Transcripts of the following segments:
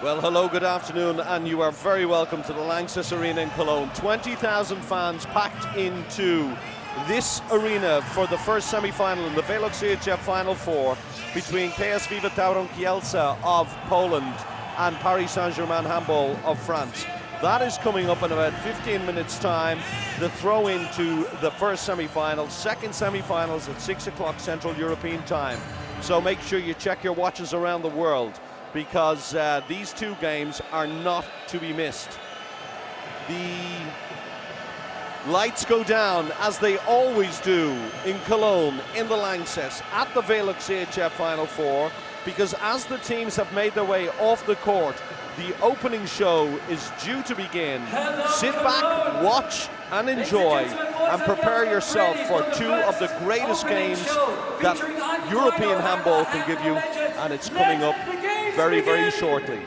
Well, hello, good afternoon, and you are very welcome to the Lanxess Arena in Cologne. 20,000 fans packed into this arena for the first semi-final in the VELUX EHF Final 4 between Vive Tauron Kielce of Poland and Paris Saint-Germain Handball of France. That is coming up in about 15 minutes' time. The throw into the first semi-final, second semi-finals at 6 o'clock Central European time. So make sure you check your watches around the world, because these two games are not to be missed. The lights go down, as they always do in Cologne, in the Lanxess, at the VELUX EHF Final 4, because as the teams have made their way off the court, the opening show is due to begin. Sit back, watch and enjoy, and prepare yourself for two of the greatest games that European handball can give you, and it's coming up very, very shortly.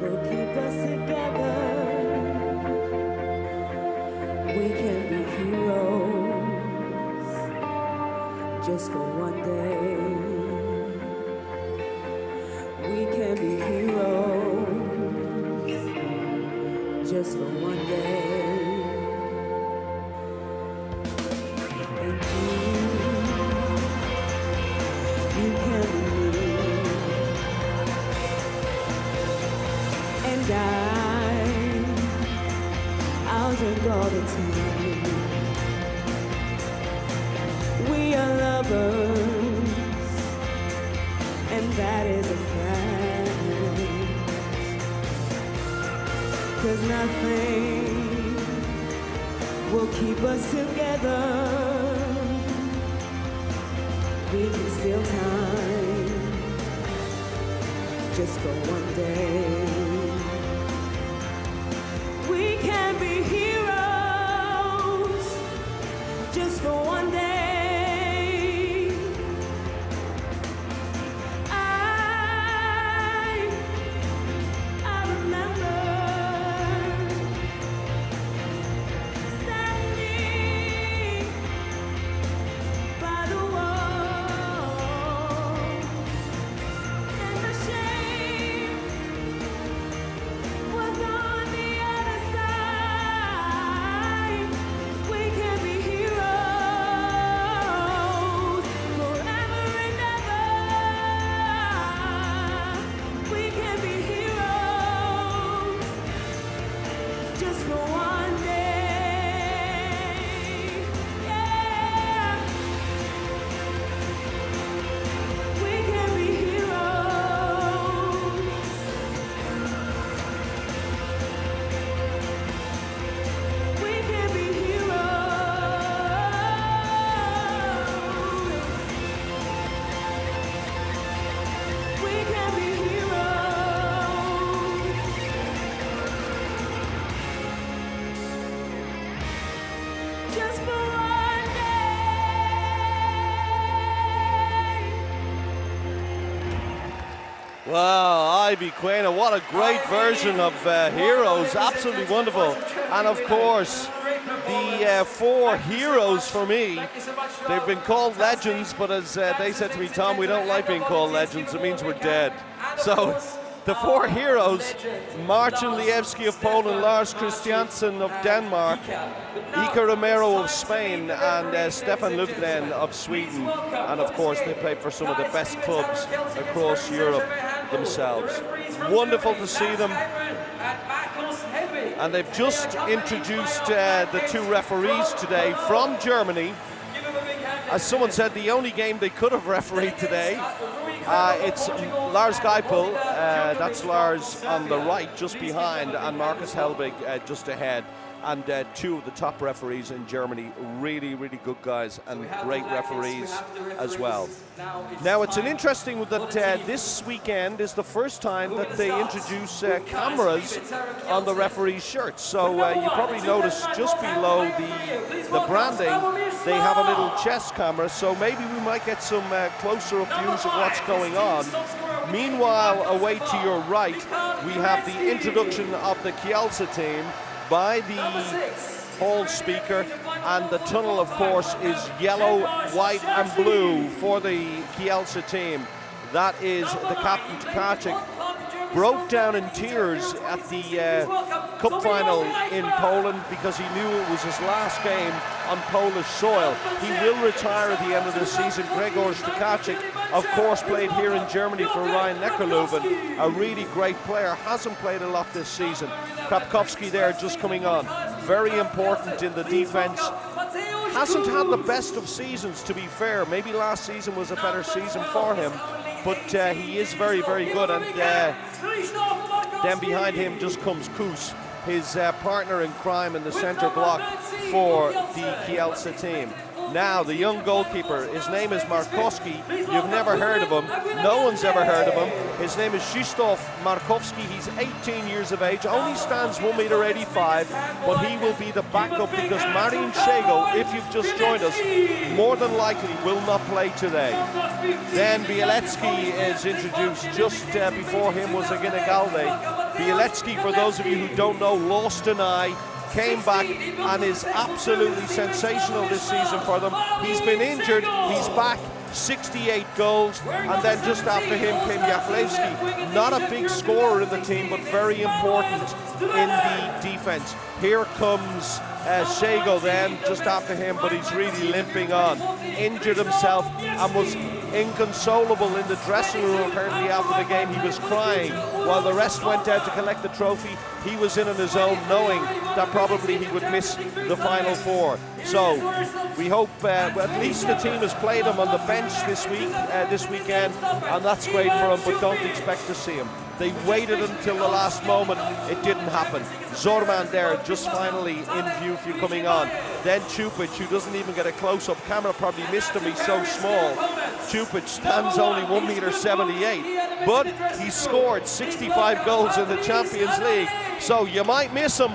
will keep us together. We can be heroes just for one day. We can be heroes just for one day. And you can be me. And I'll drink all the time. We are lovers, and that is a fact. 'Cause nothing will keep us together. We can steal time just for one day. We can be heroes just for one day. I remember standing by the wall, and the shame was on the other side. We can be heroes forever and ever. We can be heroes just for one day. Yeah. We can be heroes. We can be heroes. We can be heroes. Just for one day. Wow, Ivy Quaina, what a great version of Heroes, absolutely wonderful. And of course, the four heroes for me, they've been called legends, but as they said to me, Tom, we don't like being called legends, it means we're dead. So the four heroes, Marcin Liewski of Poland, Lars Christiansen of Denmark, Ika Romero of Spain, and Stefan Löfgren of Sweden. And of course, they played for some of the best clubs across Europe themselves. Wonderful to see them. And they've just introduced the two referees today from Germany. As someone said, the only game they could have refereed today. It's Lars Geipel, that's Lars on the right, just behind, and Markus Helbig just ahead. And two of the top referees in Germany, really, really good guys and great referees as well. Now, it's an interesting that this weekend is the first time that they introduce cameras on the referees' shirts. So you probably noticed just below the branding, they have a little chest camera. So maybe we might get some closer up views of what's going on. Meanwhile, away to your right, we have the introduction of the Kielce team by the hall speaker, and the tunnel, of course, is yellow, white and blue for the Kielce team. That is the captain, Tkaczyk, broke down in tears at the cup final in Poland because he knew it was his last game on Polish soil. He will retire at the end of the season. Grzegorz Tkaczyk, of course, played here in Germany for Rhein Neckarlöwen, a really great player, hasn't played a lot this season. Kapkowski there just coming on, very important in the defense. Hasn't had the best of seasons, to be fair. Maybe last season was a better season for him, but he is very, very good. And then behind him just comes Kus, his partner in crime in the centre block for the Kielce team. Now, the young goalkeeper, his name is Markowski. You've never heard of him. No one's ever heard of him. His name is Krzysztof Markowski. He's 18 years of age, only stands 1.85 m, but he will be the backup because Marian Szego, if you've just joined us, more than likely will not play today. Then Bielecki is introduced. Just before him was Agina Galde. Bielecki, for those of you who don't know, lost an eye, came back and is absolutely sensational this season for them. He's been injured, he's back, 68 goals, and then just after him came Jaflewski. Not a big scorer in the team, but very important in the defense. Here comes Shago then, just after him, but he's really limping on. Injured himself and was inconsolable in the dressing room apparently after the game. He was crying while the rest went out to collect the trophy. He was in on his own, knowing that probably he would miss the Final Four. So we hope at least the team has played him on the bench this weekend, and that's great for him, but don't expect to see him. They waited until the last moment. It didn't happen. Zorman there, just finally in view for you coming on. Then Čupić, who doesn't even get a close-up. Camera probably missed him, he's so small. Čupić stands only 1.78 m, but he scored 65 goals in the Champions League. So you might miss him,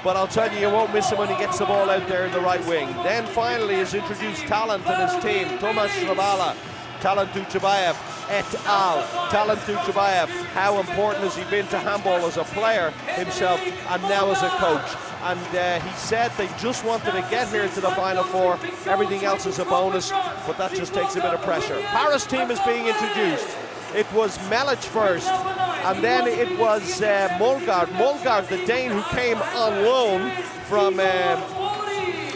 but I'll tell you won't miss him when he gets the ball out there in the right wing. Then finally is introduced Talent and his team. Tomasz Shrabala, Talent Duchabayev et al. Talent Duchabayev, how important has he been to handball as a player himself and now as a coach? And he said they just wanted to get here to the Final Four. Everything else is a bonus, but that just takes a bit of pressure. Paris team is being introduced. It was Melic first, and then it was Molgaard. Molgaard, the Dane who came on loan from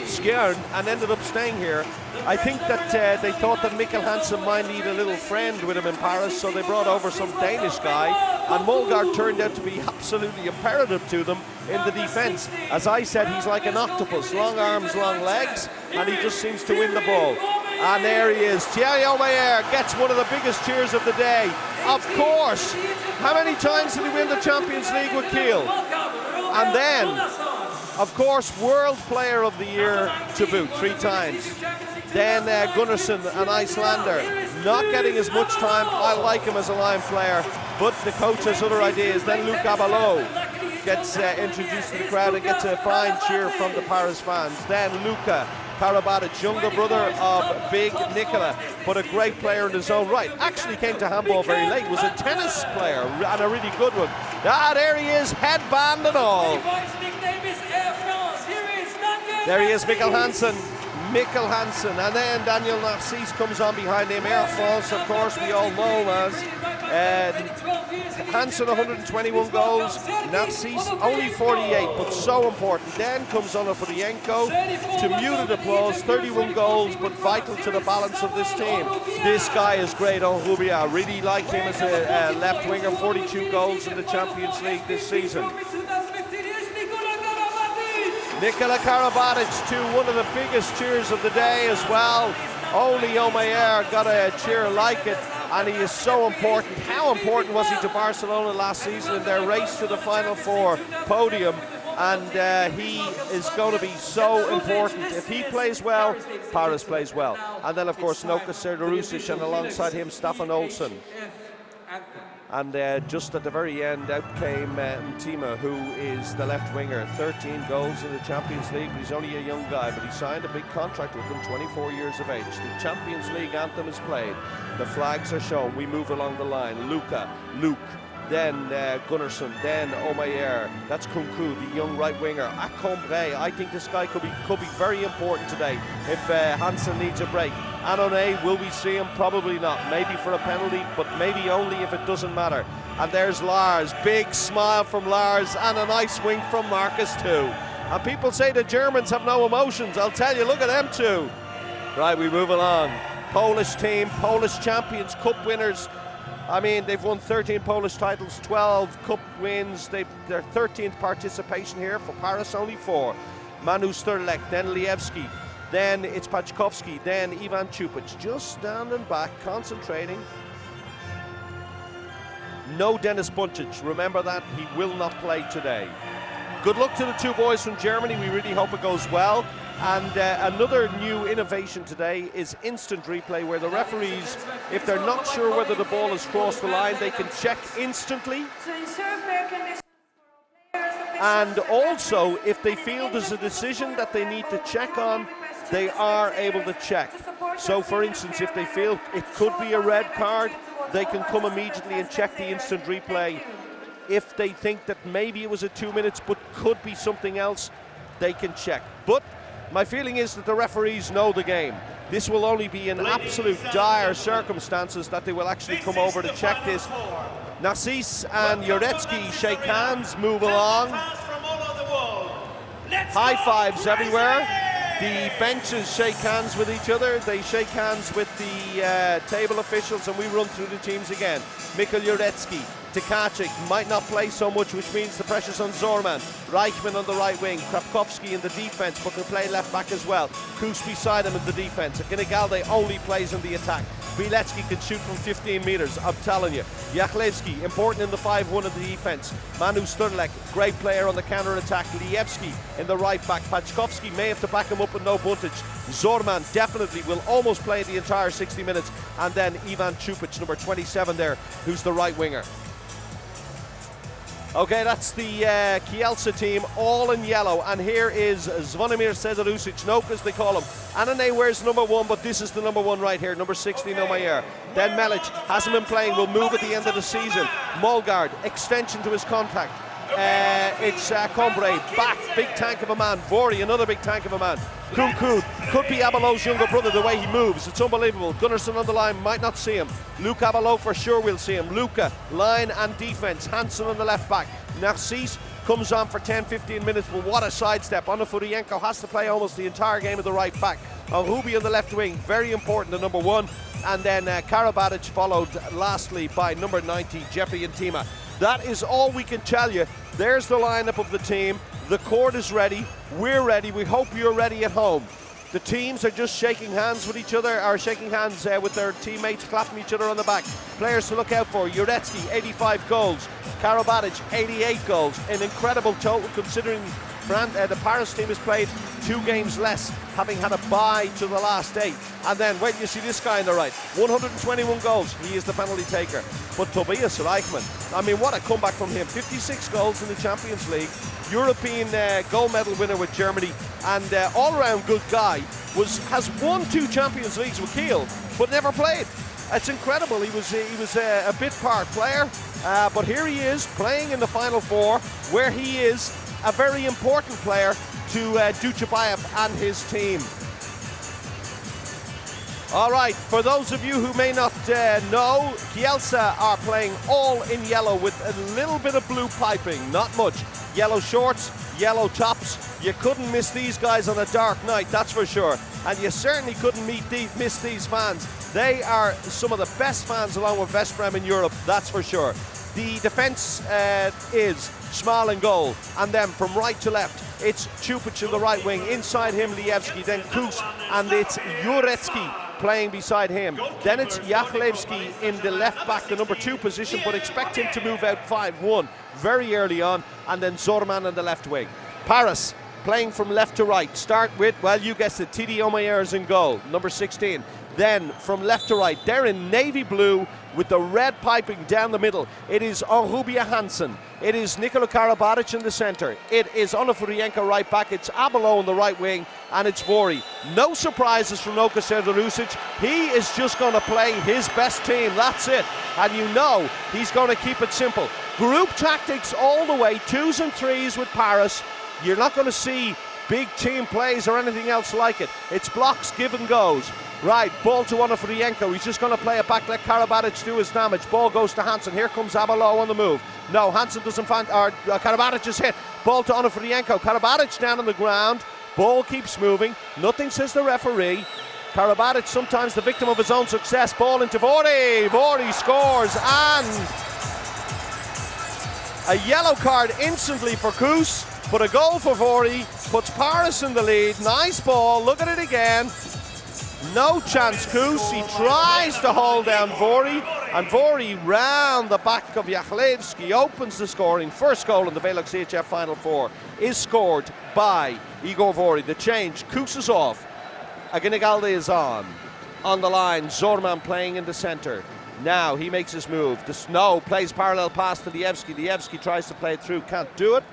Skjern and ended up staying here. I think that they thought that Mikkel Hansen might need a little friend with him in Paris, so they brought over some Danish guy, and Molgaard turned out to be absolutely imperative to them in the defense. As I said, he's like an octopus, long arms, long legs, and he just seems to win the ball. And there he is. Thierry Omeyer gets one of the biggest cheers of the day. Of course. How many times did he win the Champions League with Kiel? And then, of course, World Player of the Year to boot, 3 times. Then Gunnarsson, an Icelander, not getting as much time. I like him as a line player, but the coach has other ideas. Then Luc Abalo gets introduced to the crowd and gets a fine cheer from the Paris fans. Then Luka Karabatic, younger brother of Big Nikola, but a great player in his own right. Actually came to handball very late, was a tennis player and a really good one. Ah, there he is, headband and all. There he is, Mikkel Hansen. Mikkel Hansen, and then Daniel Narcisse comes on behind him. Air France, of course, we all know as Hansen 121 goals, Narcisse only 48, but so important. Then comes Onofrienko to muted applause, 31 goals, but vital to the balance of this team. This guy is great, Onrubia. Really like him as a left winger, 42 goals in the Champions League this season. Nikola Karabatic to one of the biggest cheers of the day as well. Only Omeyer got a cheer like it, and he is so important. How important was he to Barcelona last season in their race to the Final Four podium? And he is going to be so important. If he plays well, Paris plays well. And then, of course, Noka Serdarusic, and alongside him, Staffan Olsson. And just at the very end, out came Ntima, who is the left winger. 13 goals in the Champions League. He's only a young guy, but he signed a big contract with them, 24 years of age. The Champions League anthem is played. The flags are shown. We move along the line. Luke, then Gunnarsson, then Omeyer. That's Kunku, the young right winger. At Combray, I think this guy could be very important today if Hansen needs a break. Annonay, will we see him? Probably not. Maybe for a penalty, but maybe only if it doesn't matter. And there's Lars. Big smile from Lars, and a nice wink from Marcus too. And people say the Germans have no emotions. I'll tell you, look at them too. Right, we move along. Polish team, Polish champions, cup winners. I mean, they've won 13 Polish titles, 12 cup wins. Their 13th participation here. For Paris, only 4. Manu Sterlek, then Lievski. Then it's Pachkovsky, then Ivan Čupić, just standing back, concentrating. No Denis Buncic, remember that, he will not play today. Good luck to the 2 boys from Germany, we really hope it goes well. And another new innovation today is instant replay, where the referees, if they're not sure whether the ball has crossed the line, they can check instantly. And also, if they feel there's a decision that they need to check on, they are able to check. So for instance, if they feel it could be a red card, they can come immediately and check the instant replay If they think that maybe it was at 2 minutes but could be something else, they can check. But my feeling is that the referees know the game. This will only be in absolute dire circumstances that they will actually come over to check this. Narcisse and Juretsky shake hands, move along. High fives everywhere. The benches shake hands with each other. They shake hands with the table officials, and we run through the teams again. Mikkel Juretsky, Tkaczyk might not play so much, which means the pressure's on Zorman. Reichman on the right wing, Krapkowski in the defence, but can play left back as well. Kus beside him in the defence. Ginigalde only plays in the attack. Bilecki can shoot from 15 metres, I'm telling you. Jachlewski, important in the 5-1 of the defence. Manu Sturlek, great player on the counter-attack. Lievski in the right back. Pachkovski may have to back him up with no buntage. Zorman definitely will almost play the entire 60 minutes. And then Ivan Čupić, number 27 there, who's the right winger. Okay, that's the Kielce team, all in yellow, and here is Zvonimir Sedarusic, Noka as they call him. Anane wears number 1, but this is the number 1 right here, number 16, Omayer. Then Melic hasn't been playing, will move at the end of the season. Molgard, extension to his contract. It's Combre, back, big tank of a man. Vori, another big tank of a man. Kunkud, could be Abelo's younger brother, the way he moves. It's unbelievable. Gunnarsson on the line, might not see him. Luke Abelo for sure we'll see him. Luca, line and defence. Hansen on the left back. Narcisse comes on for 10-15 minutes, but what a sidestep. Onofurienko has to play almost the entire game of the right back. Ruby on the left wing, very important, the number 1. And then Karabatic followed lastly by number 90, Jeffrey Ntima. That is all we can tell you. There's the lineup of the team. The court is ready. We're ready. We hope you're ready at home. The teams are just shaking hands with each other, or shaking hands with their teammates, clapping each other on the back. Players to look out for: Juretsky, 85 goals. Karabatic, 88 goals. An incredible total considering the Paris team has played 2 games less, having had a bye to the last 8. And then, wait, you see this guy on the right, 121 goals, he is the penalty taker. But Tobias Reichmann, I mean, what a comeback from him. 56 goals in the Champions League, European gold medal winner with Germany, and all-round good guy. Has won 2 Champions Leagues with Kiel, but never played. It's incredible. He was a bit part player, but here he is playing in the Final 4, where he is a very important player to Duchabayev and his team. All right, for those of you who may not know, Kielce are playing all in yellow with a little bit of blue piping, not much. Yellow shorts, yellow tops. You couldn't miss these guys on a dark night, that's for sure. And you certainly couldn't miss these fans. They are some of the best fans along with Vesprem in Europe, that's for sure. The defence is Schmal in goal, and then from right to left, it's Čupić in the right wing. Inside him, Lievski, then Kus, and it's Juretsky playing beside him. Then it's Jachlewski in the left back, the number 2 position, but expect him to move out 5-1 very early on, and then Zorman in the left wing. Paris playing from left to right. Start with, well, you guessed it, Tidi Omayer is in goal, number 16. Then from left to right, they're in navy blue with the red piping down the middle. It is Onrubia Hansen. It is Nikola Karabatic in the centre. It is Onofurienko right back. It's Abelo in the right wing, and it's Vori. No surprises from Noka Sedarusic. He is just going to play his best team. That's it. And you know he's going to keep it simple. Group tactics all the way, 2s and 3s with Paris. You're not going to see big team plays or anything else like it. It's blocks, give and goes. Right, ball to Onofurienko. He's just going to play it back, let Karabatic do his damage. Ball goes to Hansen. Here comes Abelo on the move. No, Hansen doesn't find, or Karabatic is hit. Ball to Onofurienko. Karabatic down on the ground. Ball keeps moving. Nothing says the referee. Karabatic sometimes the victim of his own success. Ball into Vori. Vori scores, and a yellow card instantly for Kus, but a goal for Vori puts Paris in the lead. Nice ball. Look at it again. No chance, Kus. He tries to hold down Vori, and Vori round the back of Jachlewski opens the scoring. First goal in the VELUX EHF Final 4 is scored by Igor Vori. The change, Kus is off. Aginigalde is on the line. Zorman playing in the centre. Now he makes his move. The Snow plays parallel pass to Lievski. Lievski tries to play it through, can't do it.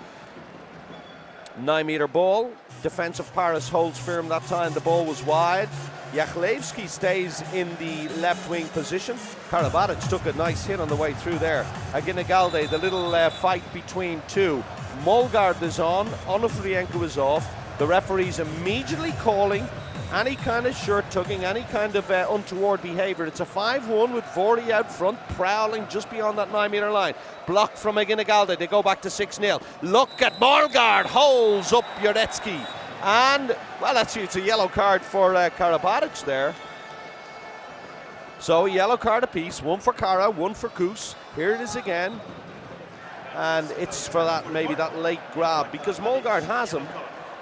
9-metre ball. Defence of Paris holds firm that time. The ball was wide. Jachlewski stays in the left wing position. Karabatic took a nice hit on the way through there. Aginagalde, the little fight between two. Molgard is on, Onufrienko is off. The referee's immediately calling any kind of shirt tugging, any kind of untoward behaviour. It's a 5-1 with Vorty out front, prowling just beyond that 9-metre line. Blocked from Aginagalde, they go back to 6-0. Look at Molgard, holds up Juretsky. And, well, it's a yellow card for Karabatic there. So, yellow card apiece, one for Kara, one for Kus. Here it is again. And it's for that, maybe that late grab, because Molgard has him.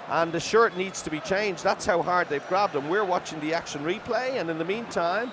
And the shirt needs to be changed. That's how hard they've grabbed him. We're watching the action replay, and in the meantime,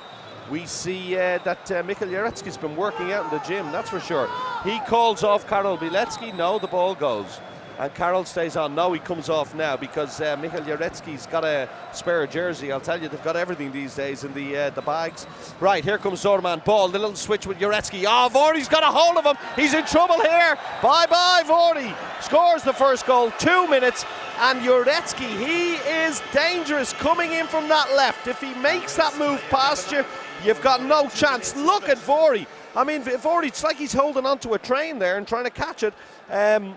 we see that Mikhail Juretsky's been working out in the gym, that's for sure. He calls off Karol Bilecki. No, the ball goes. And Karol stays on. No, he comes off now because Mikhail Juretsky's got a spare jersey. I'll tell you, they've got everything these days in the bags. Right, here comes Zorman. Ball, the little switch with Juretsky. Oh, Vorty's got a hold of him. He's in trouble here. Bye-bye, Vorty. Scores the first goal, 2 minutes. And Juretsky, he is dangerous coming in from that left. If he makes that move past you, you've got no chance. Look at Vorty. I mean, Vorty, it's like he's holding onto a train there and trying to catch it. And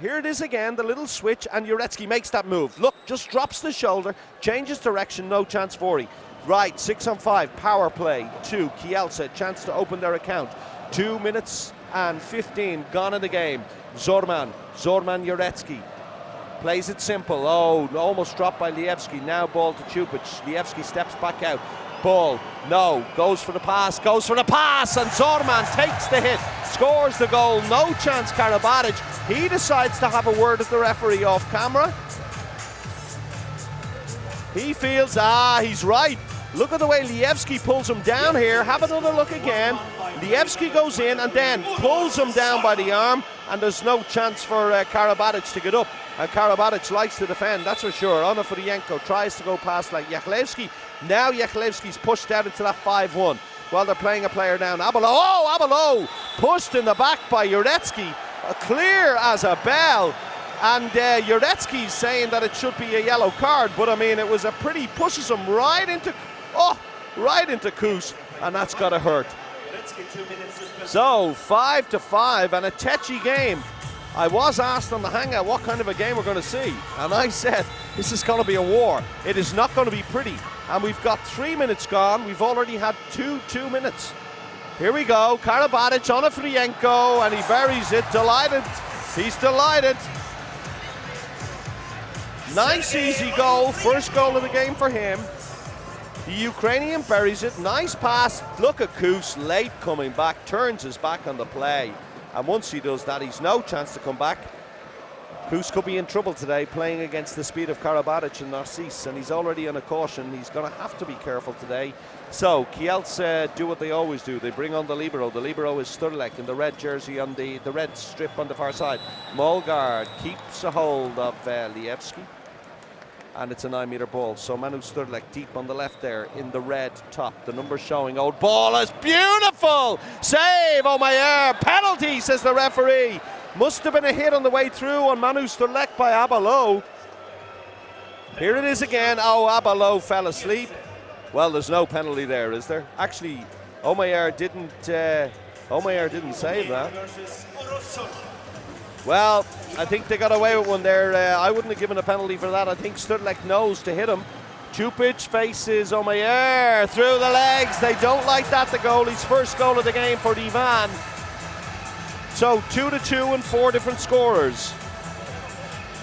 here it is again, the little switch, and Juretsky makes that move. Look, just drops the shoulder, changes direction, no chance Vorty. Right, 6-on-5, power play to Kielce, chance to open their account. 2 minutes and 15 gone in the game. Zorman Juretsky. Plays it simple. Oh, almost dropped by Lievski. Now ball to Chupic. Lievski steps back out. Ball, no, goes for the pass, and Zorman takes the hit, scores the goal. No chance, Karabatic. He decides to have a word with the referee off camera. He feels, he's right. Look at the way Lievski pulls him down here. Have another look again. Lievski goes in and then pulls him down by the arm, and there's no chance for Karabatic to get up. And Karabatic likes to defend, that's for sure. Onufrienko tries to go past like Jachlewski. Now Jachlewski's pushed out into that 5-1 while they're playing a player down. Abelo pushed in the back by Juretsky, clear as a bell. And Juretsky's saying that it should be a yellow card, but I mean, it was a pretty, pushes him right into Kus, and that's got to hurt. So 5-5 and a tetchy game. I was asked on the hangout what kind of a game we're going to see, and I said this is going to be a war. It is not going to be pretty, and we've got 3 minutes gone. We've already had 2 minutes. Here we go, Karabatic on Onufrienko, and he buries it. Delighted, he's delighted. Nice easy goal, first goal of the game for him. The Ukrainian buries it, nice pass. Look at Kus, late coming back, turns his back on the play. And once he does that, he's no chance to come back. Kus could be in trouble today playing against the speed of Karabatic and Narcisse, and he's already on a caution. He's going to have to be careful today. So Kielce do what they always do. They bring on the libero. The libero is Sturlek in the red jersey on the red strip on the far side. Molgard keeps a hold of Lievski. And it's a 9-metre ball. So Manu Sturlek deep on the left there in the red top. The number showing. Old ball is beautiful. Save. Oh my air. Penalty, says the referee. Must have been a hit on the way through on Manu Sturlek by Abelo. Here it is again. Oh, Abelo fell asleep. Well, there's no penalty there, is there? Actually, Omayer didn't save that. Well, I think they got away with one there. I wouldn't have given a penalty for that. I think Sturlek knows to hit him. Chupic faces Omayer through the legs. They don't like that, the goalie's first goal of the game for Ivan. So 2-2 and 4 different scorers.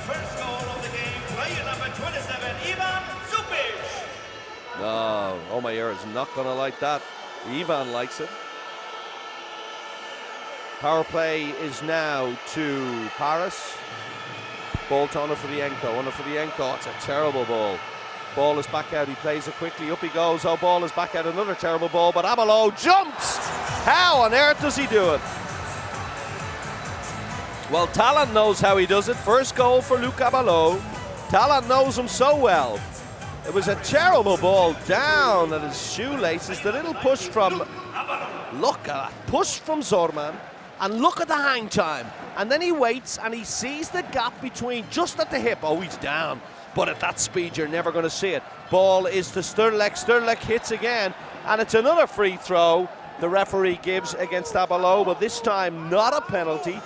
First goal of the game, player number 27, Ivan Zupic. No, Omayer is not going to like that. Ivan likes it. Power play is now to Paris. Ball to Onufrienko. It's a terrible ball. Ball is back out. He plays it quickly. Up he goes. Oh, ball is back out. Another terrible ball. But Abelo jumps. How on earth does he do it? Well, Talent knows how he does it. First goal for Luc Abelo. Talent knows him so well. It was a terrible ball down at his shoelaces. The little push from, look at that, push from Zorman. And look at the hang time. and then he waits and he sees the gap between, just at the hip. Oh, he's down, but at that speed you're never going to see it. Ball is to Sterlek. Sterlek hits again, and it's another free throw the referee gives against Abalo, but this time not a penalty.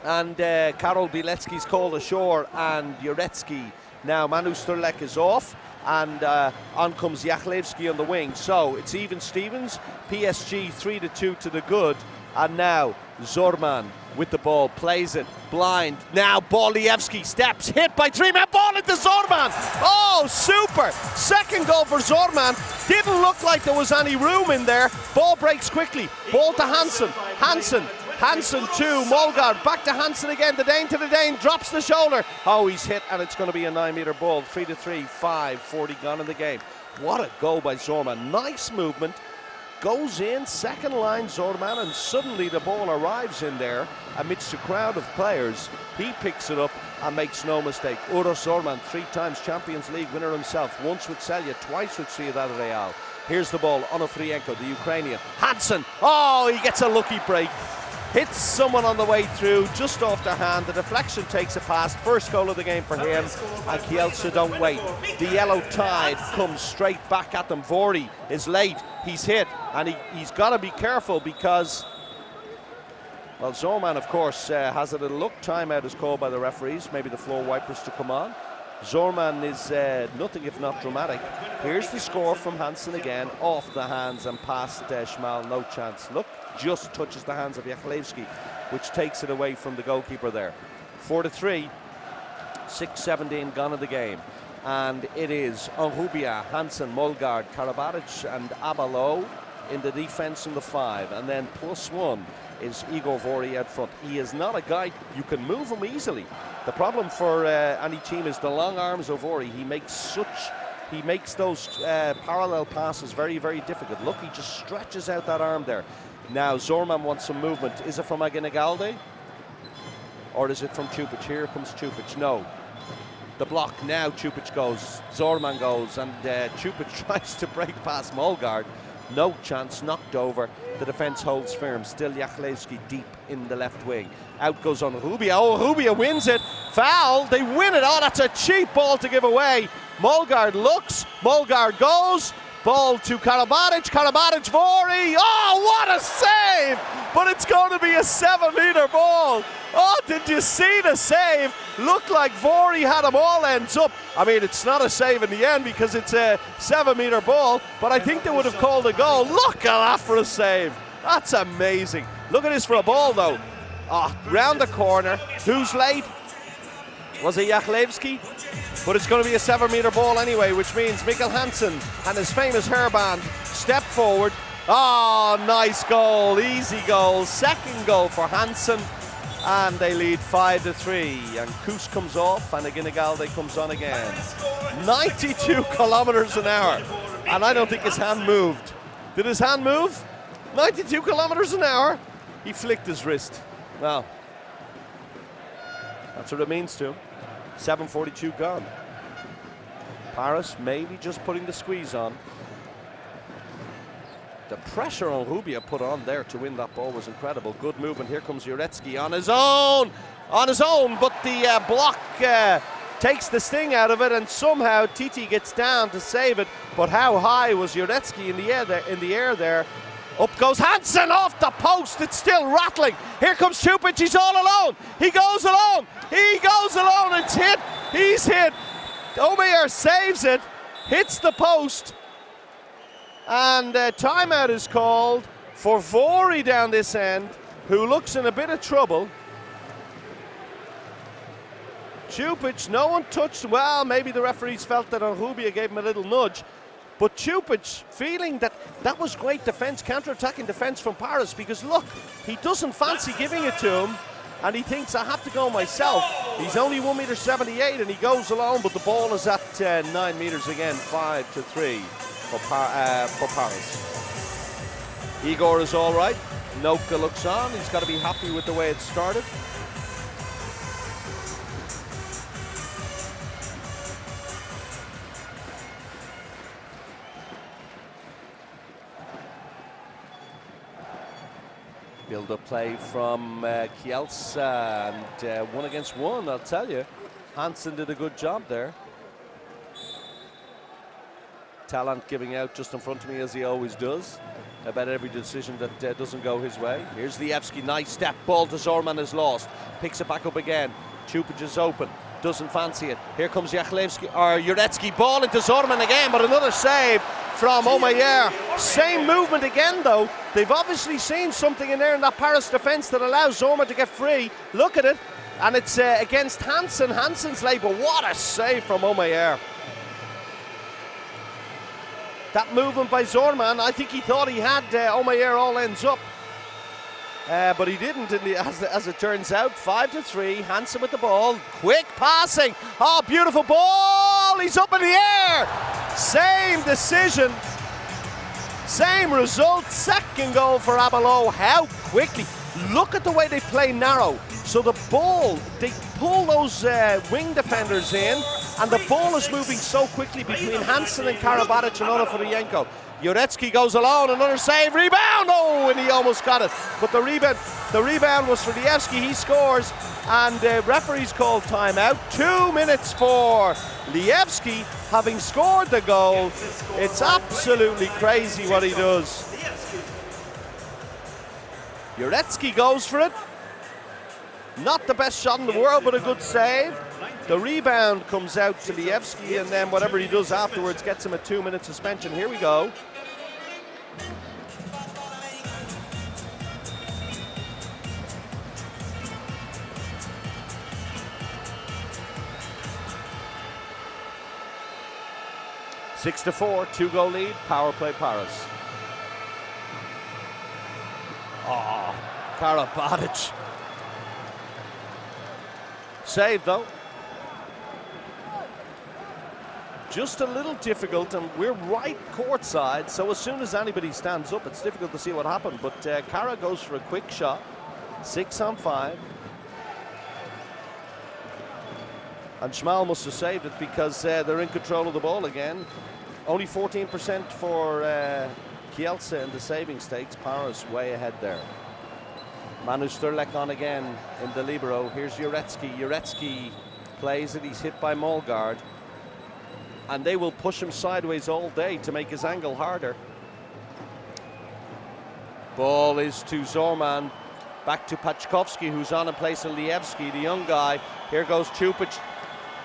And Karol Bilecki's called ashore, and Jurecki. Now Manu Sterlek is off, and on comes Jachlewski on the wing. So it's even Stevens, PSG 3-2 to the good. And now Zorman with the ball, plays it, blind. Now Bolievski steps, hit by three-man, ball into Zorman. Oh, super! Second goal for Zorman. Didn't look like there was any room in there. Ball breaks quickly. Ball to Hansen. Hansen to Molgaard, back to Hansen again, the Dane to the Dane, drops the shoulder. Oh, he's hit, and it's going to be a 9-meter ball. 3-3, 5:40 gone in the game. What a goal by Zorman. Nice movement. Goes in, second line Zorman, and suddenly the ball arrives in there amidst a crowd of players. He picks it up and makes no mistake. Uros Zorman, 3 times Champions League winner himself, once with Celje, twice with Ciudad Real. Here's the ball, Onofrienko, the Ukrainian. Hansen, oh, he gets a lucky break. Hits someone on the way through, just off the hand. The deflection takes a pass. First goal of the game for him. And Kielce don't wait. The yellow tide comes straight back at them. Vori is late. He's hit. And he's got to be careful because, well, Zorman, of course, has a little look. Timeout is called by the referees. Maybe the floor wipers to come on. Zorman is nothing if not dramatic. Here's the score from Hansen again. Off the hands and past Schmal. No chance. Look. Just touches the hands of Jachlewski, which takes it away from the goalkeeper there. 4-3, 6:17 gone in the game. And it is Onrubia, Hansen, Molgaard, Karabatic and Abalo in the defense in the 5. And then +1 is Igor Vori out front. He is not a guy, you can move him easily. The problem for any team is the long arms of Vori. He makes those parallel passes very, very difficult. Look, he just stretches out that arm there. Now Zorman wants some movement. Is it from Aginagalde? Or is it from Čupić? Here comes Čupić. No. The block now, Čupić goes. Zorman goes, and Čupić tries to break past Molgaard. No chance, knocked over. The defence holds firm. Still Jachlewski deep in the left wing. Out goes on Rubia. Oh, Rubia wins it. Foul. They win it. Oh, that's a cheap ball to give away. Molgaard looks. Molgaard goes. Ball to Karabatic. Karabatic, Vori. Oh, what a save! But it's going to be a 7-meter ball. Oh, did you see the save? Looked like Vori had him all ends up. I mean, it's not a save in the end because it's a 7-meter ball, but I think they would have called a goal. Look at that for a save. That's amazing. Look at this for a ball, though. Round the corner. Who's late? Was it Jachlewski? But it's going to be a 7-meter ball anyway, which means Mikkel Hansen and his famous hairband step forward. Oh, nice goal, easy goal. Second goal for Hansen, and they lead 5-3. And Kus comes off, and Aginagalde comes on again. 92 kilometers an hour, and I don't think his hand moved. Did his hand move? 92 kilometers an hour. He flicked his wrist. Well, that's what it means to him. 7:42 gone. Paris maybe just putting the squeeze on. The pressure on Rubia put on there to win that ball was incredible. Good movement. Here comes Jurecki on his own. But the block takes the sting out of it, and somehow Titi gets down to save it. But how high was Jurecki in the air there? Up goes Hansen off the post. It's still rattling. Here comes Čupić. He's all alone. He goes alone. It's hit. He's hit. Omeyer saves it. Hits the post. And timeout is called for Vori down this end, who looks in a bit of trouble. Čupić, no one touched. Well, maybe the referees felt that Onrubia gave him a little nudge. But Čupić feeling that that was great defence, counter-attacking defence from Paris, because look, he doesn't fancy giving it to him, and he thinks, I have to go myself. He's only 1.78 meters, and he goes alone, but the ball is at 9 meters again, 5-3 for Paris. Igor is all right. Noka looks on. He's got to be happy with the way it started. Build-up play from Kielce, and 1 against 1, I'll tell you. Hansen did a good job there. Talent giving out just in front of me, as he always does, about every decision that doesn't go his way. Here's Lievski, nice step, ball to Zorman is lost, picks it back up again. Chupic is open, doesn't fancy it. Here comes Jurecki, ball into Zorman again, but another save from Omeyer. Same movement again though. They've obviously seen something in there in that Paris defence that allows Zorman to get free. Look at it, and it's against Hansen. Hansen's late, but what a save from Omeyer. That movement by Zorman, I think he thought he had Omeyer all ends up. But he didn't, as it turns out. 5-3, Hansen with the ball. Quick passing. Oh, beautiful ball. He's up in the air. Same decision. Same result. Second goal for Abelo. How quickly. Look at the way they play narrow. So the ball, they pull those wing defenders in, and the ball is moving so quickly between Hansen and Karabatic and Olafurienko. Jurecki goes alone, another save, rebound, oh, and he almost got it. But the rebound was for Lievski, he scores, and referees called timeout. 2 minutes for Lievski, having scored the goal. It's absolutely crazy what he does. Jurecki goes for it. Not the best shot in the world, but a good save. The rebound comes out to Lievski, and then whatever he does afterwards gets him a 2-minute suspension. Here we go. Six to 4, 2-goal lead, power play Paris. Oh, Karabatic. Save though. Just a little difficult, and we're right courtside, so as soon as anybody stands up, it's difficult to see what happened. But Kara goes for a quick shot. 6 on 5. And Schmal must have saved it because they're in control of the ball again. Only 14% for Kielce in the saving stakes. Paris way ahead there. Manu Sterlek on again in the libero. Here's Jurecki. Jurecki plays it. He's hit by Molgaard. And they will push him sideways all day to make his angle harder. Ball is to Zorman. Back to Pachkovski, who's on in place of Lievski, the young guy. Here goes Chupic.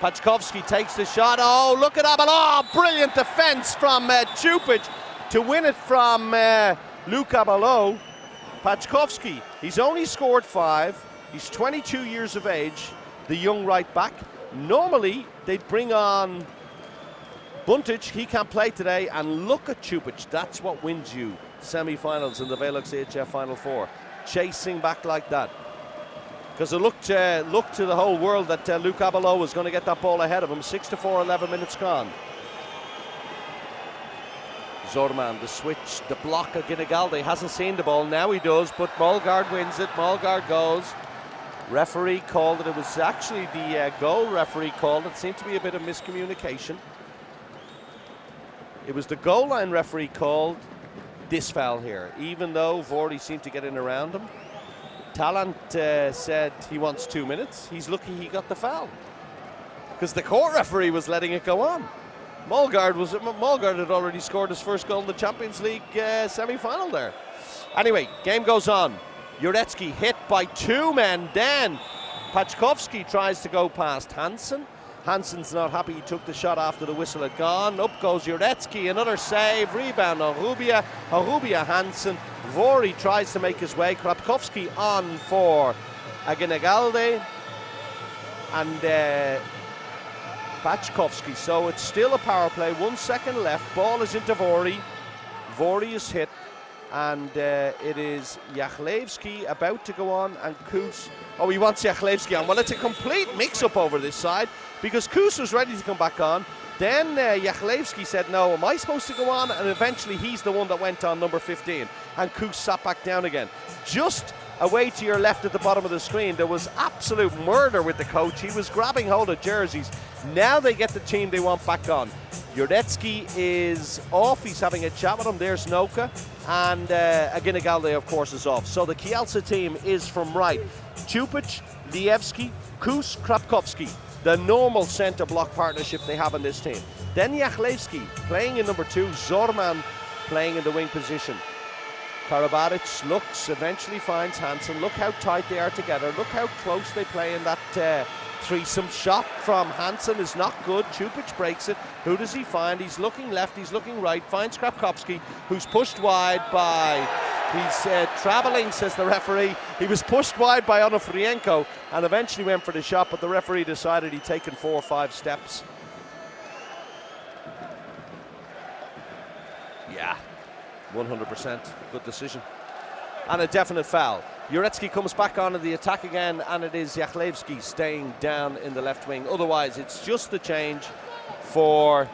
Pachkovski takes the shot. Oh, look at that. Oh, brilliant defense from Chupic to win it from Luke Abelo. Pachkovski, he's only scored 5. He's 22 years of age, the young right back. Normally, they'd bring on Buntic. He can't play today. And look at Chupic. That's what wins you semi-finals in the VELUX EHF Final 4. Chasing back like that. Because it looked to the whole world that Luke Abelo was going to get that ball ahead of him. 6 to 4, 11 minutes gone. Zorman, the switch, the block of Ginigaldi, hasn't seen the ball, now he does, but Molgaard wins it. Molgaard goes. Referee called it. It was actually the goal referee called it. Seemed to be a bit of miscommunication. It was the goal line referee called this foul here, even though Vorty seemed to get in around him. Talent said he wants 2 minutes. He's lucky he got the foul, because the court referee was letting it go on. Molgaard had already scored his first goal in the Champions League semi-final there. Anyway, game goes on. Jurecki hit by 2 men. Then Pachkovski tries to go past Hansen. Hansen's not happy. He took the shot after the whistle had gone. Up goes Jurecki. Another save. Rebound on Rubia. Rubia Hansen. Vori tries to make his way. Krapkowski on for Aginagalde. And Pachkovski. So it's still a power play. 1 second left. Ball is into Vori. Vori is hit. And it is Jachlewski about to go on, and Kus. Oh, he wants Jachlewski on. Well, it's a complete mix-up over this side, because Kus was ready to come back on. Then Jachlewski said, no, am I supposed to go on? And eventually he's the one that went on, number 15. And Kus sat back down again. Just away to your left at the bottom of the screen, there was absolute murder with the coach. He was grabbing hold of jerseys. Now they get the team they want back on. Jurecki is off. He's having a chat with him. There's Noka. and Aginagalde, of course, is off. So the Kielce team is from right. Čupić, Lievski, Kus, Krapkowski. The normal centre block partnership they have in this team. Then Jachlewski playing in number 2, Zorman playing in the wing position. Karabatic looks, eventually finds Hansen. Look how tight they are together. Look how close they play in that threesome. Shot from Hansen is not good. Čupić breaks it. Who does he find? He's looking left, he's looking right. Finds Krapkowski, who's pushed wide by... He's travelling, says the referee. He was pushed wide by Onofrienko and eventually went for the shot, but the referee decided he'd taken 4 or 5 steps. Yeah, 100%. Good decision. And a definite foul. Jurecki comes back onto the attack again, and it is Jachlewski staying down in the left wing. Otherwise, it's just the change for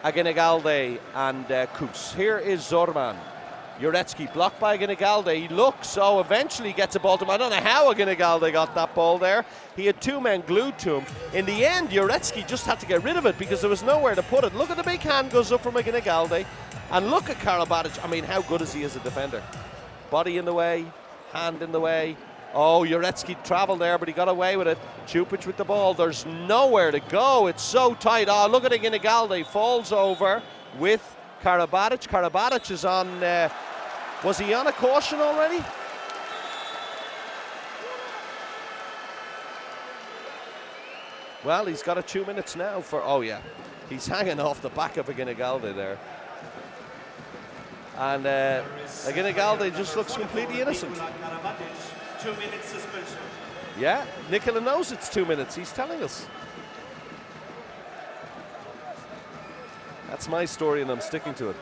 Aginagalde and Kus. Here is Zorman. Jurecki blocked by Aginagalde. He looks, eventually gets a ball to him. I don't know how Aginagalde got that ball there. He had 2 men glued to him. In the end, Jurecki just had to get rid of it because there was nowhere to put it. Look at the big hand goes up from Aginagalde. And look at Karabatic. I mean, how good is he as a defender? Body in the way, hand in the way. Oh, Jurecki travelled there, but he got away with it. Čupić with the ball. There's nowhere to go. It's so tight. Oh, look at Aginagalde. Falls over with Karabatic. Karabatic is on... was he on a caution already? Well, he's got a 2 minutes now for... Oh, yeah. He's hanging off the back of Aginagalde there. And Aginagalde just looks completely innocent. 2 minutes suspension. Yeah, Nicola knows it's 2 minutes. He's telling us. That's my story and I'm sticking to it.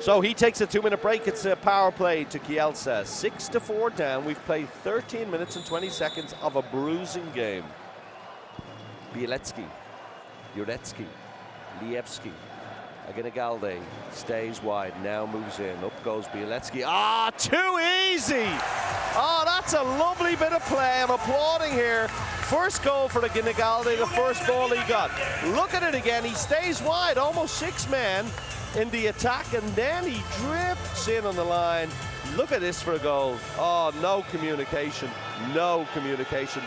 So he takes a 2-minute break. It's a power play to Kielce. 6-4 down. We've played 13 minutes and 20 seconds of a bruising game. Bielecki, Jurecki, Lievski. Aginagalde stays wide, now moves in. Up goes Bielecki. Ah, too easy! Oh, that's a lovely bit of play. I'm applauding here. First goal for Aginagalde, the first ball he got. Look at it again. He stays wide, almost 6 men in the attack, and then he drifts in on the line. Look at this for a goal. Oh, no communication. No communication.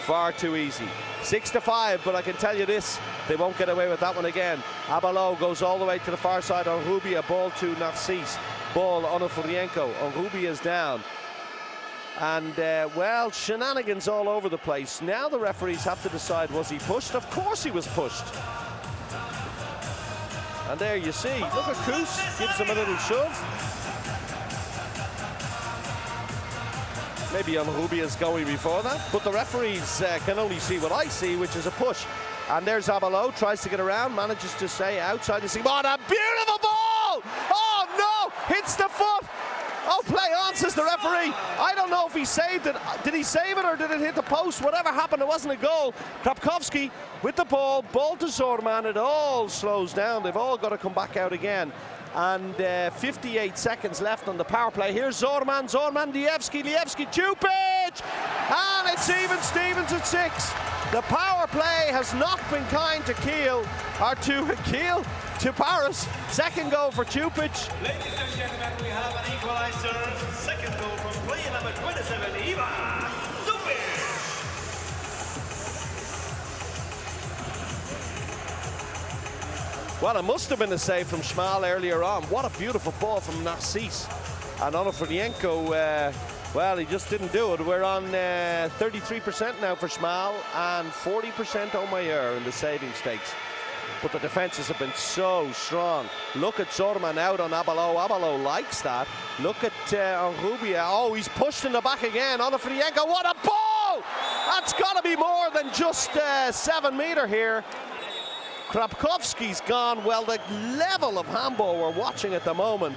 Far too easy. 6-5, but I can tell you this, they won't get away with that one again. Abalo goes all the way to the far side on Rubia, ball to Narcisse, ball on Onofrienko. Rubia is down. And, well, shenanigans all over the place. Now the referees have to decide, was he pushed? Of course he was pushed. And there you see, look at Kus, gives him a little shove. Maybe on Rubia's going before that, but the referees can only see what I see, which is a push. And there's Abalo, tries to get around, manages to stay outside the seam. Oh, a beautiful ball! Oh no, hits the foot! Oh, play on, says the referee. I don't know if he saved it. Did he save it or did it hit the post? Whatever happened, it wasn't a goal. Krapkowski with the ball to Zorman. It all slows down. They've all got to come back out again. And 58 seconds left on the power play. Here's Zorman, Lievski, Čupić! And it's even Stevens at 6. The power play has not been kind to to Paris. Second goal for Čupić. Ladies and gentlemen, we have an equalizer. Second goal from player number 27, Ivan Zubic. Well, it must have been a save from Schmal earlier on. What a beautiful ball from Narcisse. And Onofrienko, well, he just didn't do it. We're on 33% now for Schmal and 40% Omeyer in the saving stakes. But the defences have been so strong. Look at Zorman out on Abalo. Abalo likes that. Look at Rubia. Oh, he's pushed in the back again. Onofrienko, what a ball! That's got to be more than just 7 metre here. Krapkowski's gone. Well, the level of handball we're watching at the moment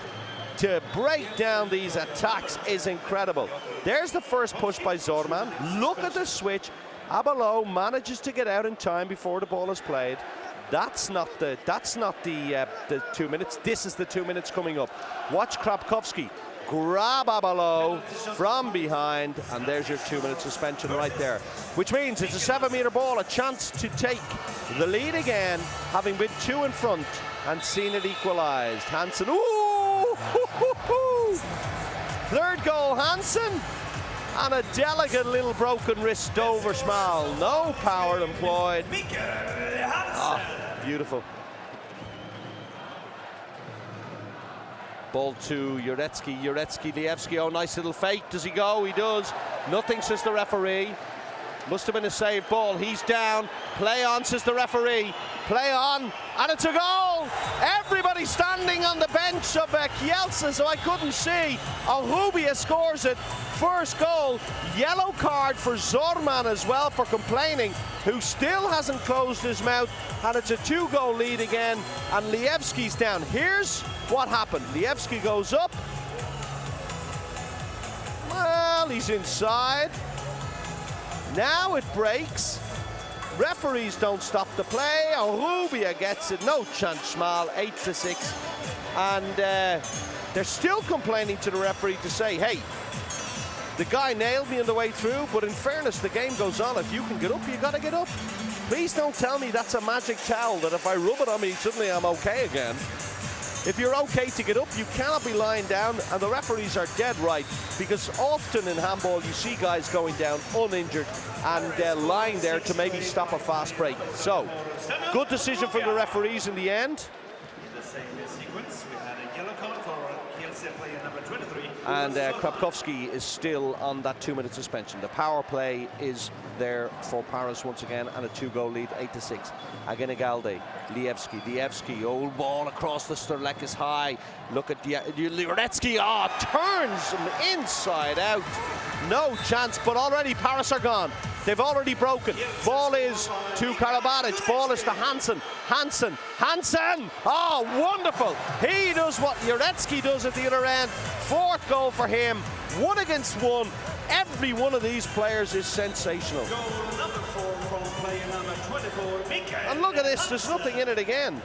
to break down these attacks is incredible. There's the first push by Zorman. Look at the switch. Abalo manages to get out in time before the ball is played. That's not the 2 minutes. This is the 2 minutes coming up. Watch Krapkowski grab Abalo from behind, and there's your 2-minute suspension right there. Which means it's a 7 metre ball, a chance to take the lead again, having been 2 in front and seen it equalised. Hansen, ooh! goal, Hansen. And a delicate little broken wrist over Schmal. No power employed. Ah, beautiful. Ball to Jurecki, Lievski, oh, nice little fake. Does he go? He does. Nothing, says the referee. Must have been a saved ball. He's down. Play on, says the referee. Play on, and it's a goal. Everybody standing on the bench of Kielce, so I couldn't see. Rubia scores it. First goal. Yellow card for Zorman as well for complaining, who still hasn't closed his mouth. And it's a 2-goal lead again, and Lievski's down. Here's what happened. Lievski goes up. Well, he's inside. Now it breaks. Referees don't stop the play. Rubia gets it. No chance, Schmal. 8-6. And they're still complaining to the referee to say, hey, the guy nailed me on the way through, but in fairness, the game goes on. If you can get up, you got to get up. Please don't tell me that's a magic towel, that if I rub it on me, suddenly I'm okay again. If you're okay to get up, you cannot be lying down, and the referees are dead right, because often in handball you see guys going down uninjured and lying there to maybe stop a fast break. So, good decision from the referees in the end. In the same sequence, we had a yellow card for Kielce player number 23. And Krapkowski is still on that 2-minute suspension. The power play is there for Paris once again, and a 2-goal lead, 8-6. Agenigalde, Lievski, old ball across the Sterlek is high. Look at Jurecki, turns him inside out. No chance, but already Paris are gone. They've already broken. Ball is to Karabatic. Ball is to Hansen. Hansen. Oh, wonderful. He does what Jurecki does at the other end. 4th goal for him. 1 against 1. Every one of these players is sensational. Goal number 4 from player number 24, And look at this. There's nothing in it again.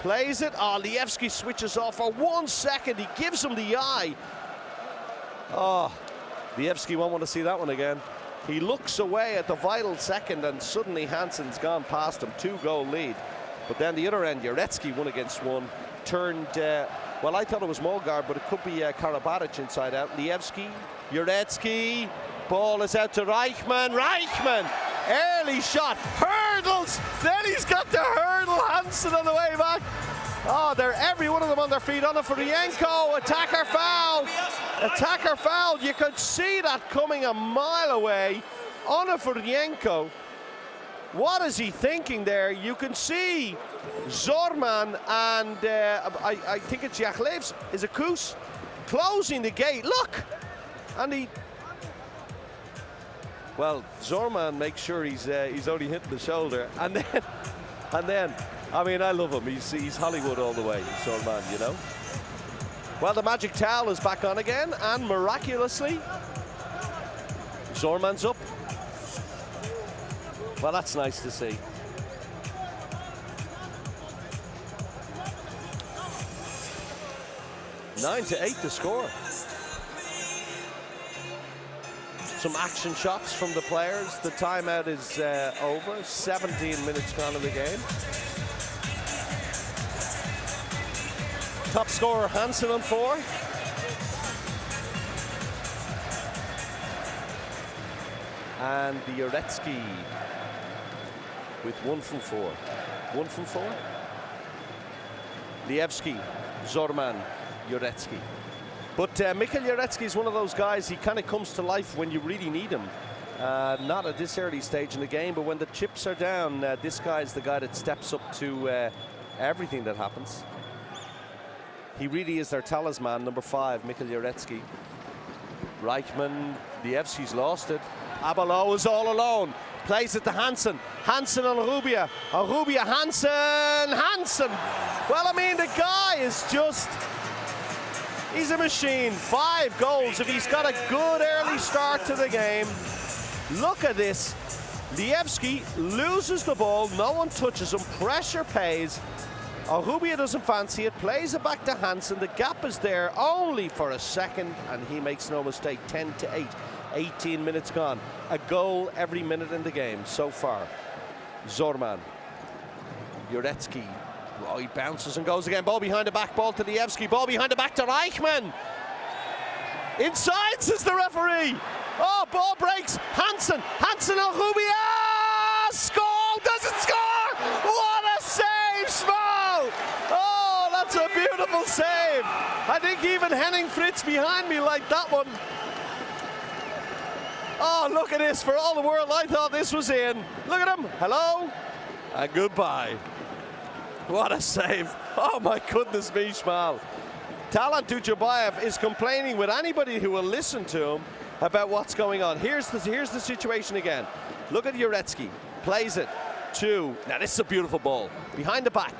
Plays it. Oh, Lievski switches off for 1 second. He gives him the eye. Oh, Lievski won't want to see that one again. He looks away at the vital second, and suddenly Hansen's gone past him. 2-goal lead. But then the other end, Jurecki 1 against 1. Turned, well, I thought it was Molgard, but it could be Karabatic inside out. Lievski, Jurecki. Ball is out to Reichman. Early shot. Hurdles. Then he's got the hurdle. Hansen on the way back. Oh, they're every one of them on their feet. On a Furienko, attacker foul. You could see that coming a mile away. On a Furienko. What is he thinking there? You can see Zorman and I think it's Jachlevs, is a Koos, closing the gate. Look, and he. Well, Zorman makes sure he's only hitting the shoulder, and then. I mean, I love him. He's Hollywood all the way, Zorman, you know. Well, the magic towel is back on again, and miraculously, Zorman's up. Well, that's nice to see. Nine to 8 to score. Some action shots from the players. The timeout is over. 17 minutes gone in the game. Top scorer Hansen on 4. And the Jurecki with 1 from 4. 1 from 4. Lievski, Zorman, Jurecki. But Mikhail Jurecki is one of those guys, he kind of comes to life when you really need him. Not at this early stage in the game, but when the chips are down, this guy is the guy that steps up to everything that happens. He really is their talisman, number 5, Mikhail Jurecki. Reichman, Lievski's lost it. Abalo is all alone. Plays it to Hansen. Hansen on Rubia. Rubia, Hansen. Well, I mean, the guy is just, he's a machine. 5 goals if he's got a good early start to the game. Look at this. Lievski loses the ball. No one touches him. Pressure pays. Rubia doesn't fancy it, plays it back to Hansen. The gap is there only for a second, and he makes no mistake. 10 to 8, 18 minutes gone. A goal every minute in the game so far. Zorman, Jurecki. Oh, he bounces and goes again. Ball behind the back, ball to Lievski. Ball behind the back to Reichman. Inside, says the referee. Oh, ball breaks. Hansen on Rubia. Score! Doesn't score! What a save, Small! Oh, that's a beautiful save. I think even Henning Fritz behind me liked that one. Oh, look at this. For all the world, I thought this was in. Look at him. Hello and goodbye. What a save. Oh, my goodness me, Shmal. Talant Dujabayev is complaining with anybody who will listen to him about what's going on. Here's the situation again. Look at Uretsky. Plays it to, now this is a beautiful ball. Behind the back,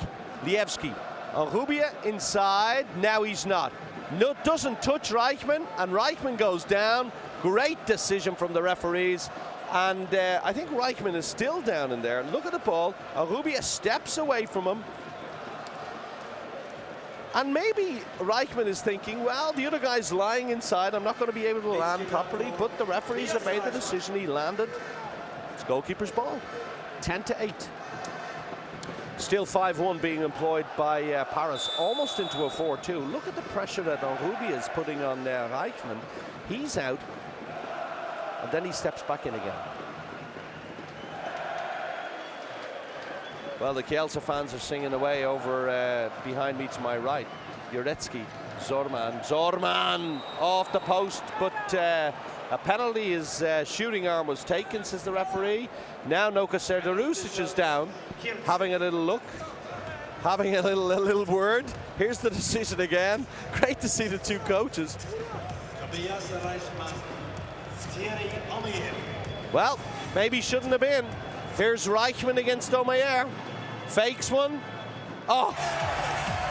Lievski. On Rubia inside, now he's not. No, doesn't touch Reichman, and Reichman goes down. Great decision from the referees. And I think Reichman is still down in there. Look at the ball. Rubia steps away from him. And maybe Reichman is thinking, well, the other guy's lying inside. I'm not going to be able to land properly. But the referees have made the decision. He landed. It's goalkeeper's ball. 10-8. Still 5-1 being employed by Paris. Almost into a 4-2. Look at the pressure that Rubia is putting on Reichman. He's out. And then he steps back in again. Well, the Kielce fans are singing away over behind me to my right. Uretsky, Zorman off the post, but a penalty. His shooting arm was taken, says the referee. Now Noka Serdarusic is down, having a little look, having a little word. Here's the decision again. Great to see the two coaches. Well, maybe shouldn't have been. Here's Reichman against Omeyer. Fakes one. Oh,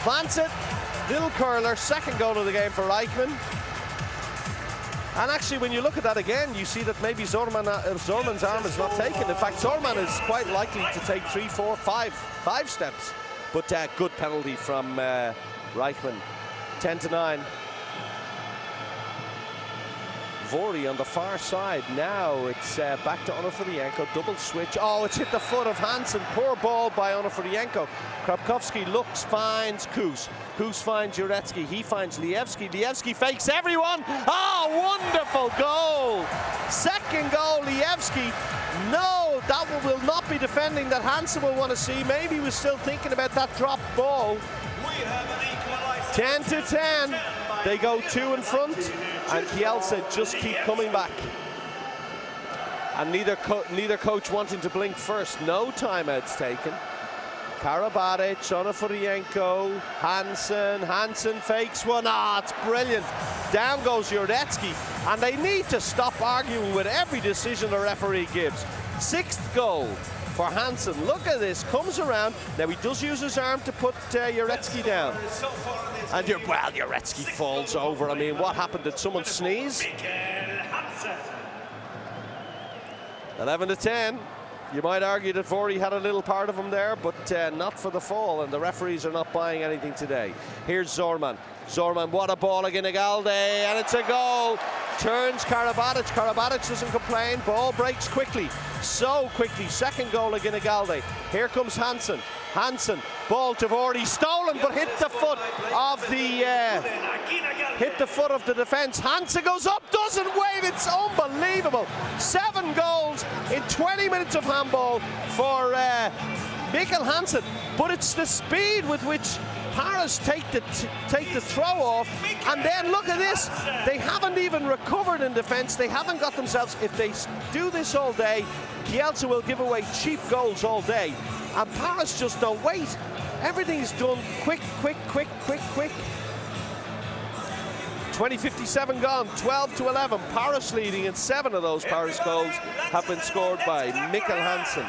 plants it. Little curler. Second goal of the game for Reichman. And actually, when you look at that again, you see that maybe Zorman's arm is not taken. In fact, Zorman is quite likely to take 3, 4, 5 steps. But good penalty from Reichman. 10-9. Vori on the far side. Now it's back to Onofrienko. Double switch. Oh, it's hit the foot of Hansen. Poor ball by Onofrienko. Krapkowski looks, finds Kus. Kus finds Uretsky. He finds Lievski. Lievski fakes everyone. Oh, wonderful goal. Second goal, Lievski. No, that one will not be defending that Hansen will want to see. Maybe he was still thinking about that drop ball. 10-10. They go 2 in front, and Kielce just keep coming back. And neither coach wanting to blink first. No timeouts taken. Karabatic, Onofrienko, Hansen fakes one. Ah, it's brilliant. Down goes Uretsky, and they need to stop arguing with every decision the referee gives. 6th goal for Hansen. Look at this, comes around. Now he does use his arm to put Uretsky down. And Uretsky falls over. I mean, what happened? Did someone sneeze? 11-10. You might argue that Vori had a little part of him there, but not for the fall, and the referees are not buying anything today. Here's Zorman. Zorman, what a ball again, Igalde, and it's a goal. Turns Karabatic. Karabatic doesn't complain. Ball breaks quickly, so quickly. Second goal again, Igalde. Here comes Hansen. Hansen, ball to Vori, stolen, but hit the foot of the defense. Hansen goes up, doesn't wait. It's unbelievable. 7 goals in 20 minutes of handball for Mikkel Hansen, but it's the speed with which Paris take the throw off, and then look at this. They haven't even recovered in defense. They haven't got themselves. If they do this all day, Kielce will give away cheap goals all day, and Paris just don't wait. Everything is done quick. 20:57 gone, 12-11. Paris leading, and 7 of those Paris goals have been scored by Mikkel Hansen.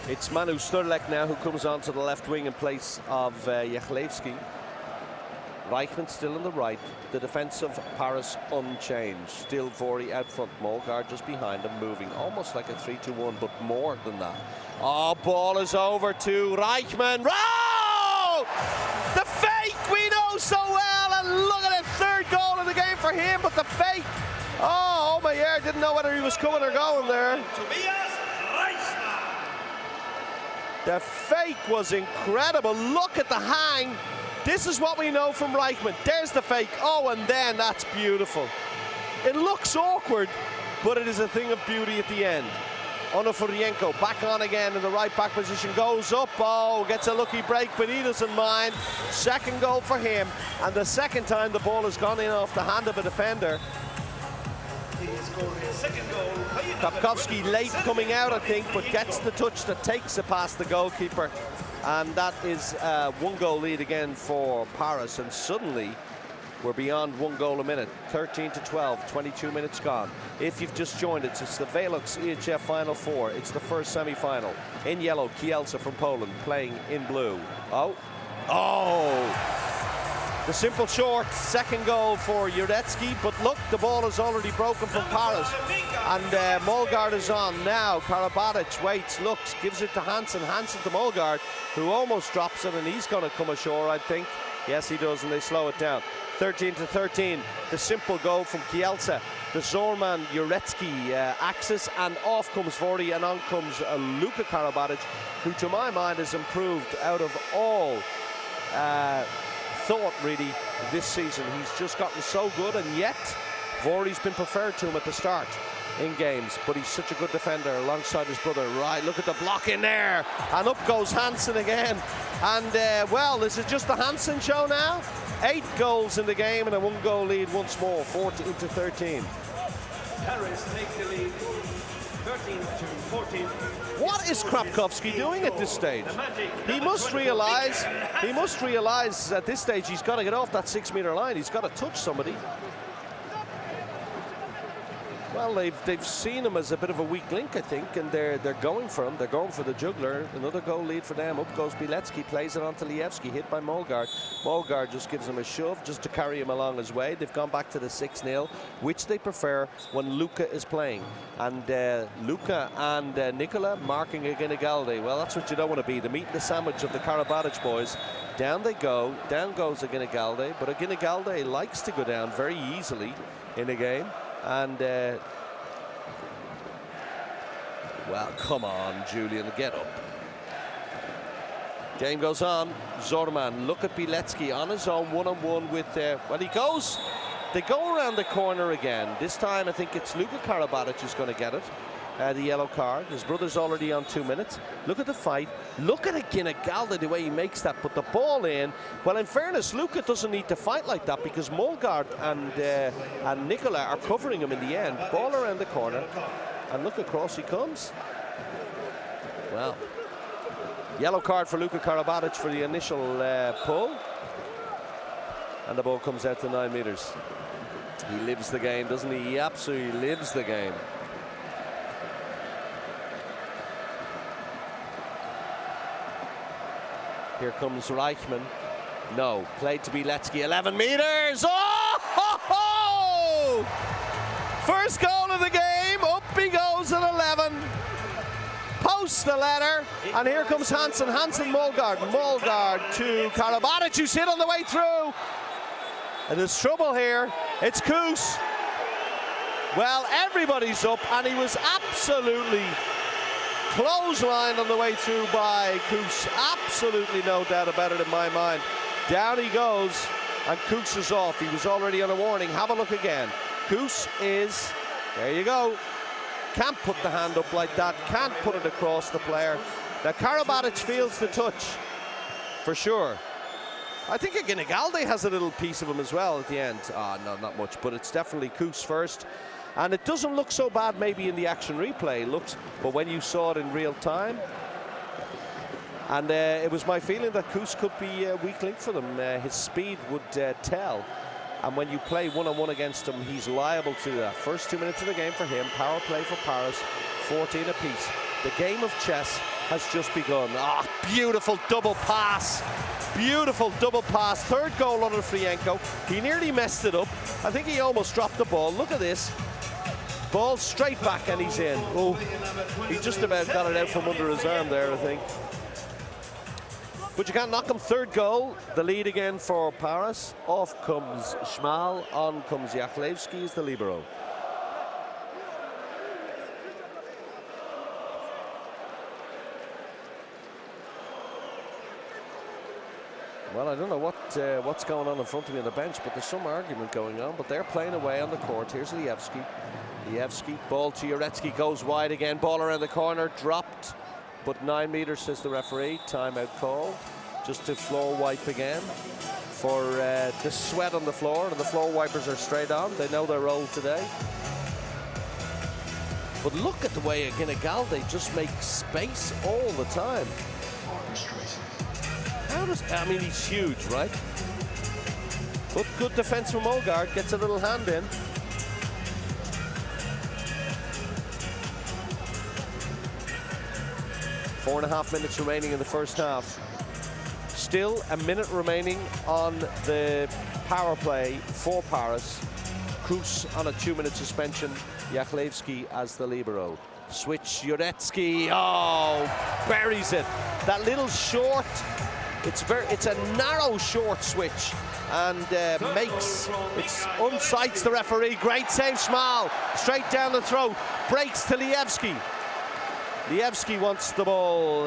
It's Manu Sturlek now who comes onto the left wing in place of Jechlewski. Reichman still on the right. The defense of Paris unchanged. Still Vori out front. Molgaard just behind him, moving almost like a 3-2-1, but more than that. Oh, ball is over to Reichman. Oh! The fake we know so well, and look at it, 3rd goal of the game for him, but the fake. Oh, my ear, didn't know whether he was coming or going there. The fake was incredible. Look at the hang. This is what we know from Reichman. There's the fake. Oh, and then that's beautiful. It looks awkward, but it is a thing of beauty at the end. Onofurienko back on again in the right back position, goes up, oh, gets a lucky break, but he doesn't mind. Second goal for him, and the second time the ball has gone in off the hand of a defender. He scored his second goal. Kapkowski late coming out, I think, but gets the touch that takes it past the goalkeeper. And that is a 1-goal lead again for Paris, and suddenly we're beyond 1 goal a minute. 13-12, 22 minutes gone. If you've just joined us, it's the VELUX EHF Final 4. It's the first semi-final. In yellow, Kielce from Poland playing in blue. Oh, the simple short, second goal for Jurecki, but look, the ball is already broken from Paris. And Molgaard is on now. Karabatic waits, looks, gives it to Hansen. Hansen to Molgaard, who almost drops it, and he's going to come ashore, I think. Yes, he does, and they slow it down. 13-13, the simple goal from Kielce. The Zorman Jurecki axis, and off comes Vorty, and on comes Luka Karabatic, who to my mind has improved out of all thought really this season. He's just gotten so good, and yet Vorty's been preferred to him at the start in games, but he's such a good defender alongside his brother. Right, look at the block in there, and up goes Hansen again. And well, is it just the Hansen show now? 8 goals in the game and a 1-goal lead once more, 14-13. Paris takes the lead, 13-14. What is Krapkowski doing at this stage? He must realize at this stage he's got to get off that 6-meter line. He's got to touch somebody. Well, they've seen him as a bit of a weak link, I think, and they're going for him. They're going for the juggler. Another goal lead for them. Up goes Bilecki, plays it on to Lievski, hit by Molgaard. Molgaard just gives him a shove just to carry him along his way. They've gone back to the 6-0, which they prefer when Luka is playing. And Luka and Nicola marking Aginigalde. Well, that's what you don't want to be, the meat and the sandwich of the Karabatic boys. Down they go. Down goes Aginigalde, but Aginigalde likes to go down very easily in a game. And well, come on, Julian, get up. Game goes on. Zorman, look at Bilecki on his own, one-on-one with well, he goes. They go around the corner again. This time I think it's Luka Karabatic who's going to get it. The yellow card. His brother's already on 2 minutes. Look at the fight. Look at Aginigalde, the way he makes that. Put the ball in. Well, in fairness, Luka doesn't need to fight like that because Molgaard and Nicola are covering him in the end. Ball around the corner. And look, across he comes. Well, yellow card for Luka Karabatic for the initial pull. And the ball comes out to 9 meters. He lives the game, doesn't he? He absolutely lives the game. Here comes Reichman. No, played to Bilecki, 11 meters. Oh! Ho, ho! First goal of the game. Up he goes at 11. Post the letter. And here comes Hansen. Hansen, Molgaard. Molgaard to Karabatic, who's hit on the way through. And there's trouble here. It's Koos. Well, everybody's up, and he was absolutely clothesline on the way through by Koos. Absolutely no doubt about it in my mind. Down he goes, and Koos is off. He was already on a warning. Have a look again. Koos is, there you go. Can't put the hand up like that. Can't put it across the player. Now Karabatic feels the touch, for sure. I think Aginigalde has a little piece of him as well at the end. No, not much, but it's definitely Koos first. And it doesn't look so bad maybe in the action replay, but when you saw it in real time, and it was my feeling that Koos could be a weak link for them. His speed would tell, and when you play one-on-one against him, he's liable to that. First 2 minutes of the game for him, power play for Paris, 14 apiece. The game of chess has just begun. Beautiful double pass. Beautiful double pass. Third goal under Frienko. He nearly messed it up. I think he almost dropped the ball. Look at this. Ball straight back and he's in. Oh, he just about got it out from under his arm there, I think. But you can't knock him. Third goal, the lead again for Paris. Off comes Schmal, on comes Jachlewski as the libero. Well, I don't know what's going on in front of me on the bench, but there's some argument going on. But they're playing away on the court. Here's Lievski. Lievski, ball to Jurecki, goes wide again. Ball around the corner, dropped. But 9 meters, says the referee. Timeout call. Just to floor wipe again for the sweat on the floor. And the floor wipers are straight on. They know their role today. But look at the way Ginigaldi just makes space all the time. I mean, he's huge, right? But good defense from Mogard, gets a little hand in. Four and a half minutes remaining in the first half. Still a minute remaining on the power play for Paris. Kroos on a 2-minute suspension. Jachlewski as the libero. Switch, Jurecki, oh, buries it. That little short, it's a narrow short switch, and unsights the referee. Great save, Schmal, straight down the throat, breaks to Lievski. Lievski wants the ball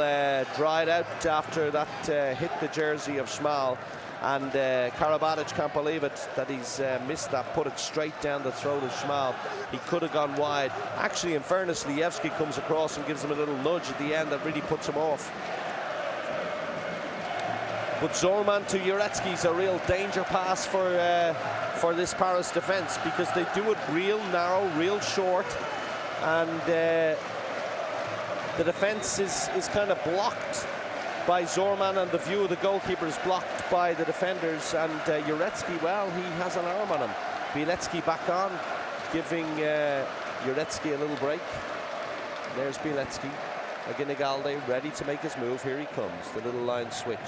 dried out after that hit the jersey of Schmal, and Karabatic can't believe it that he's missed that, put it straight down the throat of Schmal. He could have gone wide. Actually, in fairness, Lievski comes across and gives him a little nudge at the end that really puts him off. But Zorman to Jurecki is a real danger pass for this Paris defence, because they do it real narrow, real short, and the defence is kind of blocked by Zorman, and the view of the goalkeeper is blocked by the defenders. And Jurecki, well, he has an arm on him. Bielecki back on, giving Jurecki a little break. There's Bielecki. Ginigaldi ready to make his move. Here he comes, the little line switch.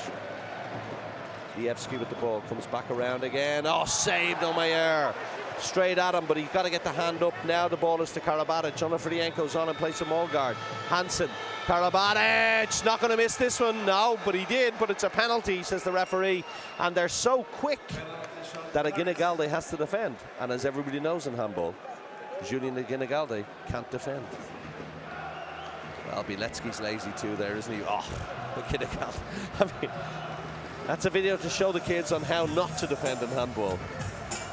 Lievski with the ball, comes back around again. Oh, saved Omeyer. Straight at him, but he's got to get the hand up. Now the ball is to Karabatic. Onofrienko's on in place of Mogard. Hansen, Karabatic, not going to miss this one. No, but he did, but it's a penalty, says the referee. And they're so quick that Ginigaldi has to defend. And as everybody knows in handball, Julien Ginigaldi can't defend. Well, Bielecki's lazy too there, isn't he? Oh, Ginigaldi. I mean, that's a video to show the kids on how not to defend in handball.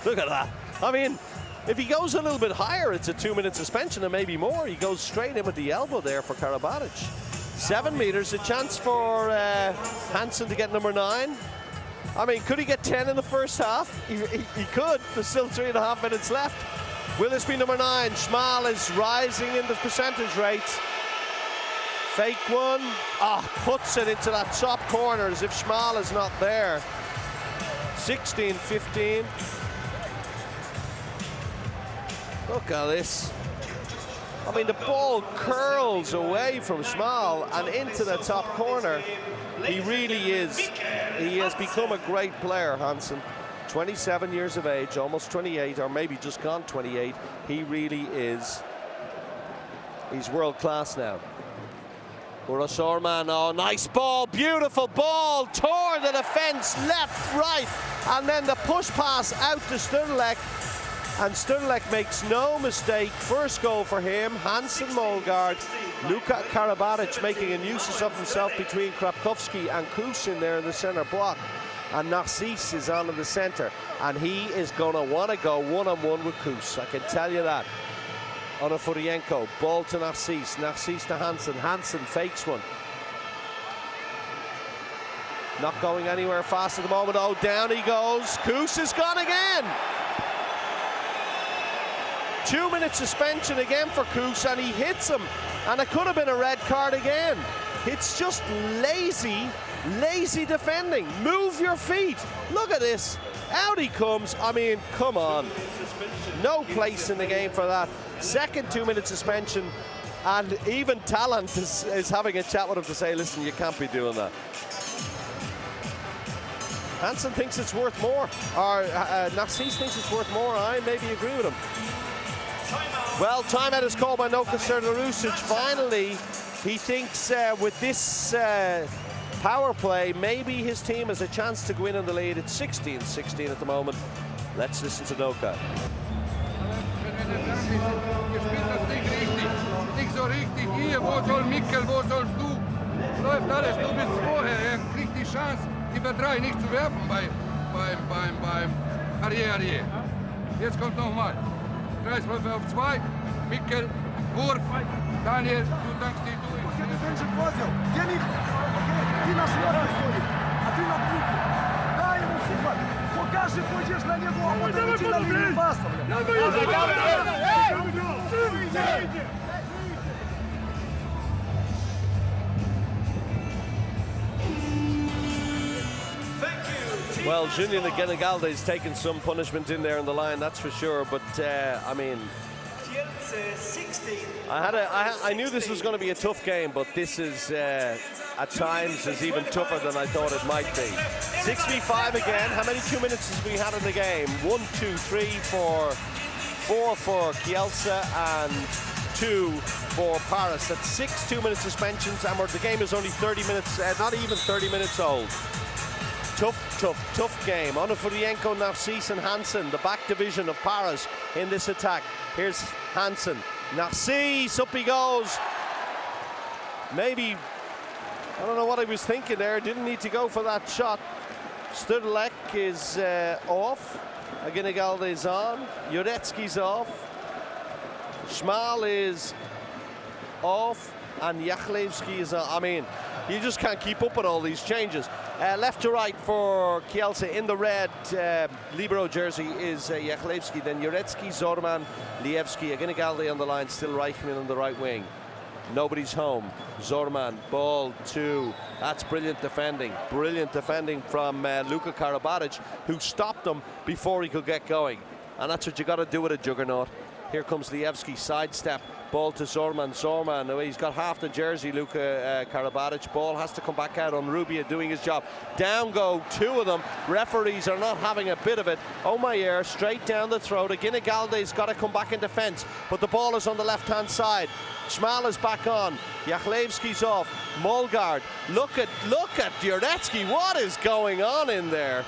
Look at that. I mean, if he goes a little bit higher, it's a 2-minute suspension and maybe more. He goes straight in with the elbow there for Karabatic. 7 meters, a chance for Hansen to get number 9. I mean, could he get 10 in the first half? He could. There's still 3.5 minutes left. Will this be number 9? Schmal is rising in the percentage rates. Fake one. Puts it into that top corner as if Schmal is not there. 16-15. Look at this. I mean, the ball curls away from Schmal and into the top corner. He really is. He has become a great player, Hansen. 27 years of age, almost 28, or maybe just gone 28. He really is. He's world class now. Uros Orman, oh, nice ball, beautiful ball, tore the defense left, right, and then the push pass out to Sternlek. And Sternlek makes no mistake. First goal for him. Hansen, Mogard, Luka Karabatic making a nuisance of himself between Krapkowski and Kroos in there in the center block. And Narcisse is on in the center. And he is going to want to go one-on-one with Kroos. I can tell you that. Onofrienko, ball to Narcisse. Narcisse to Hansen. Hansen fakes one. Not going anywhere fast at the moment. Oh, down he goes. Kroos is gone again. 2-minute suspension again for Kroos, and he hits him, and it could have been a red card again. It's just lazy defending. Move your feet. Look at this. Out he comes. I mean, come on. No place in the game for that. Second 2-minute suspension, and even Talent is having a chat with him to say, listen, you can't be doing that. Hansen thinks it's worth more, or Narcisse thinks it's worth more. I maybe agree with him. Well, timeout is called by Noka Srdarusic. Finally, he thinks with this power play. Maybe his team has a chance to go in the lead. It's 16-16 at the moment. Let's listen to Noka. Nicht so richtig hier, wo soll Mikkel, wo sollst du? Läuft alles, du bist vorher, kriegt die Chance, die bei 3 nicht zu werfen beim Arrière. Jetzt kommt nochmal. Kreisläufer auf 2, Mikkel, Wurf, Daniel, du dankst dir durch. Ты на шляпе стоит, а ты на брюке. Дай ему сыпать. Покажи, пойдешь на него, а потом иди на линию паса, Well, Julian Genegalde is taking some punishment in there on the line, that's for sure. But I mean, Kielce 16. I knew this was going to be a tough game, but this is at times is even tougher than I thought it might be. 6v5 again. How many 2 minutes has we had in the game? 1, 2, 3, 4 for Kielce and 2 for Paris. That's 6 2-minute suspensions, and the game is only 30 minutes, not even 30 minutes old. Tough game. Onufrienko, Narcisse and Hansen, the back division of Paris in this attack. Here's Hansen. Narcisse, up he goes. Maybe, I don't know what he was thinking there. Didn't need to go for that shot. Studlek is off. Genegalde is on. Jurecki's off. Schmal is off. And Jachlewski is on. I mean, you just can't keep up with all these changes. Left to right for Kielce in the red libero jersey is Jachlewski, then Jurecki, Zorman, Lievski, Genegalde on the line, still Reichman on the right wing. Nobody's home. Zorman, ball 2. That's brilliant defending from Luka Karabatic, who stopped him before he could get going. And that's what you got to do with a juggernaut. Here comes Lievski, sidestep, ball to Zorman. Zorman, he's got half the jersey, Luka Karabatic. Ball has to come back out on Rubia doing his job. Down go 2 of them. Referees are not having a bit of it. Omayer straight down the throat. Genegalde's got to come back in defense, but the ball is on the left-hand side. Schmal is back on. Jachlewski's off. Molgaard, look at Jurecki. What is going on in there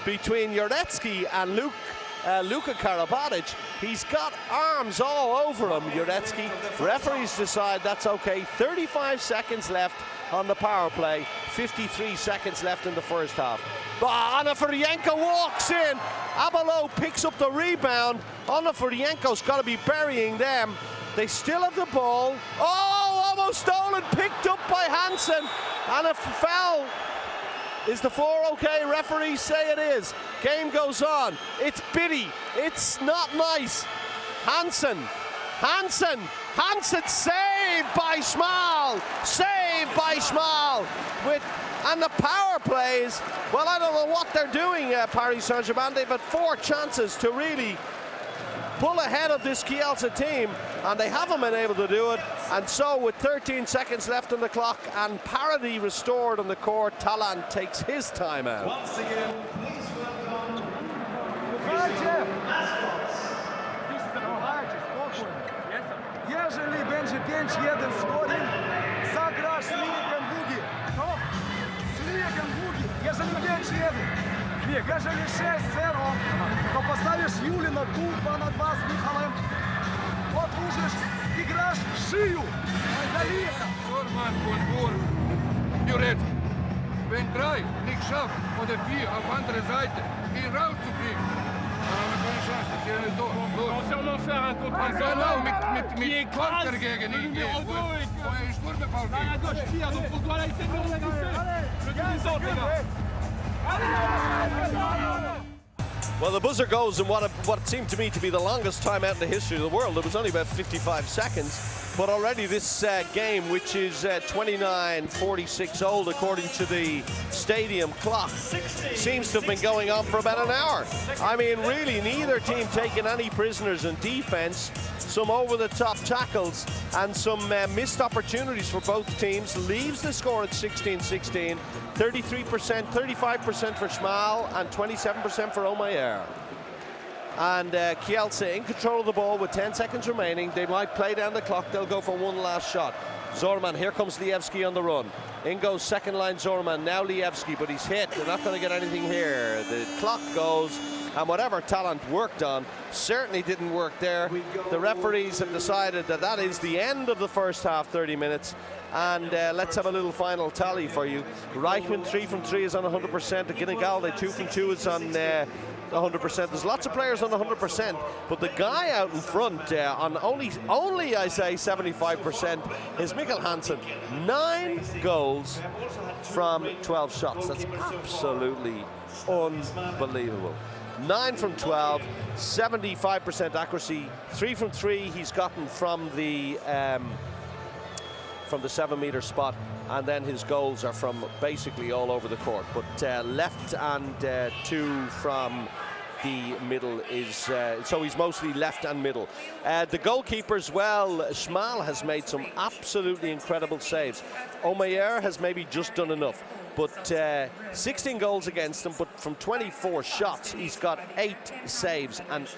between Jurecki and Luka Karabatic? He's got arms all over him, Jurecki. Referees decide that's okay. 35 seconds left on the power play. 53 seconds left in the first half. Onufrienko walks in. Abalo picks up the rebound. Onufrienko's got to be burying them. They still have the ball. Oh, almost stolen, picked up by Hansen. And a foul. Is the floor okay? Referees say it is. Game goes on. It's bitty. It's not nice. Hansen saved by Schmal. Saved by Schmal. And the power plays, well, I don't know what they're doing, Paris Saint-Germain. They've had 4 chances to really pull ahead of this Kielce team, and they haven't been able to do it. And so with 13 seconds left on the clock and parity restored on the court, Tauron takes his time out. Once again, please welcome Jeżeli będzie 5-1 scoring, zagrasz z Ligiem Bugi. Z Ligiem Bugi. Jeżeli 5-1. Jeżeli 6-0, to postawisz Julina tu 2-2 z Michałem. Otworzysz i grasz szyju. Zorman von Wurf, Jurecki. Wenn 3 nicht schafft oder 4 auf andere Seite, ihn rauszukriegen, dann haben wir keine Chance, das hier nicht durch. Sûrement faire un contre Mit Konter gegen ihn gehen, wo er in Sturmbefaul à geht. gauche tire, donc on doit essayer de le repousser. Le descend, les gars. Well, the buzzer goes in what seemed to me to be the longest time out in the history of the world. It was only about 55 seconds, but already this game, which is 29:46 old according to the stadium clock, seems to have been going on for about an hour. I mean, really, neither team taking any prisoners in defense. Some over-the-top tackles and some missed opportunities for both teams. Leaves the score at 16-16. 33%, 35% for Schmal and 27% for Omayer. And Kielce in control of the ball with 10 seconds remaining. They might play down the clock. They'll go for one last shot. Zorman, here comes Lievski on the run. In goes second line Zorman, now Lievski, but he's hit. They're not going to get anything here. The clock goes, and whatever talent worked on certainly didn't work there. The referees have decided that that is the end of the first half, 30 minutes. And let's have a little final tally for you. Reichman 3 from 3 is on 100%. Guinegalde 2 from 2 is on 100%. There's lots of players on 100%, but the guy out in front on only I say 75% is Mikkel Hansen. 9 goals from 12 shots. That's absolutely unbelievable. 9 from 12, 75% accuracy. 3 from 3 he's gotten from the 7-meter spot, and then his goals are from basically all over the court. But left and 2 from the middle is so he's mostly left and middle. The goalkeepers, well, Schmal has made some absolutely incredible saves. Omeyer has maybe just done enough, but 16 goals against him, but from 24 shots he's got 8 saves, and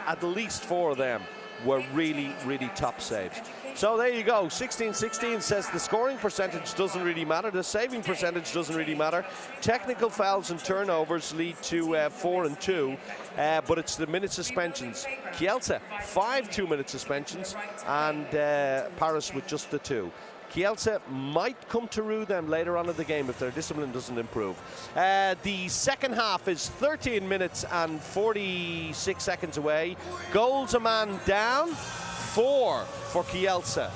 at least 4 of them were really, really top saves. So there you go, 16-16 says the scoring percentage doesn't really matter, the saving percentage doesn't really matter. Technical fouls and turnovers lead to 4 and 2, but it's the minute suspensions. Kielce, 5 2-minute suspensions, and Paris with just the 2. Kielce might come to rue them later on in the game if their discipline doesn't improve. The second half is 13 minutes and 46 seconds away. Goals a man down, 4 for Kielce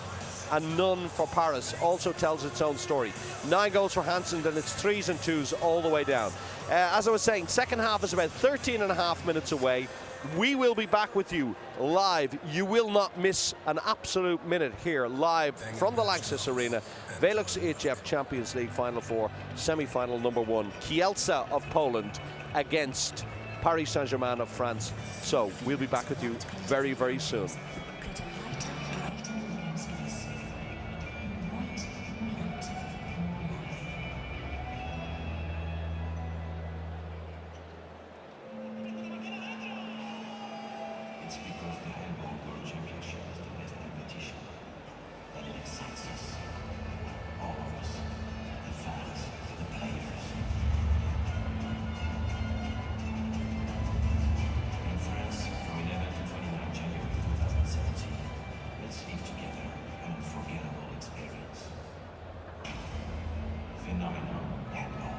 and none for Paris. Also tells its own story. 9 goals for Hansen, then it's 3s and 2s all the way down. As I was saying, second half is about 13 and a half minutes away. We will be back with you live. You will not miss an absolute minute here live from the Lanxess Arena. VELUX EHF Champions League Final 4, semi-final number 1. Kielce of Poland against Paris Saint-Germain of France. So we'll be back with you very, very soon. It's because the Handball World Championship is the best competition that it excites us. All of us, the fans, the players. In France, from 11 to 29 January 2017, let's live together an unforgettable experience. Phenomenal Handball.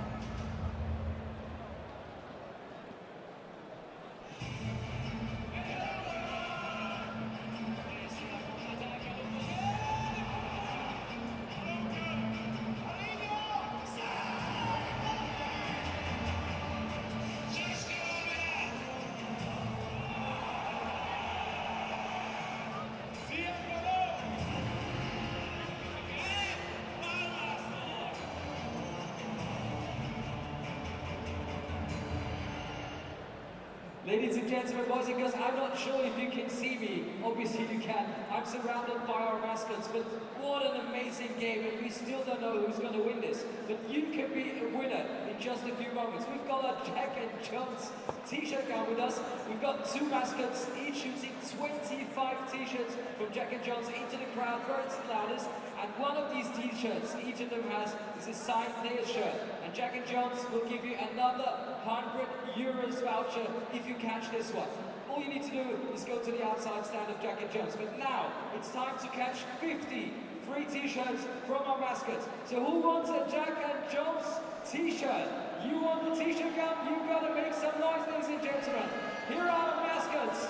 Ladies and gentlemen, boys and girls, I'm not sure if you can see me. Obviously you can. I'm surrounded by our mascots, but what an amazing game, and we still don't know who's going to win this. But you can be a winner in just a few moments. We've got a Jack and Jones t-shirt down with us. We've got 2 mascots, each using 25 t-shirts from Jack and Jones into the crowd where it's the loudest. And one of these t-shirts, each of them has, is a signed player shirt. And Jack and Jones will give you another €100 voucher if you catch this one. All you need to do is go to the outside stand of Jack and Jones. But now, it's time to catch 50 free t-shirts from our mascots. So who wants a Jack and Jones t-shirt? You want the t-shirt gun? You've got to make some noise, ladies and gentlemen. Here are our mascots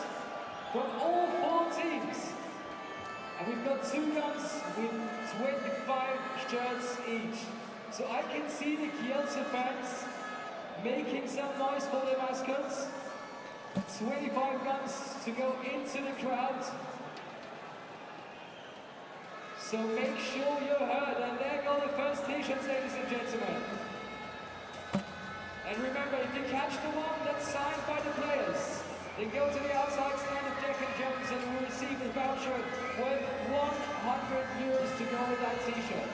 from all 4 teams. And we've got 2 guns with 25 shirts each. So I can see the Kielce fans making some noise for their mascots. 25 guns to go into the crowd. So make sure you're heard. And there go the first t-shirts, ladies and gentlemen. And remember, if you catch the one that's signed by the players, then go to the outside stand of Jack and Jones and we'll receive a voucher worth €100 to go with that t-shirt.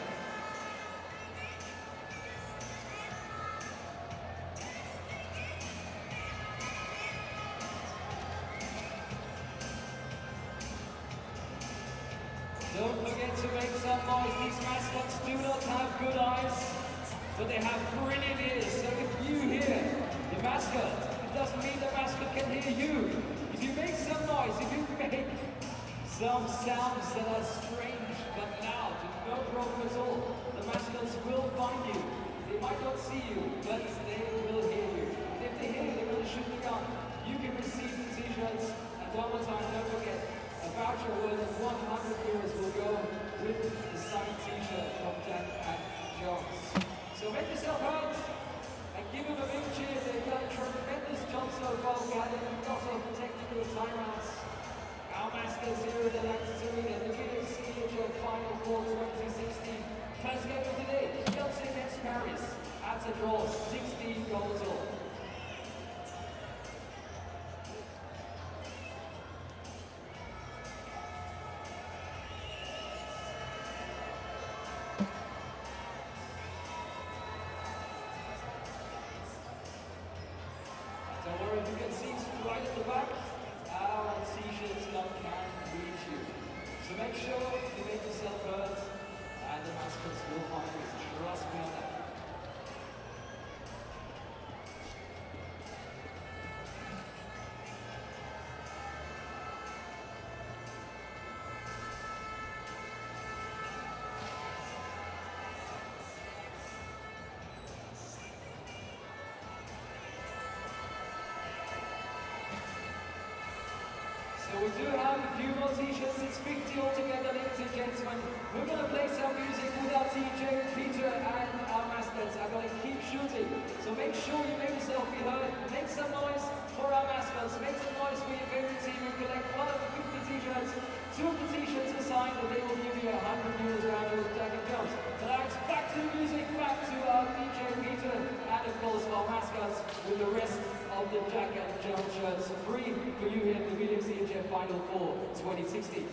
Don't forget to make some noise. These mascots do not have good eyes, but they have brilliant ears. So if you hear the mascot, it doesn't mean the mascot can hear you. If you make some noise, if you make some sounds that are strange but loud, no problem at all, the mascots will find you. They might not see you, but they will hear you. And if they hear you, they're going to shoot the gun. You can receive the t-shirts, and one more time, don't forget, a voucher worth of 100 euros will go with the signed t-shirt from Jack and Jones. So make yourself heard and give them a big cheer. They've done a tremendous job so far. We had a lot of technical timeouts. Our mascots here at the Lanxess Arena, the VELUX EHF Final 4 2016. First game of the day, Kielce against Paris. At a draw, 16 goals all. Don't worry, if you get seats right at the back, our t-shirts can reach you. So make sure you make yourself heard, and the mascots will find you. Trust me on that. So we do have a few more t-shirts, it's 50 altogether, ladies and gentlemen. We're going to play some music with our DJ Peter and our mascots are going to keep shooting. So make sure you make yourself be heard, make some noise for our mascots, make some noise for your favorite team and collect one of the 50 t-shirts. 2 of the t-shirts are signed and they will give you 100 euros round with Jack and Jones. So now it's back to the music, back to our DJ Peter and of course our mascots with the rest of the Jack and Jones shirts free for you here at the VELUX EHF Final 4 2016.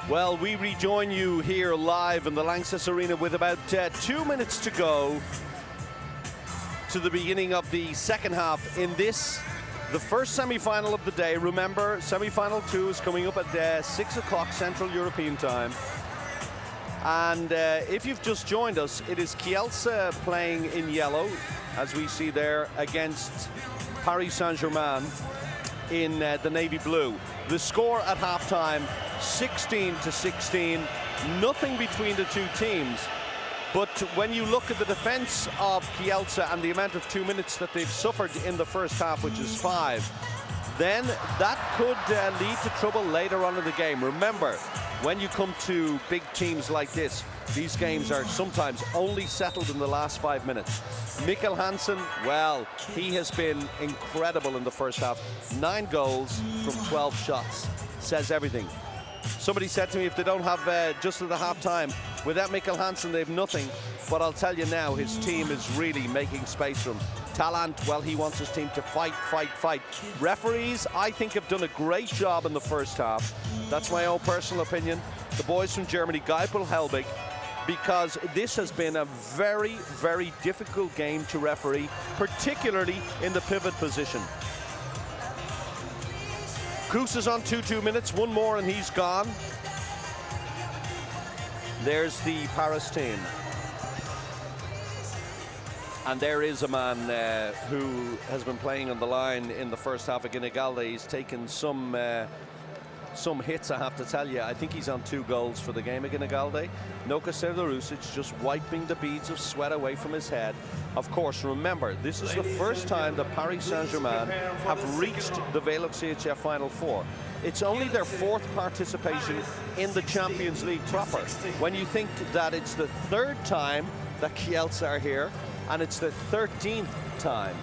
Well, we rejoin you here live in the Lanxess Arena with about 2 minutes to go to the beginning of the second half in this, the first semi-final of the day. Remember, semi-final 2 is coming up at 6 o'clock Central European time. And if you've just joined us, it is Kielce playing in yellow, as we see there, against Paris Saint-Germain in the navy blue. The score at halftime, 16-16, nothing between the two teams. But when you look at the defense of Kielce and the amount of 2 minutes that they've suffered in the first half, which is 5, then that could lead to trouble later on in the game. Remember, when you come to big teams like this, these games are sometimes only settled in the last 5 minutes. Mikkel Hansen, well, he has been incredible in the first half. 9 goals from 12 shots, says everything. Somebody said to me, if they don't have just at the half-time, without Mikkel Hansen, they have nothing. But I'll tell you now, his team is really making space for him. Talent, well, he wants his team to fight, fight, fight. Referees, I think, have done a great job in the first half. That's my own personal opinion. The boys from Germany, Geipel, Helbig, because this has been a very, very difficult game to referee, particularly in the pivot position. Kroos is on 2 minutes, one more and he's gone. There's the Paris team. And there is a man who has been playing on the line in the first half. Again, Igalde, he's taken some hits, I have to tell you. I think he's on 2 goals for the game again, Igalde. Noka Serdarusic just wiping the beads of sweat away from his head. Of course, remember, this is the first time that Paris Saint-Germain have reached the VELUX EHF Final 4. It's only their 4th participation in the Champions League proper. When you think that it's the 3rd time that Kielce are here, and it's the 13th time,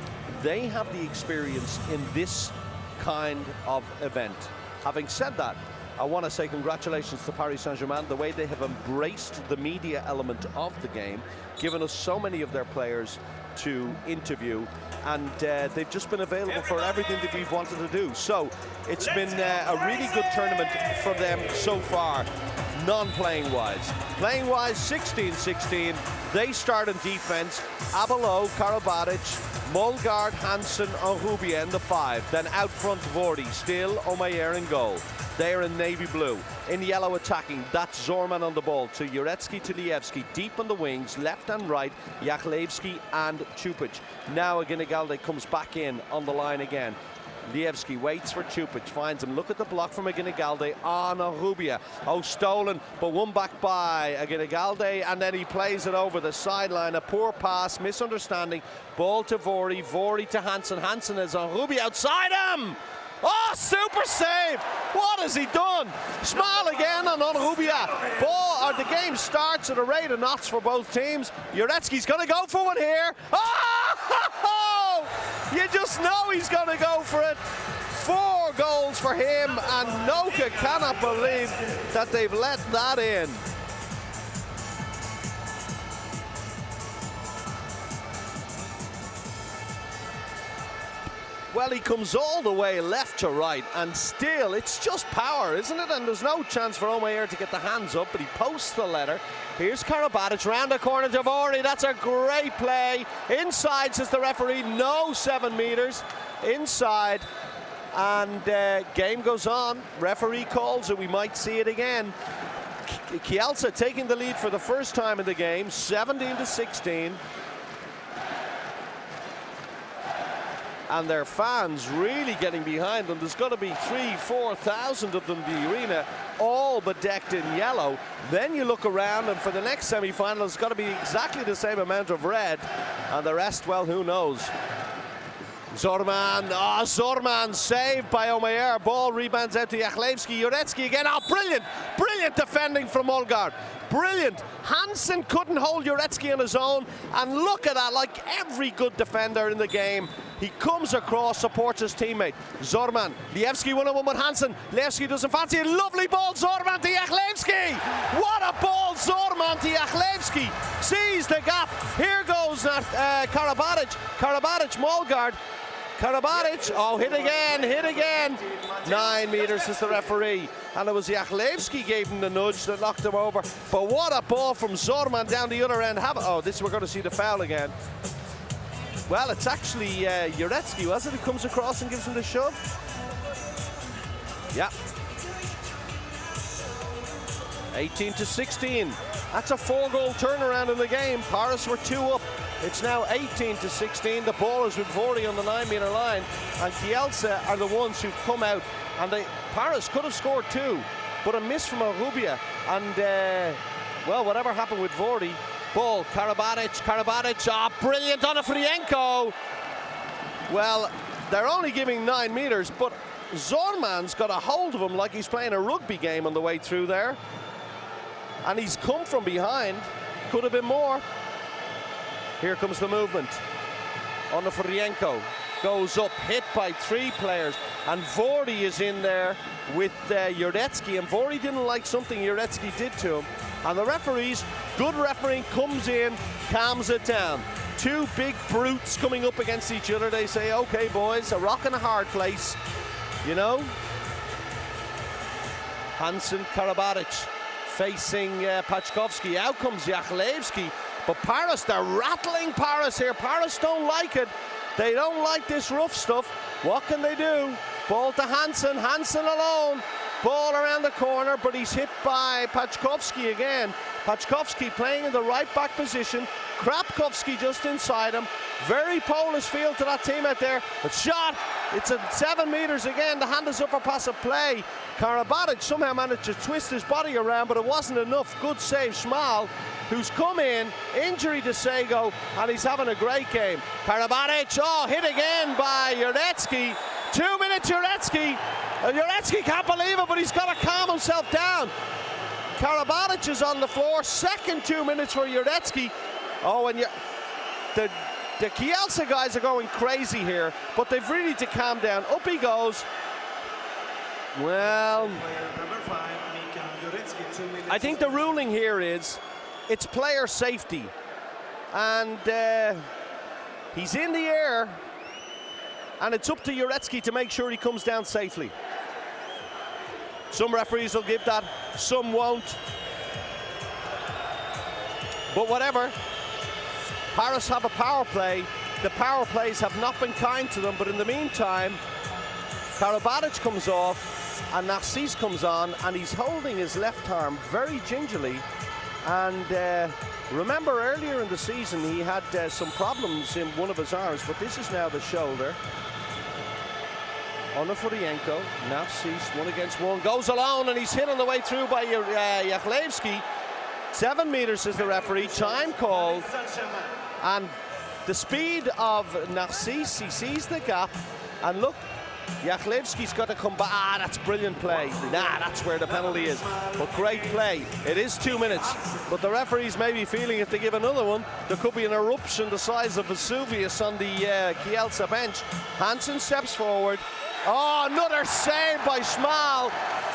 they have the experience in this kind of event. Having said that, I want to say congratulations to Paris Saint-Germain, the way they have embraced the media element of the game, given us so many of their players to interview, and they've just been available for everything that we've wanted to do. So it's been a really good tournament for them so far, non-playing wise. Playing wise, 16-16. They start in defense. Abelo, Karabatic, Molgaard, Hansen, and Rubia in the 5. Then out front, Vordi, still Omeyer in goal. They're in navy blue. In yellow attacking, that's Zorman on the ball to Jurecki to Lievski. Deep on the wings, left and right, Jachlewski and Čupić. Now again, Igalde comes back in on the line again. Lievski waits for Čupić, finds him. Look at the block from Igalde on Rubia. Oh, stolen, but won back by Igalde, and then he plays it over the sideline. A poor pass, misunderstanding. Ball to Vordi, Vordi to Hansen. Hansen is on Rubia outside him. Oh, super save! What has he done? Small again on Rubia. Ball, the game starts at a rate of knots for both teams. Jurecki's going to go for one here. Oh! You just know he's going to go for it. 4 goals for him, and Noka cannot believe that they've let that in. Well, he comes all the way left to right, and still, it's just power, isn't it? And there's no chance for Omeyer to get the hands up, but he posts the letter. Here's Karabatic round the corner to Vordi. That's a great play. Inside, says the referee, no 7 meters. Inside, and game goes on. Referee calls it. We might see it again. Kielce taking the lead for the first time in the game, 17-16. And their fans really getting behind them. There's got to be 3,000-4,000 of them in the arena, all bedecked in yellow. Then you look around, and for the next semi-final, it's got to be exactly the same amount of red. And the rest, well, who knows? Zorman, Zorman saved by Omeyer. Ball rebounds out to Jachlewski. Jurecki again. Oh, brilliant, brilliant defending from Molgaard. Brilliant. Hansen couldn't hold Jurecki on his own. And look at that, like every good defender in the game, he comes across, supports his teammate. Zorman, Lievski 1-on-1 with Hansen. Lievski doesn't fancy it. Lovely ball, Zorman to Jachlewski. What a ball, Zorman to Jachlewski. Sees the gap. Here goes Karabatic. Karabatic, Molgaard. Karabatic, oh, hit again, hit again. 9 meters is the referee. And it was Jachlewski gave him the nudge that knocked him over. But what a ball from Zorman down the other end. Oh, we're going to see the foul again. Well, it's actually Jurecki, was it, who comes across and gives him the shove? Yeah. 18-16. That's a 4-goal turnaround in the game. Paris were 2 up. It's now 18-16. The ball is with Vorty on the 9-meter line, and Kielce are the ones who've come out. And Paris could have scored 2, but a miss from Arubia. And well, whatever happened with Vorty. Ball, Karabatic, ah, brilliant on a Frienko. Well, they're only giving 9 meters, but Zorman's got a hold of him like he's playing a rugby game on the way through there. And he's come from behind. Could have been more. Here comes the movement. On the Frienko. Goes up, hit by 3 players. And Vorty is in there with Jurecki. And Vorty didn't like something Jurecki did to him. And the referees, good refereeing, comes in, calms it down. 2 big brutes coming up against each other. They say, okay, boys, a rock and a hard place. You know? Hansen, Karabatic facing Pachkovsky. Out comes Jachlewski. But Paris, they're rattling Paris here. Paris don't like it. They don't like this rough stuff. What can they do? Ball to Hansen. Hansen alone. Ball around the corner, but he's hit by Pachkovsky again. Pachkovsky playing in the right back position. Krapkowski just inside him. Very Polish feel to that team out there. A shot. It's at 7 meters again. The hand is up for pass of play. Karabatic somehow managed to twist his body around, but it wasn't enough. Good save, Schmal, who's come in. Injury to Sego, and he's having a great game. Karabatic, oh, hit again by Jurecki. 2 minutes, Jurecki. Jurecki can't believe it, but he's got to calm himself down. Karabatic is on the floor. Second 2 minutes for Jurecki. Oh, and the Kielce guys are going crazy here, but they've really to calm down. Up he goes. Well, I think the ruling here is it's player safety. And he's in the air, and it's up to Jurecki to make sure he comes down safely. Some referees will give that, some won't. But whatever, Paris have a power play. The power plays have not been kind to them, but in the meantime, Karabatic comes off, and Narcisse comes on, and he's holding his left arm very gingerly. And remember earlier in the season, he had some problems in one of his arms, but this is now the shoulder. On the Furienko, Narcisse 1 against 1, goes alone, and he's hit on the way through by Jachlewski. 7 meters is the referee, time called. And the speed of Narcisse, he sees the gap, and look, Jachlewski's got to come back. Ah, that's brilliant play. Nah, that's where the penalty is. But great play. It is 2 minutes. But the referees may be feeling if they give another one, there could be an eruption the size of Vesuvius on the Kielce bench. Hansen steps forward. Oh, another save by Schmal.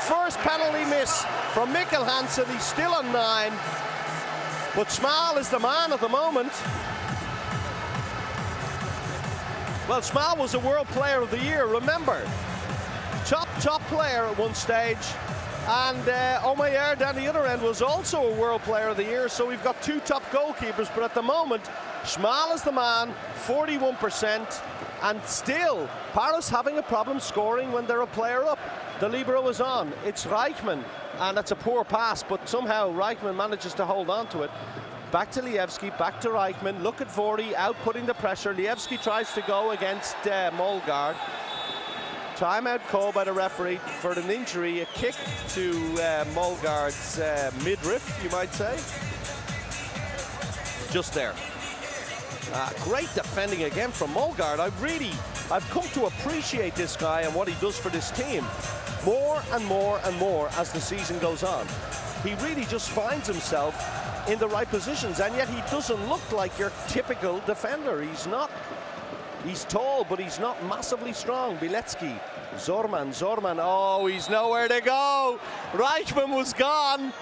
First penalty miss from Mikkel Hansen. He's still on 9. But Schmal is the man at the moment. Well, Schmal was a World Player of the Year, remember. Top player at one stage. And Omeyer down the other end was also a World Player of the Year, so we've got 2 top goalkeepers, but at the moment, Schmal is the man, 41%, and still, Paris having a problem scoring when they're a player up. The libero is on, it's Reichmann, and that's a poor pass, but somehow Reichmann manages to hold on to it. Back to Lievski, back to Reichmann. Look at Vorty outputting the pressure. Lievski tries to go against Molgaard. Timeout call by the referee for an injury, a kick to Molgaard's midriff, you might say. Just there. Great defending again from Molgaard. I've come to appreciate this guy and what he does for this team more and more and more as the season goes on. He really just finds himself in the right positions, and yet he doesn't look like your typical defender. He's tall, but he's not massively strong. Bilecki, Zorman, oh, he's nowhere to go. Reichmann was gone.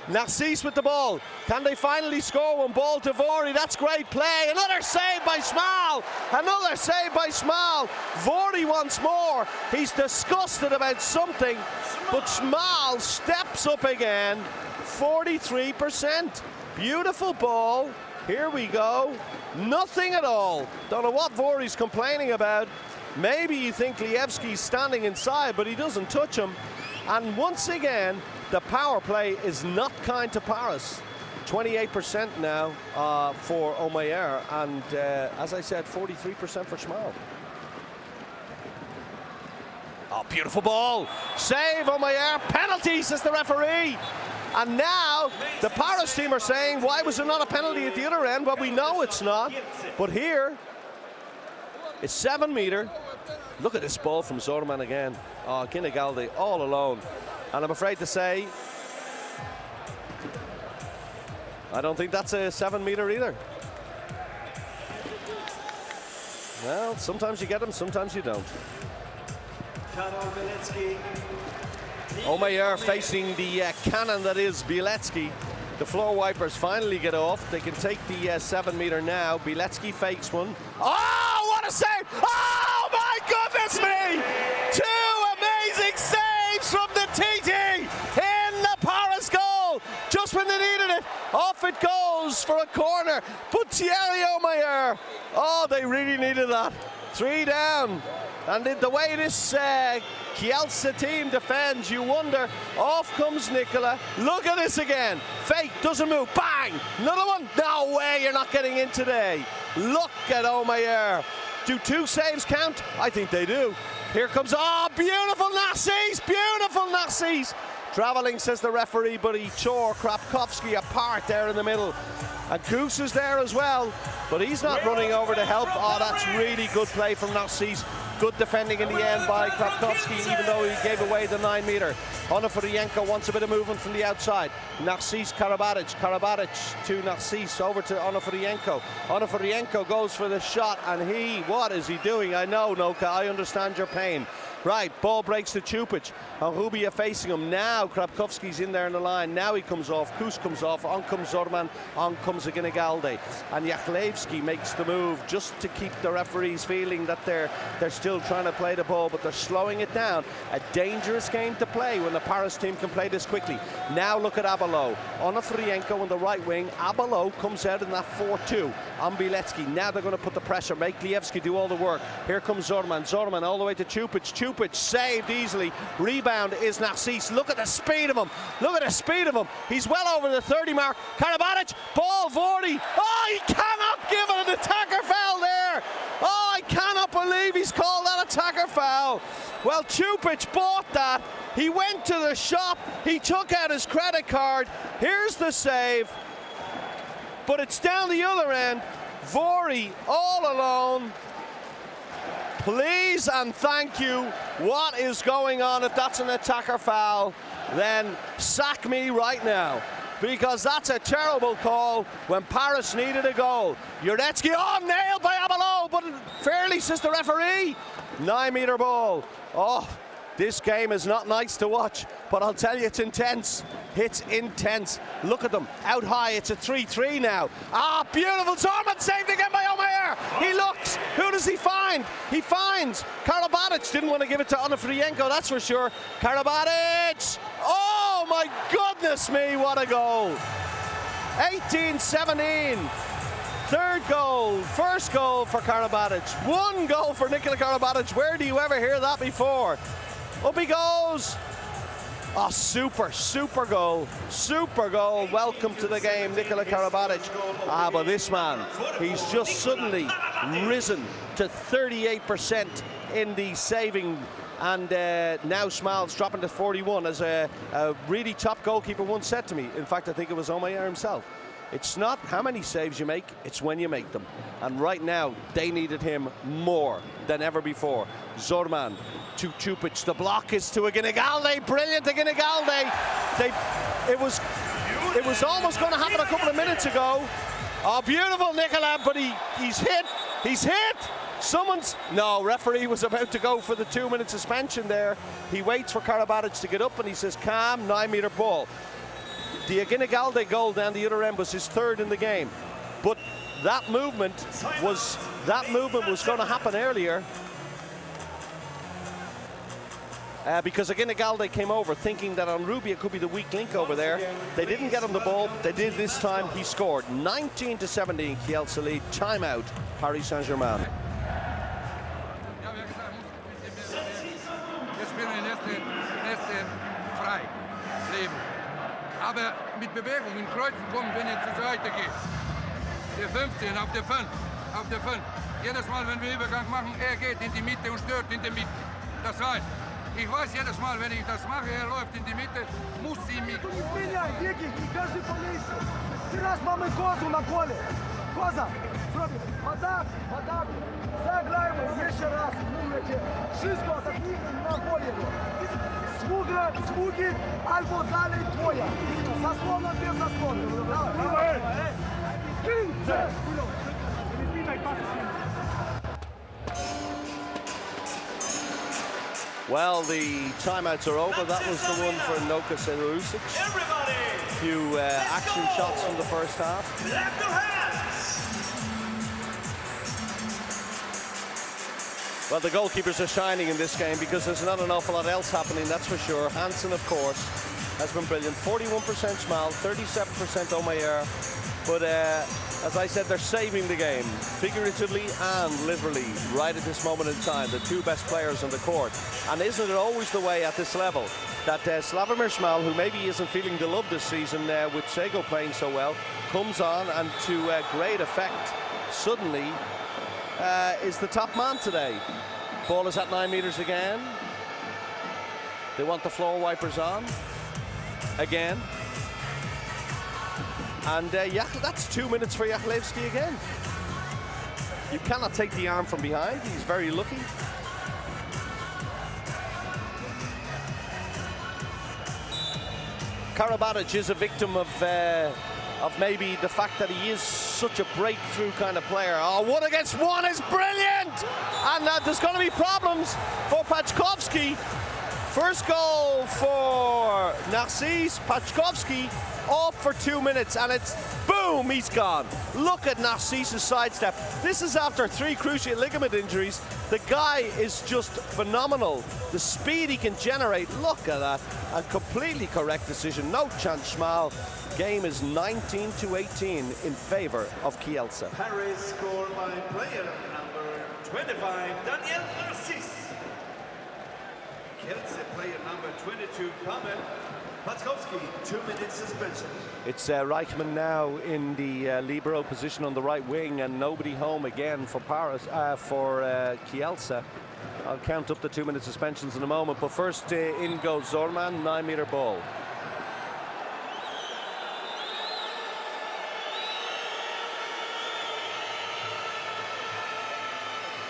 Narcisse with the ball. Can they finally score one? Ball to Vori. That's great play. Another save by Schmal. Another save by Schmal. Vori once more. He's disgusted about something, but Schmal steps up again. 43%. Beautiful ball. Here we go. Nothing at all. Don't know what Vori's complaining about. Maybe you think Lievski's standing inside, but he doesn't touch him. And once again, the power play is not kind to Paris. 28% now for Omeyer, and as I said, 43% for Schmal. Oh, beautiful ball. Save, Omeyer. Penalty, says the referee. And now the Paris team are saying, why was there not a penalty at the other end? Well, we know it's not. But here, it's 7 meter. Look at this ball from Zorman again. Oh, Ginigaldi all alone. And I'm afraid to say, I don't think that's a 7 meter either. Well, sometimes you get them, sometimes you don't. Omeyer facing the cannon that is Bieletsky. The floor wipers finally get off. They can take the 7 meter now. Bieletsky fakes one. Oh, what a save! Oh, my goodness me! 2 amazing saves from the TT in the Paris goal. Just when they needed it, off it goes for a corner. But Thierry Omeyer, oh, they really needed that. 3 down. And the way this Kielce team defends, you wonder. Off comes Nicola. Look at this again. Fake, doesn't move. Bang! Another one. No way, you're not getting in today. Look at Omeyer. Do 2 saves count? I think they do. Here comes, oh, beautiful Narcisse. Beautiful Narcisse. Traveling, says the referee, but he tore Krapkowski apart there in the middle. And Koos is there as well, but he's not running over to help. Oh, that's really good play from Narcisse. Good defending in the end by Krapkowski, even though he gave away the 9 meter. Onofrienko wants a bit of movement from the outside. Narcisse, Karabatic. Karabatic to Narcisse, over to Onofrienko. Onofrienko goes for the shot, and what is he doing? I know, Noka, I understand your pain. Right, ball breaks to Chupic. And Rubia facing him. Now Krapkowski's in there in the line. Now he comes off. Kus comes off. On comes Zorman. On comes Ginigaldi. And Jachlewski makes the move just to keep the referees feeling that they're still trying to play the ball, but they're slowing it down. A dangerous game to play when the Paris team can play this quickly. Now look at Abalo. Onofrienko on the right wing. Abalo comes out in that 4-2 on Bieletsky. Now they're going to put the pressure. Make Lievski do all the work. Here comes Zorman. Zorman all the way to Chupic. Chupic saved easily. Rebound is Narcisse. Look at the speed of him. Look at the speed of him. He's well over the 30 mark. Karabatic, ball 40. Oh, he cannot give it an attacker foul there. Oh, I cannot believe he's called that attacker foul. Well, Chupic bought that. He went to the shop. He took out his credit card. Here's the save. But it's down the other end. Vori all alone. Please and thank you. What is going on? If that's an attacker foul, then sack me right now, because that's a terrible call when Paris needed a goal. Uretsky, oh, nailed by Abalo, but fairly, says the referee. 9 meter ball. Oh, this game is not nice to watch, but I'll tell you, it's intense. It's intense. Look at them, out high. It's a 3-3 now. Ah, beautiful. Zorman saved again by Omeyer. He looks. Who does he find? He finds Karabatic. Didn't want to give it to Onofrienko, that's for sure. Karabatic. Oh, my goodness me, what a goal. 18-17. Third goal, first goal for Karabatic. 1 goal for Nikola Karabatic. Where do you ever hear that before? Up he goes. Oh, super goal. Super goal. Welcome to the game, Nikola Karabatic. Ah, but this man, he's just suddenly risen to 38% in the saving. And now Schmal's dropping to 41, as a really top goalkeeper once said to me. In fact, I think it was Omeyer himself. It's not how many saves you make, it's when you make them. And right now, they needed him more than ever before. Zorman to Chupic. The block is to Ginigaldi. Brilliant Ginigaldi. It was almost going to happen a couple of minutes ago. Oh, beautiful Nicola, but he's hit. He's hit. No, referee was about to go for the 2-minute suspension there. He waits for Karabatic to get up and he says, calm, 9 meter ball. The Aginagalde goal down the other end was his third in the game, but that movement was going to happen earlier. Because Aginagalde came over thinking that Onrubia could be the weak link over there. They didn't get him the ball. They did this time. He scored. 19-17, Kielce lead. Timeout, Paris Saint-Germain. Jetzt spielen wir nächste frei leben. Aber mit Bewegung, in Kreuzen kommen, wenn ihr zur Seite geht. Der 15 auf der 5, auf der 5. Jedes Mal, wenn wir Übergang machen, er geht in die Mitte und stört in der Mitte. Das heißt, ich weiß jedes Mal, wenn ich das mache, er läuft in die Mitte, muss sie mich. Изменяй, беги, и каждый по месте. Ты раз мамы козу на коле. Коза, зроби. Вот так, заиграем еще раз. Умничай. Wszystko атакуй на поле. Звуки, альбо далее твоя. Заслона без заслона. Давай. Kielce. Well, the timeouts are over. That was the one for Noka Serusic. A few action shots from the first half. Clap your hands! Well, the goalkeepers are shining in this game because there's not an awful lot else happening, that's for sure. Hansen, of course, has been brilliant. 41% Schmal, 37% Omeyer. But as I said, they're saving the game, figuratively and literally, right at this moment in time. The two best players on the court. And isn't it always the way at this level that Slavomir Schmal, who maybe isn't feeling the love this season with Sego playing so well, comes on and to great effect suddenly is the top man today. Ball is at 9 meters again. They want the floor wipers on again. And that's 2 minutes for Jachlewski again. You cannot take the arm from behind. He's very lucky. Karabatic is a victim of maybe the fact that he is such a breakthrough kind of player. Oh, 1 against 1 is brilliant! And there's going to be problems for Pachkovski. First goal for Narcisse Pachkovski, off for 2 minutes, and it's boom, he's gone. Look at Narcisse's sidestep. This is after 3 cruciate ligament injuries. The guy is just phenomenal. The speed he can generate, look at that. A completely correct decision. No chance, Schmal. Game is 19-18 in favor of Kielce. Paris scored by player number 25, Daniel Narcisse. Kielce player number 22, Pavel Pachkovski, 2 minutes suspension. It's Reichmann now in the libero position on the right wing, and nobody home again for Kielce. I'll count up the 2 minute suspensions in a moment, but first in goes Zorman, 9 meter ball.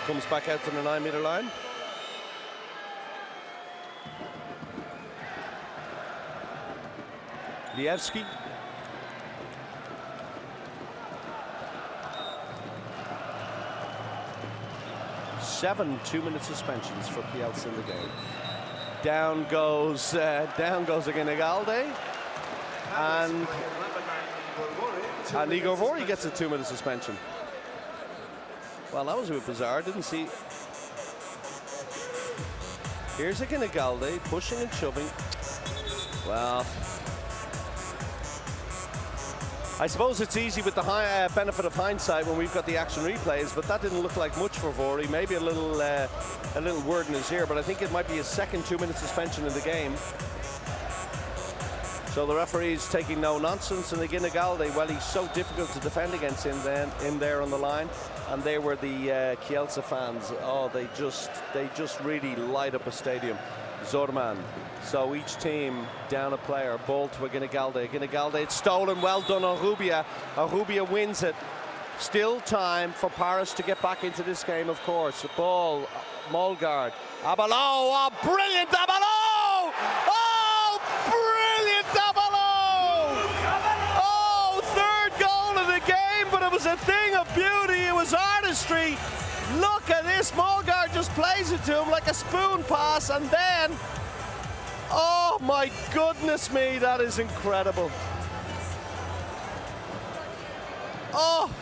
Comes back out to the 9 meter line. Lievski. Seven 2 minute suspensions for Kielce in the game. Down goes Aginagalde, and Igor Vori gets a 2 minute suspension. Well, that was a bit bizarre, didn't see. Here's Aginagalde pushing and shoving. Well, I suppose it's easy with the benefit of hindsight when we've got the action replays, but that didn't look like much for Vori. Maybe a little word in his ear, but I think it might be his second 2 minute suspension in the game. So the referee's taking no nonsense, and Aginagalde, well, he's so difficult to defend against in there on the line, and they were the Kielce fans. Oh, they just really light up a stadium. Zorman. So each team down a player. Ball to Aginagalde. Aginagalde, it's stolen. Well done, Onrubia. Onrubia wins it. Still time for Paris to get back into this game, of course. Ball, Molgaard. Abalo, oh, brilliant Abalo! Oh, brilliant Abalo! Oh, third goal of the game, but it was a thing of beauty. It was artistry. Look at this. Molgaard just plays it to him like a spoon pass, and then, oh, Oh my goodness me, that is incredible. Oh,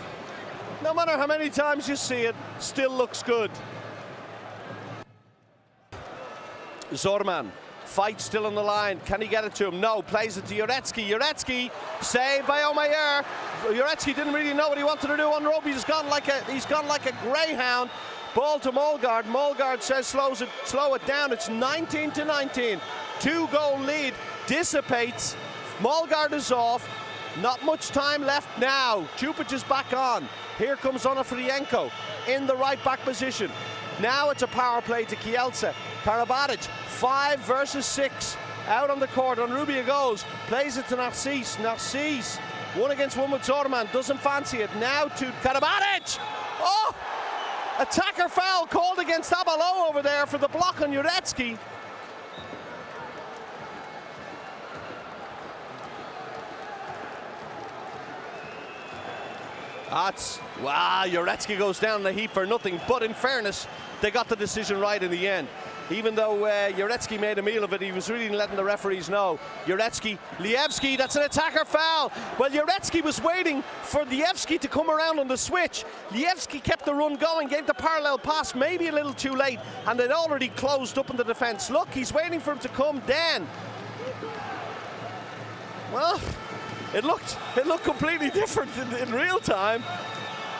no matter how many times you see it, still looks good. Zorman, fight still on the line. Can he get it to him? No, plays it to Jurecki. Jurecki, saved by Omeyer. Jurecki didn't really know what he wanted to do on rope. He's gone like a greyhound. Ball to Molgaard. Molgaard says slow it down. It's 19-19. 2-goal lead dissipates. Molgaard is off. Not much time left now. Čupić is back on. Here comes Onofrienko in the right back position. Now it's a power play to Kielce. Karabatic, 5 versus 6. Out on the court, on Rubia goes. Plays it to Narcisse. Narcisse, 1 against 1 with Zorman. Doesn't fancy it. Now to Karabatic. Oh! Attacker foul called against Abalo over there for the block on Jurecki. Wow, Jurecki goes down the heap for nothing, but in fairness, they got the decision right in the end. Even though Jurecki made a meal of it, he was really letting the referees know. Jurecki, Lievski, that's an attacker foul. Well, Jurecki was waiting for Lievski to come around on the switch. Lievski kept the run going, gave the parallel pass, maybe a little too late, and they'd already closed up in the defense. Look, he's waiting for him to come then. Well, it looked completely different in real time.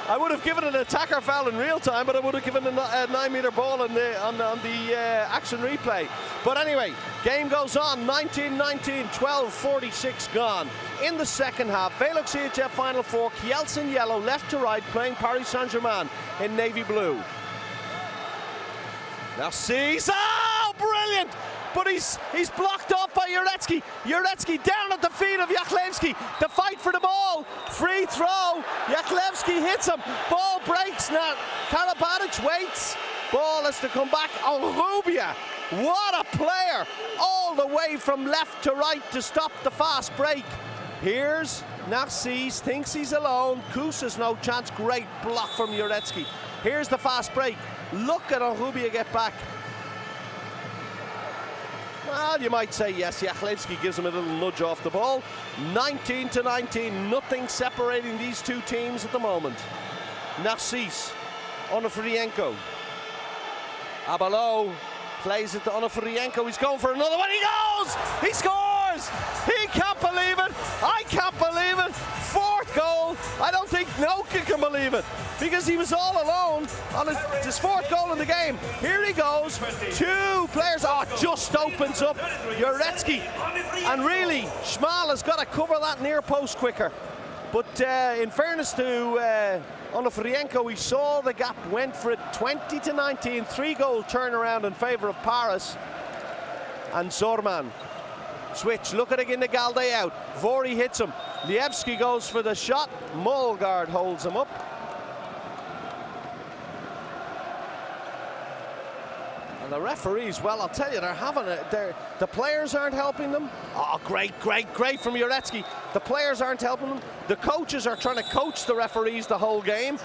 I would have given an attacker foul in real time, but I would have given a 9-meter ball on the action replay. But anyway, game goes on. 19-19, 12:46 gone. In the second half, VELUX EHF Final 4, Kielce in yellow, left to right, playing Paris Saint-Germain in navy blue. Narcisse, oh, brilliant! But he's blocked off by Jurecki. Jurecki down at the feet of Jachlewski. The fight for the ball. Free throw. Jachlewski hits him. Ball breaks now. Karabatic waits. Ball has to come back. Oh, Rubia. What a player. All the way from left to right to stop the fast break. Here's Narcisse. Thinks he's alone. Kusa's no chance. Great block from Jurecki. Here's the fast break. Look at Rubia get back. Well, you might say yes, Jachlewski gives him a little nudge off the ball. 19-19, nothing separating these two teams at the moment. Narcisse, Onofrienko. Abalo plays it to Onofrienko. He's going for another one. He goes! He scores! He can't believe it. I can't believe it. 4th goal. I don't think Noka can believe it because he was all alone on his 4th goal in the game. Here he goes. 2 players. Oh, it just opens up. Jurecki. And really, Schmal has got to cover that near post quicker. But in fairness to Onofrienko, he saw the gap, went for it. 20-19, 3-goal turnaround in favor of Paris. And Zorman. Switch, look at again, the Galde out. Vori hits him. Lievski goes for the shot. Molgaard holds him up. And the referees, well, I'll tell you, they're having it. The players aren't helping them. Oh, great from Jurecki. The players aren't helping them. The coaches are trying to coach the referees the whole game.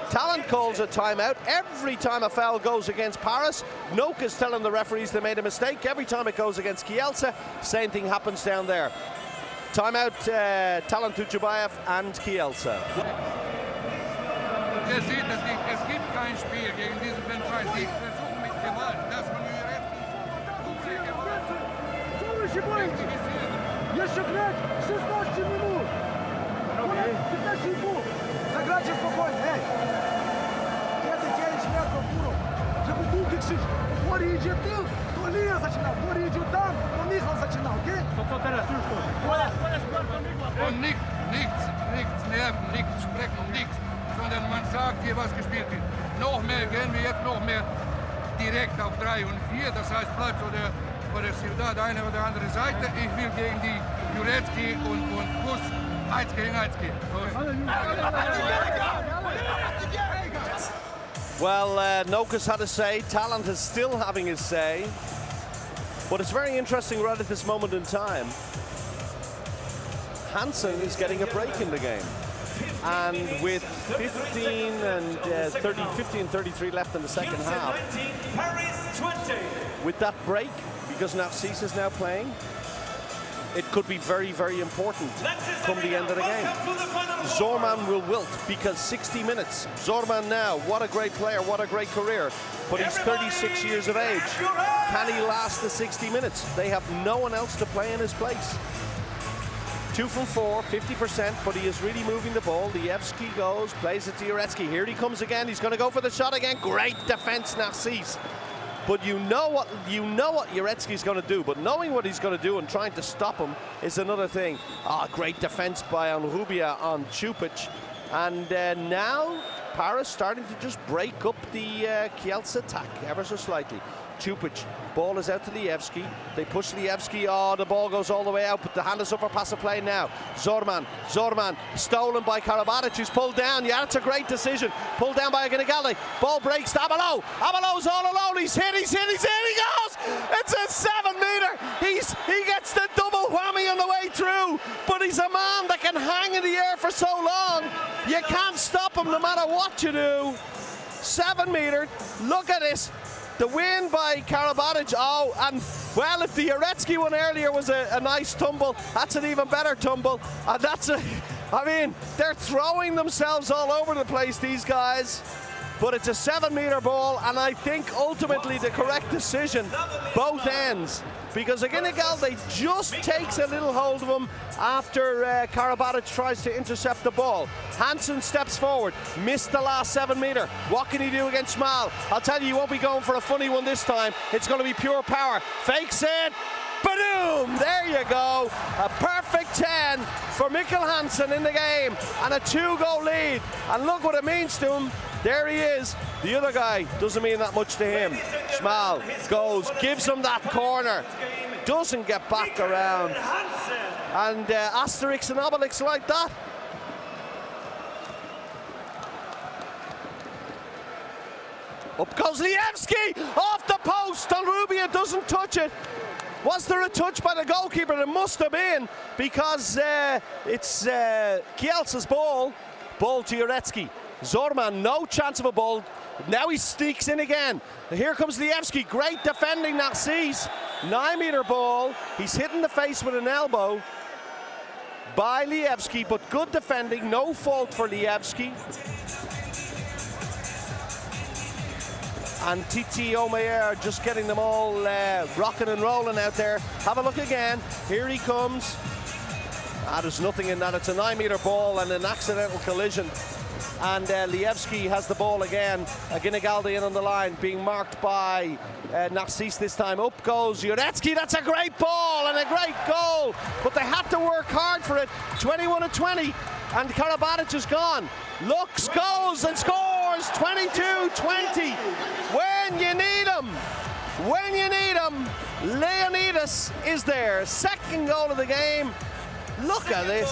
Talent calls a timeout. Every time a foul goes against Paris, Noka's telling the referees they made a mistake. Every time it goes against Kielce, same thing happens down there. Timeout, Talent Tuchubayev and Kielce. Ihr seht es nicht, es gibt kein Spiel gegen diesen Benfica. Sie versuchen mit Gewalt, das von Jurecki. Еще 16 минут. 15 секунд. Заграйте спокойно. Эй. Это 9 метров фуру. Żeby długi krzyż. Bori idzie tu, to Lia zaczynał. Bori idzie tam, to Michał zaczynał. Co teraz już to? Und nichts nerven, nichts sprechen, nichts. Sondern man sagt hier, was gespielt wird. Noch mehr, gehen wir jetzt noch mehr direkt auf 3 und 4. Das heißt, bleibt oder Ciudad eine oder andere Seite. Ich will gegen die Jurecki und Kuss 1 gegen 1 gehen. Well, Noka's had a say. Talent is still having his say. But it's very interesting right at this moment in time. Hansen is getting a break in the game. And with 15-33 left in the second half, with that break, because Narcisse is now playing, it could be very, very important come the end of the game. Zorman will wilt because 60 minutes. Zorman now, what a great player, what a great career. But he's 36 years of age. Can he last the 60 minutes? They have no one else to play in his place. 2 from 4, 50%, but he is really moving the ball. Lievski goes, plays it to Jurecki. Here he comes again. He's going to go for the shot again. Great defense, Narcisse. But you know what Jurecki's going to do. But knowing what he's going to do and trying to stop him is another thing. Great defense by Onrubia on Čupić. And now Paris starting to just break up the Kielce attack ever so slightly. Čupić, ball is out to Lievski. They push Lievski. The ball goes all the way out, but the hand is up for pass of play now. Zorman, stolen by Karabatic, who's pulled down. Yeah, that's a great decision. Pulled down by Aginigalde. Ball breaks to Abalo. Abalo's all alone. He's hit. He goes. It's a 7 meter. He gets the double whammy on the way through, but he's a man that can hang in the air for so long. You can't stop him no matter what you do. 7 meter. Look at this. The win by Karabatic. And well, if the Jurecki one earlier was a nice tumble, that's an even better tumble. And I mean, they're throwing themselves all over the place, these guys. But it's a 7 meter ball, and I think ultimately the correct decision, both ends. Because Aginigalde just takes a little hold of him after Karabatic tries to intercept the ball. Hansen steps forward, missed the last 7 meter. What can he do against Schmal? I'll tell you, he won't be going for a funny one this time. It's going to be pure power. Fakes it. Ba-doom! There you go. A perfect 10 for Mikkel Hansen in the game, and a 2-goal lead. And look what it means to him. There he is. The other guy doesn't mean that much to him. Schmal goes, gives him that corner. Doesn't get back around. And Asterix and Obelix like that. Up goes Lievski, off the post. Onrubia doesn't touch it. Was there a touch by the goalkeeper? There must have been, because it's Kielce's ball. Ball to Jurecki. Zorman, no chance of a ball. Now he sneaks in again. Here comes Lievski. Great defending, Narcisse. 9 meter ball. He's hit in the face with an elbow by Lievski, but good defending. No fault for Lievski. And Titi Omeyer just getting them all rocking and rolling out there. Have a look again. Here he comes. There's nothing in that. It's a 9 meter ball and an accidental collision. And Lievski has the ball again. Aginigalde in on the line, being marked by Narcisse this time. Up goes Jurecki. That's a great ball and a great goal. But they had to work hard for it. 21-20. And Karabatic is gone. Looks, goes and scores. 22-20. When you need him, Leonidas is there. Second goal of the game. Look at this.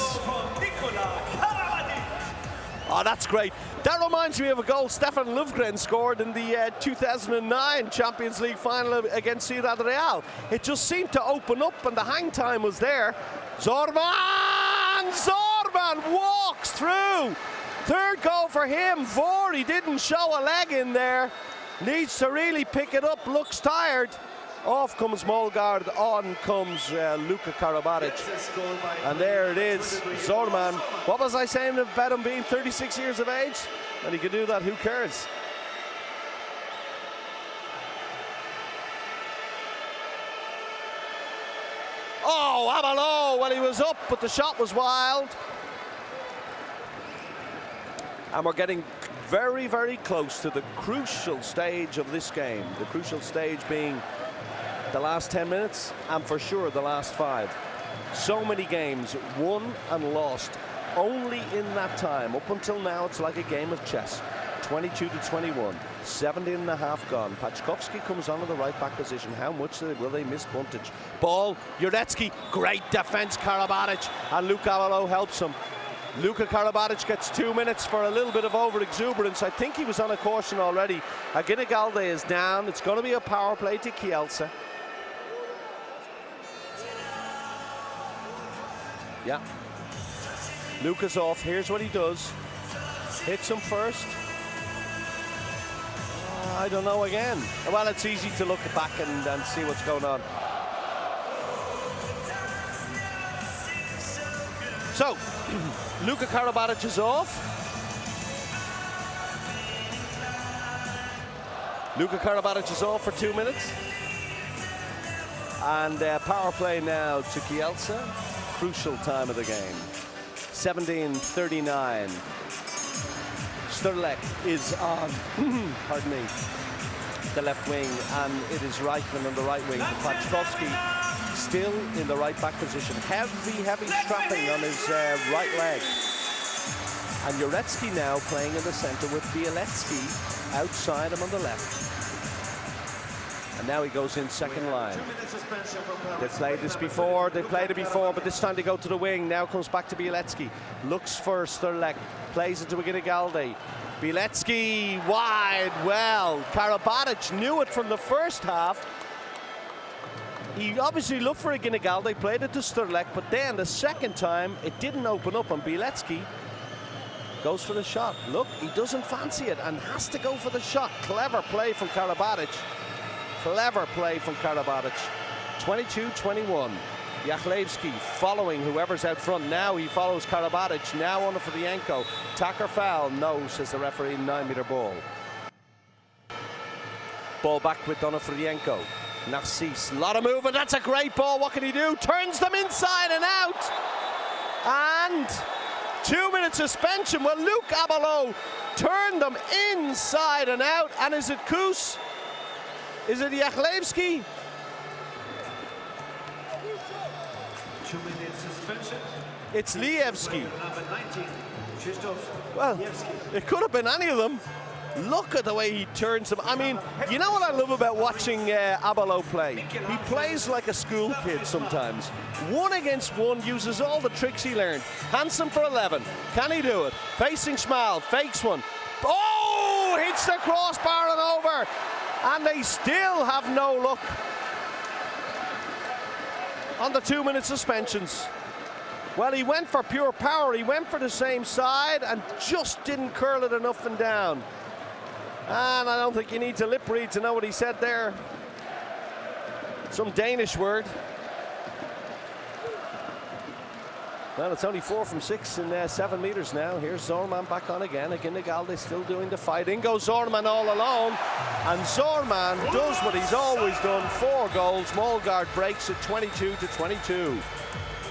That's great. That reminds me of a goal Stefan Löfgren scored in the 2009 Champions League final against Ciudad Real. It just seemed to open up and the hang time was there. Zorman walks through. Third goal for him. Vori didn't show a leg in there. Needs to really pick it up. Looks tired. Off comes Molgaard, on comes Luka Karabatic. And there it is, Zorman. What was I saying about him being 36 years of age? And he could do that, who cares? Abalo, well, he was up, but the shot was wild. And we're getting very, very close to the crucial stage of this game. The crucial stage being the last 10 minutes, and for sure the last 5. So many games won and lost only in that time. Up until now, it's like a game of chess. 22-21, 17.5 gone. Paczkowski comes on to the right back position. How much will they miss Buntic? Ball, Jurecki, great defense, Karabatic, and Luka Abalo helps him. Luka Karabatic gets 2 minutes for a little bit of over-exuberance. I think he was on a caution already. Aginigalde is down. It's going to be a power play to Kielce. Yeah. Luka's off. Here's what he does. Hits him first. I don't know again. Well, it's easy to look back and see what's going on. So, Luka Karabatic is off. Luka Karabatic is off for 2 minutes. And power play now to Kielce. Crucial time of the game. 17:39. Sterlek is on, pardon me, the left wing, and it is Reichman on the right wing. Pachkovsky still in the right back position. Heavy strapping on his right leg. And Uretsky now playing in the center with Bieletsky outside him on the left. And now he goes in second line. They've played this before, they've played it before, but this time they go to the wing. Now comes back to Bieletsky. Looks for Sterlek, plays it to Ginigaldi. Bieletsky wide, well, Karabatic knew it from the first half. He obviously looked for a Ginigaldi, played it to Sterlek, but then the second time it didn't open up, and Bieletsky goes for the shot. Look, he doesn't fancy it and has to go for the shot. Clever play from Karabatic. Clever play from Karabatic. 22-21. Yachlewski following whoever's out front. Now he follows Karabatic. Now on for the Yenko. Tacker foul. No, says the referee. 9-meter ball. Ball back with Donofrienko. Narcisse. A lot of movement. That's a great ball. What can he do? Turns them inside and out. And 2-minute suspension. Well, Luke Abalo turned them inside and out. And is it Kus? Is it Yachlewski? 2-minute suspension. It's Lievski. Number 19, Krzysztof Well, Lievski. it could have been any of them. Look at the way he turns them. I mean, you know what I love about watching Abalo play? He plays like a school kid sometimes. 1 against 1, uses all the tricks he learned. Handsome for 11. Can he do it? Facing Schmal, fakes one. Oh, hits the crossbar and over. And they still have no luck on the 2-minute suspensions. Well, he went for pure power. He went for the same side and just didn't curl it enough and down. And I don't think you need to lip read to know what he said there. Some Danish word. Well, it's only 4 from 6 in 7 meters now. Here's Zorman back on again. Ginigaldi still doing the fight. In goes Zorman all alone. And Zorman does what he's always done. 4 goals. Molgaard breaks it 22-22.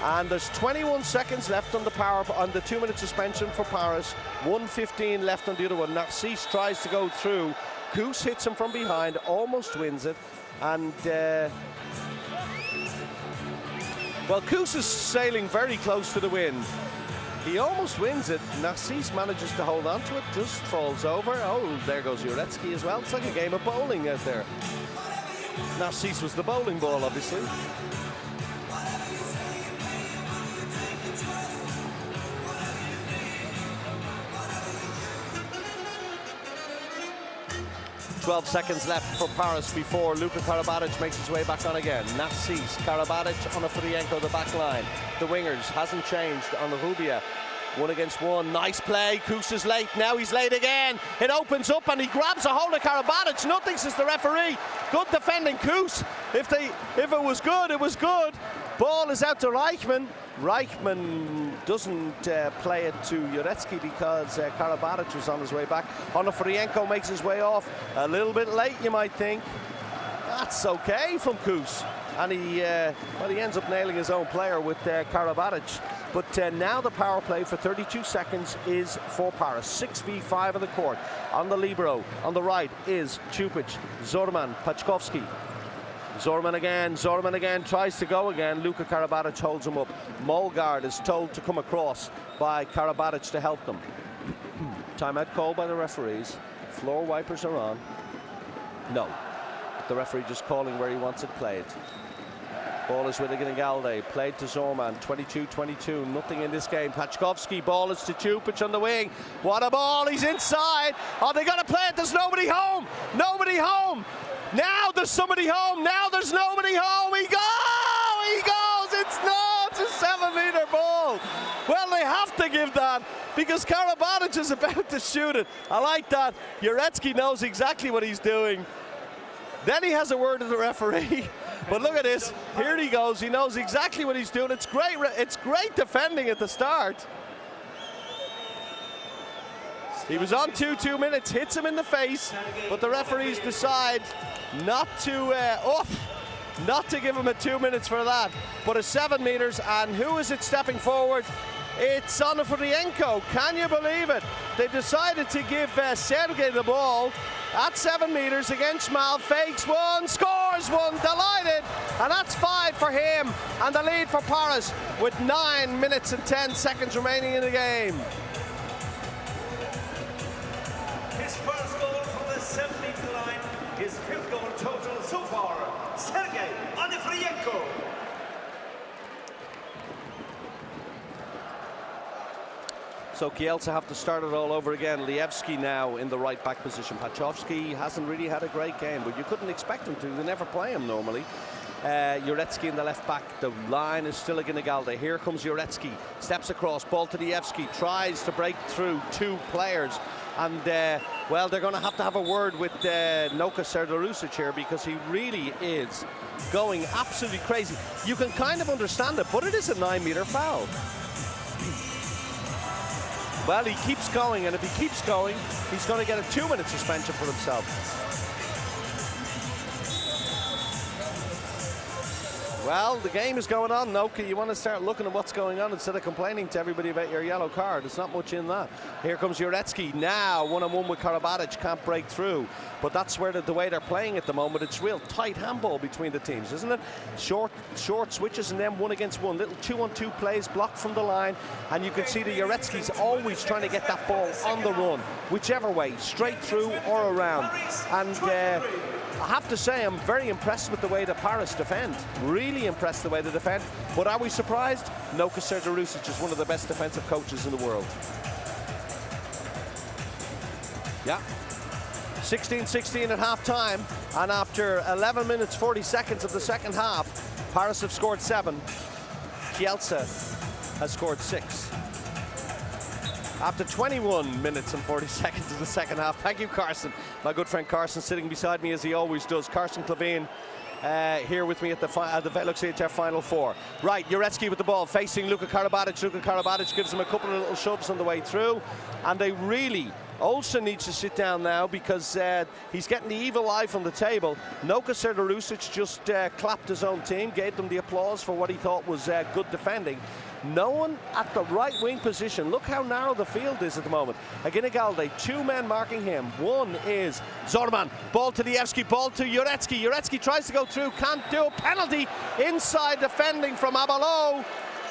And there's 21 seconds left on the on the 2-minute suspension for Paris. 1:15 left on the other one. Narcisse tries to go through. Kus hits him from behind, almost wins it. And well, Kus is sailing very close to the wind. He almost wins it. Narcisse manages to hold on to it, just falls over. Oh, there goes Uretsky as well. It's like a game of bowling out there. Narcisse was the bowling ball, obviously. "12 seconds left for Paris before Luka Karabatic makes his way back on again. Narcisse, Karabatic, Onofrienko, the back line. The wingers hasn't changed on the Rubia. 1 against 1, nice play. Kus is late, now he's late again. It opens up and he grabs a hold of Karabatic. Nothing, says the referee. Good defending Kus. If it was good, it was good. Ball is out to Reichman. Reichman doesn't play it to Uretsky because Karabatic was on his way back. Onofrienko makes his way off. A little bit late, you might think. That's okay from Kus. And he ends up nailing his own player with Karabatic. But now the power play for 32 seconds is for Paris. 6v5 on the court. On the libero, on the right is Chupic, Zorman, Pachkovsky. Zorman again, tries to go again. Luka Karabatic holds him up. Molgaard is told to come across by Karabatic to help them. Timeout called by the referees. Floor wipers are on. No, the referee just calling where he wants it played. Ball is with Ginigaldi, played to Zorman, 22-22, nothing in this game. Pachkovsky, ball is to Chupic on the wing. What a ball, he's inside. Oh, they gotta play it, there's nobody home. Nobody home. Now there's somebody home, now there's nobody home. He goes, it's a 7-meter ball. Well, they have to give that because Karabatic is about to shoot it. I like that. Uretsky knows exactly what he's doing. Then he has a word with the referee. But look at this. Here he goes. He knows exactly what he's doing. It's great. It's great defending at the start. He was on 2 minutes, hits him in the face, but the referees decide not to give him a 2 minutes for that, but a 7 meters. And who is it stepping forward? It's Onofrienko. Can you believe it? They've decided to give Sergei the ball at 7 meters against Mal. Fakes one, scores one, delighted. And that's 5 for him. And the lead for Paris with 9 minutes and 10 seconds remaining in the game. His first goal from the 7-meter line, his 5th goal total so far. Sergei Onofrienko. So Kielce have to start it all over again. Lievski now in the right back position. Pachovski hasn't really had a great game, but you couldn't expect him to. They never play him normally. Juretsky in the left back. The line is still a Ginigalde. Here comes Juretsky. Steps across. Ball to Lievski. Tries to break through 2 players. And, well, they're going to have a word with Noka Serdarusic here, because he really is going absolutely crazy. You can kind of understand it, but it is a 9-meter foul. Well, he keeps going, and if he keeps going, he's going to get a 2-minute suspension for himself. Well, the game is going on, Noka. You want to start looking at what's going on instead of complaining to everybody about your yellow card. There's not much in that. Here comes Juretsky now, 1-on-1 with Karabatic, can't break through. But that's where the way they're playing at the moment. It's real tight handball between the teams, isn't it? Short switches and then 1-against-1. Little 2-on-2 plays blocked from the line. And you can see that Juretsky's always trying to get that ball on the run, whichever way, straight through or around. And I have to say, I'm very impressed with the way that Paris defend. Really impressed the way they defend. But are we surprised? Noka Serdarusic is one of the best defensive coaches in the world. Yeah. 16-16 at half-time. And after 11 minutes, 40 seconds of the second half, Paris have scored 7. Kielce has scored 6. After 21 minutes and 40 seconds of the second half. Thank you, Carson. My good friend Carson sitting beside me as he always does. Carson Clavine here with me at the VELUX EHF Final 4. Right, Juretsky with the ball, facing Luka Karabatic. Luka Karabatic gives him a couple of little shoves on the way through. And they really... Olsen needs to sit down now, because he's getting the evil eye from the table. Noka Serdarusic just clapped his own team, gave them the applause for what he thought was good defending. No one at the right wing position. Look how narrow the field is at the moment. Ginigalde, 2 men marking him. One is Zorman. Ball to Lievski, ball to Juretsky. Juretsky tries to go through, can't do. Penalty inside defending from Abalo.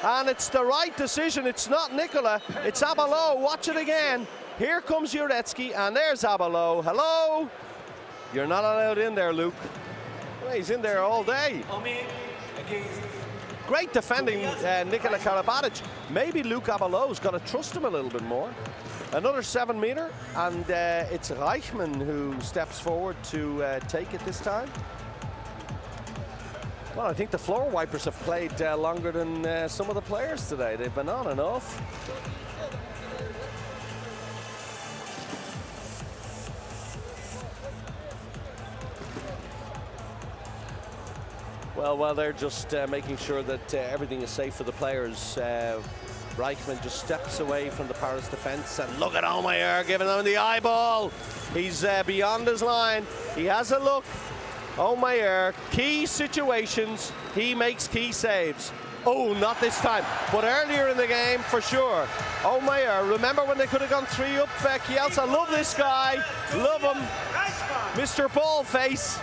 And it's the right decision. It's not Nicola, it's Abalo. Watch it again. Here comes Juretsky, and there's Abalo. Hello? You're not allowed in there, Luke. Well, he's in there all day. Great defending, Nikola Karabatic. Maybe Luke Abalo's got to trust him a little bit more. Another 7-meter, and it's Reichmann who steps forward to take it this time. Well, I think the floor wipers have played longer than some of the players today. They've been on and off. Well, they're just making sure that everything is safe for the players. Reichmann just steps away from the Paris defense, and look at Omeyer giving them the eyeball. He's beyond his line. He has a look. Omeyer, key situations, he makes key saves. Oh, not this time, but earlier in the game for sure. Omeyer, remember when they could have gone 3 up? Kielce, I love this guy, love him. Mr. Ballface.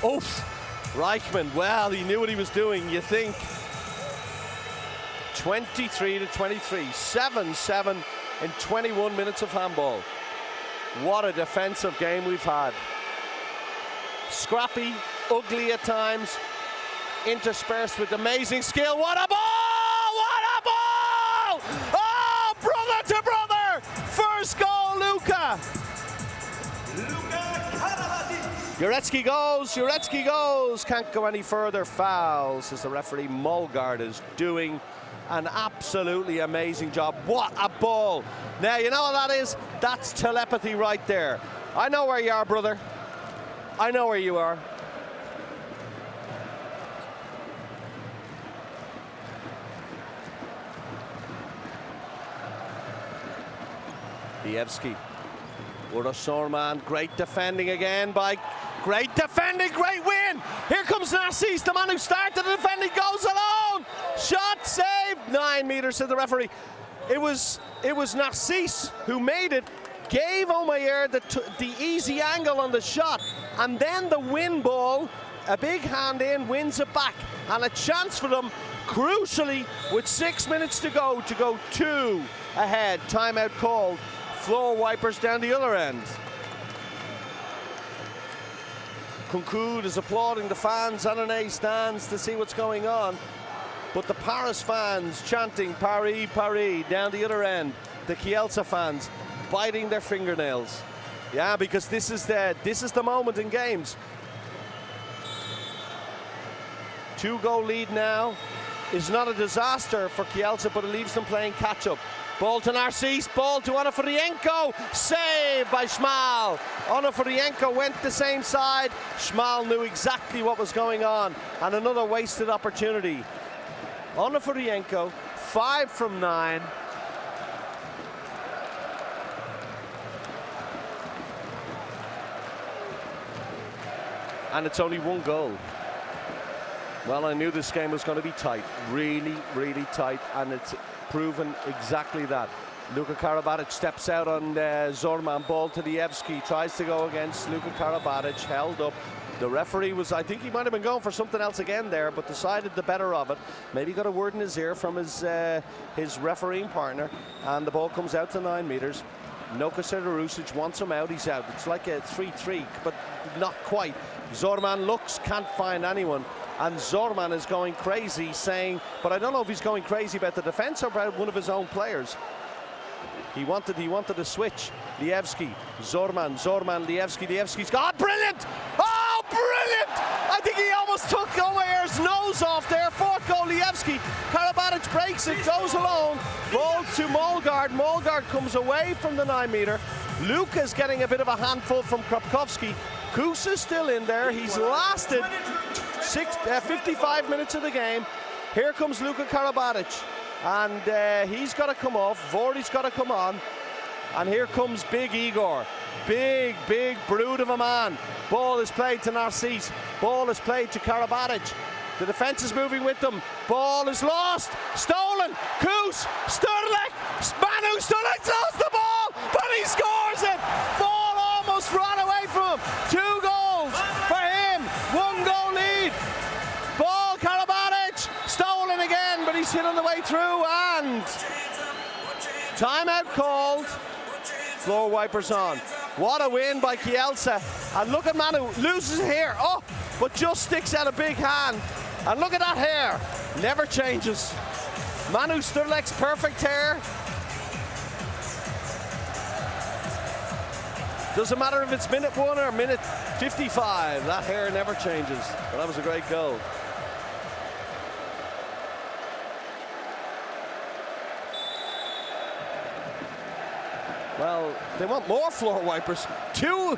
Oof. Reichmann, well, he knew what he was doing, you think. 23-23, 7-7 in 21 minutes of handball. What a defensive game we've had. Scrappy, ugly at times, interspersed with amazing skill. What a ball! What a ball! Oh, brother to brother! First goal, Luka! Juretsky goes, can't go any further. Fouls as the referee Mulgard is doing an absolutely amazing job. What a ball. Now, you know what that is? That's telepathy right there. I know where you are, brother. I know where you are. Lievski. Uros Sorman, great defending again by... Great defending, great win! Here comes Narcisse, the man who started the defending, goes alone! Shot saved, 9 meters to the referee. It was Narcisse who made it, gave Omeyer the easy angle on the shot, and then the win ball, a big hand in, wins it back, and a chance for them, crucially, with 6 minutes to go 2 ahead. Timeout called. Floor wipers down the other end. Concoud is applauding the fans. Annonay stands to see what's going on. But the Paris fans chanting Paris, Paris down the other end. The Kielce fans biting their fingernails. Yeah, because this is the moment in games. 2-goal lead now is not a disaster for Kielce, but it leaves them playing catch-up. Ball to Narcisse, ball to Onofrienko, save by Schmal. Onofrienko went the same side. Schmal knew exactly what was going on, and another wasted opportunity. Onofrienko, 5 from 9. And it's only 1 goal. Well, I knew this game was going to be tight, really, really tight, and it's proven exactly that. Luka Karabatic steps out on Zorman, ball to Lievski, tries to go against Luka Karabatic, held up. The referee was, I think he might have been going for something else again there, but decided the better of it. Maybe got a word in his ear from his refereeing partner, and the ball comes out to 9 meters. Noka Sedarusic wants him out, he's out. It's like a 3-3, but not quite. Zorman looks, can't find anyone. And Zorman is going crazy, saying, but I don't know if he's going crazy about the defense or about one of his own players. He wanted to switch. Lievski, Zorman, Lievski, Lievski's got, brilliant! Oh, brilliant! I think he almost took Omeyer's nose off there. 4th goal, Lievski. Karabatic breaks it, goes alone. Ball to Molgaard. Molgaard comes away from the 9 meter. Luka's getting a bit of a handful from Kropkowski. Kuss is still in there. He's lasted 55 minutes of the game. Here comes Luka Karabatic, and he's got to come off. Vordy's got to come on, and here comes Big Igor. Big brute of a man. Ball is played to Narcisse. Ball is played to Karabatic. The defense is moving with them. Ball is lost. Stolen. Kuss. Sturlek. Manu Sturlek lost the ball, but he scores it. Ball almost ran away from him. 2 goals for him. 1 goal lead. Ball Karabatic. Stolen again, but he's hit on the way through, and timeout called. Floor wipers on. What a win by Kielce. And look at Manu, loses here. Oh, but just sticks out a big hand. And look at that hair. Never changes. Manu Sturlek's perfect hair. Doesn't matter if it's minute 1 or minute 55. That hair never changes. But that was a great goal. Well, they want more floor wipers. Two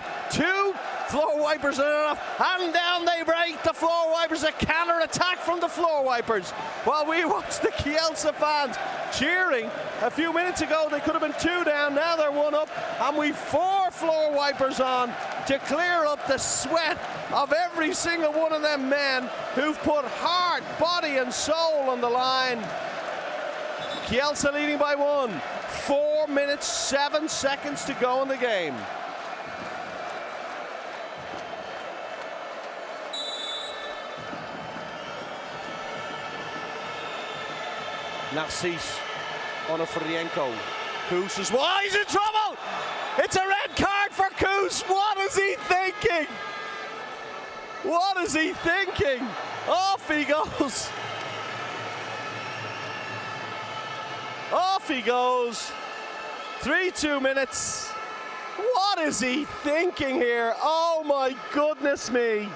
floor wipers are enough. And down they break. The floor wipers, a counter attack from the floor wipers. While we watch the Kielce fans cheering. A few minutes ago, they could have been 2 down. Now they're 1 up. And we've 4 floor wipers on to clear up the sweat of every single one of them men who've put heart, body, and soul on the line. Kielce leading by 1. 4 minutes, 7 seconds to go in the game. Narcisse, Onofrienko. Kuss is, why he's in trouble! It's a red card for Kuss. What is he thinking? What is he thinking? Off he goes. Off he goes. 3-2 minutes. What is he thinking here? Oh my goodness me.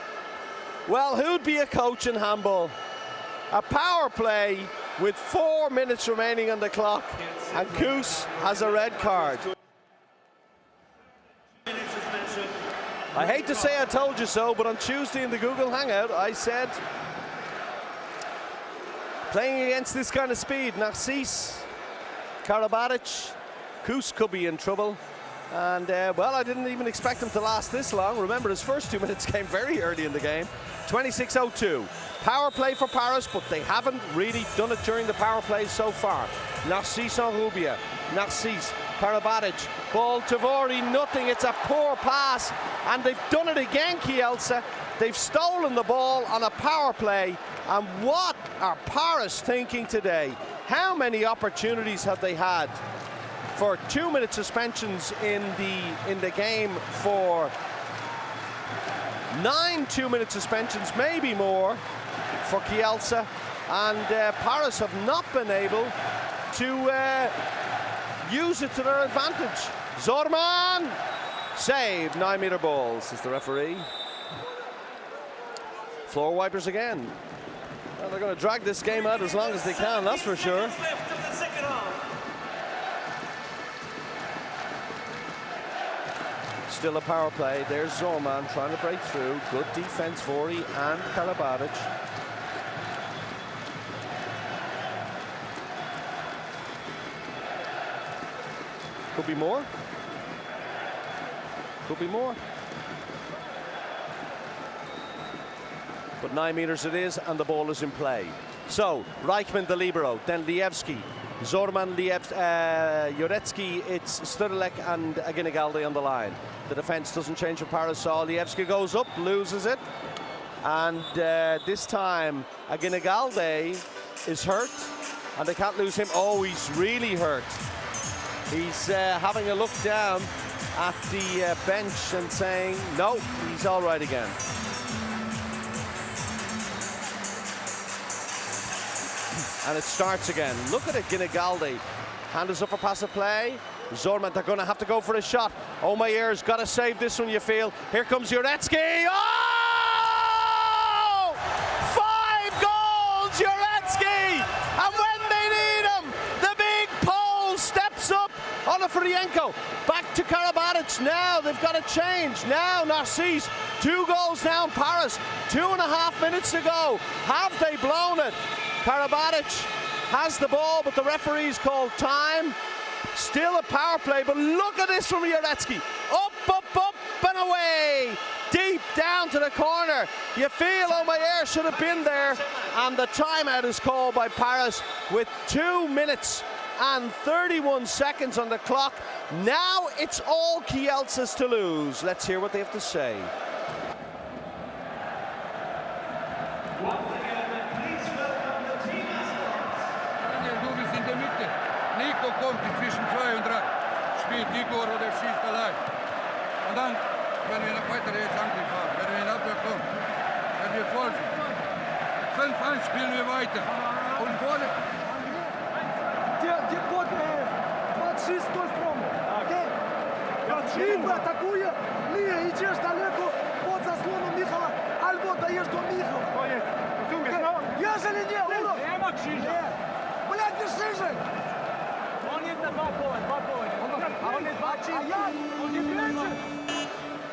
Well, who'd be a coach in handball? A power play with 4 minutes remaining on the clock, and Kuss has a red card. I hate to say I told you so, but on Tuesday in the Google Hangout, I said, playing against this kind of speed, Narcisse, Karabatic, Kuss could be in trouble. And, well, I didn't even expect him to last this long. Remember, his first 2 minutes came very early in the game. 26:02. Power play for Paris, but they haven't really done it during the power play so far. Narcisse Enrubia. Narcisse, Karabatic, ball to Vori, nothing. It's a poor pass. And they've done it again, Kielce. They've stolen the ball on a power play. And what are Paris thinking today? How many opportunities have they had for 2-minute suspensions in the game, for 9 2-minute suspensions, maybe more, for Kielce, and Paris have not been able to use it to their advantage. Zorman, save, 9-meter ball, says the referee. Floor wipers again. Well, they're going to drag this game out as long as they can, that's for sure. Still a power play. There's Zorman trying to break through. Good defense, Vori and Karabatic. Could be more. Could be more. But 9 meters it is, and the ball is in play. So, Reichman the libero, then Lievski, Zorman, Joretsky, it's Sturdalek and Aginigalde on the line. The defense doesn't change for Parasol. Lievski goes up, loses it. And this time, Aginigalde is hurt, and they can't lose him. Oh, he's really hurt. He's having a look down at the bench and saying, no, he's all right again. And it starts again. Look at it, Ginigaldi. Hand is up for passive play. Zorman, they're going to have to go for a shot. Omayer's got to save this one, you feel. Here comes Joretsky. Oh! 5 goals, Joretsky! And when they need him, the big Pole steps up. Onofrienko back to Karabatic. Now they've got to change. Now Narcisse. 2 goals now in Paris. 2.5 minutes to go. Have they blown it? Karabatic has the ball, but the referee's called time. Still a power play, but look at this from Joretsky. Up, up, up, and away. Deep down to the corner. You feel Omayer should have been there, and the timeout is called by Paris with 2 minutes and 31 seconds on the clock. Now it's all Kielce's to lose. Let's hear what they have to say. Nico kommt zwischen 2 und 3. Spielt Igor oder schießt allein. Und dann, wenn wir noch weiter jetzt Angriff haben, wenn wir in Abwehr kommen, wenn wir voll sind. 5-1 spielen wir weiter. Und vorne. Где под 26 строму. Окей? Либо атакуя, Лия, идешь далеко под заслоном Михала, альбо даешь до Михала. Ежели не, Улов. Блядь, держи же!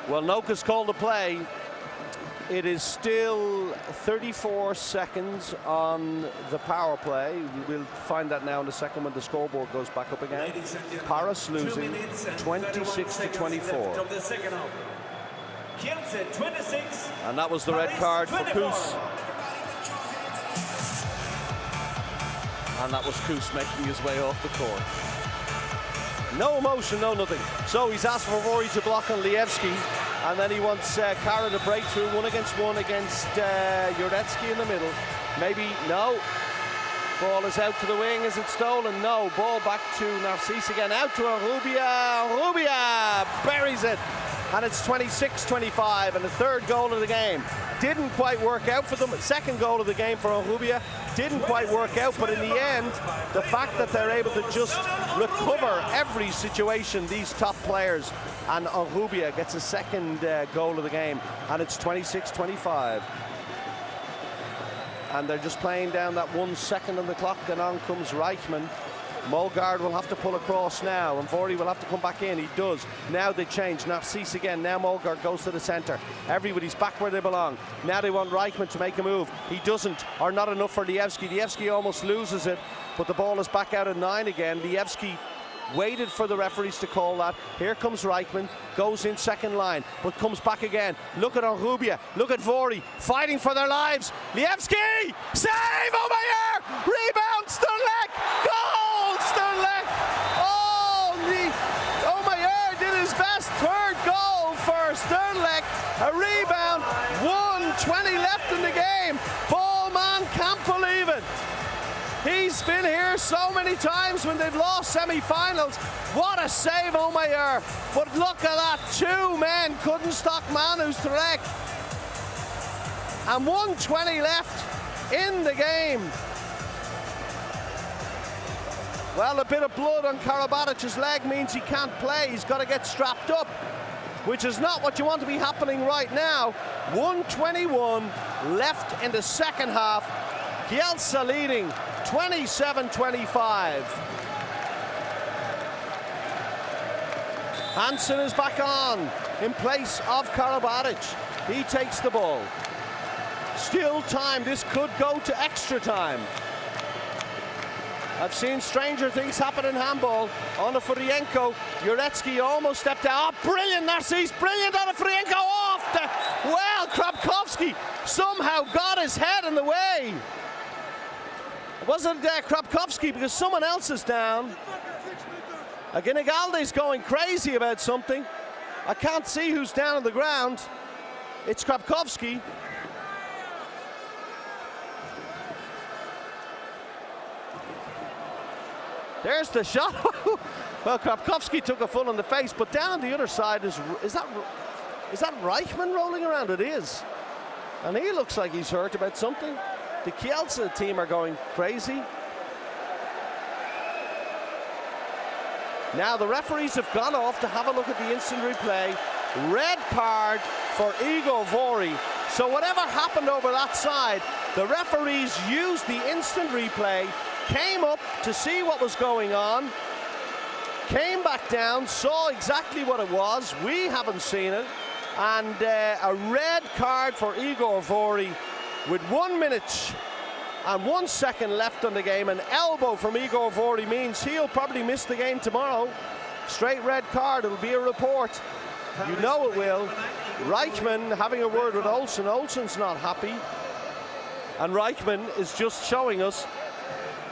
Well, Noka's called the play. It is still 34 seconds on the power play. We'll find that now in a second when the scoreboard goes back up again. Paris losing 26-24. Kielce 26. And that was the red card for Kuss. And that was Kuss making his way off the court. No emotion, no nothing. So he's asked for Vori to block on Lievski, and then he wants Kara to break through 1-against-1 against Joretsky in the middle. Maybe, no. Ball is out to the wing. Is it stolen? No. Ball back to Narcisse again. Out to Enrubia. Enrubia buries it. And it's 26-25, and the 3rd goal of the game. Didn't quite work out for them. 2nd goal of the game for Enrubia. Didn't quite work out, but in the end, the fact that they're able to just recover every situation, these top players, and Enrubia gets a 2nd goal of the game, and it's 26-25. And they're just playing down that 1 second on the clock, and on comes Reichman. Molgaard will have to pull across now, and Vori will have to come back in. He does. Now they change. Narcisse again. Now Molgaard goes to the centre. Everybody's back where they belong. Now they want Reichman to make a move. He doesn't, or not enough for Lievski. Lievski almost loses it, but the ball is back out at 9 again. Lievski waited for the referees to call that. Here comes Reichman, goes in second line, but comes back again. Look at Orhubia, look at Vori, fighting for their lives. Lievski, save over here, rebound, Sturlek, goal, Sturlek. Oh my God, did his best, third goal for Sturlek. A rebound, 1:20 left in the game. Ballman can't believe it. He's been here so many times when they've lost semi-finals. What a save, Omayer. But look at that, 2 men couldn't stop Manu's Turek. And 1:20 left in the game. Well, a bit of blood on Karabatic's leg means he can't play. He's got to get strapped up, which is not what you want to be happening right now. 1:21 left in the second half. Kielce leading 27-25. Hansen is back on in place of Karabatic. He takes the ball. Still time, this could go to extra time. I've seen stranger things happen in handball. On the Furienko, Uretsky almost stepped out. Oh, brilliant, Narcisse, brilliant on the Furienko off. Well, Krapkowski somehow got his head in the way. It wasn't Krapkowski because someone else is down. Aginigaldi's going crazy about something. I can't see who's down on the ground. It's Krapkowski. There's the shot. Well, Krapkowski took a full in the face, but down on the other side is that Reichman rolling around? It is. And he looks like he's hurt about something. The Kielce team are going crazy. Now the referees have gone off to have a look at the instant replay. Red card for Igor Vori. So whatever happened over that side, the referees used the instant replay, came up to see what was going on, came back down, saw exactly what it was. We haven't seen it. And a red card for Igor Vori with 1 minute and 1 second left on the game. An elbow from Igor Vori means he'll probably miss the game tomorrow. Straight red card, it'll be a report. You know it will. Reichman having a word with Olsen. Olsen's not happy. And Reichman is just showing us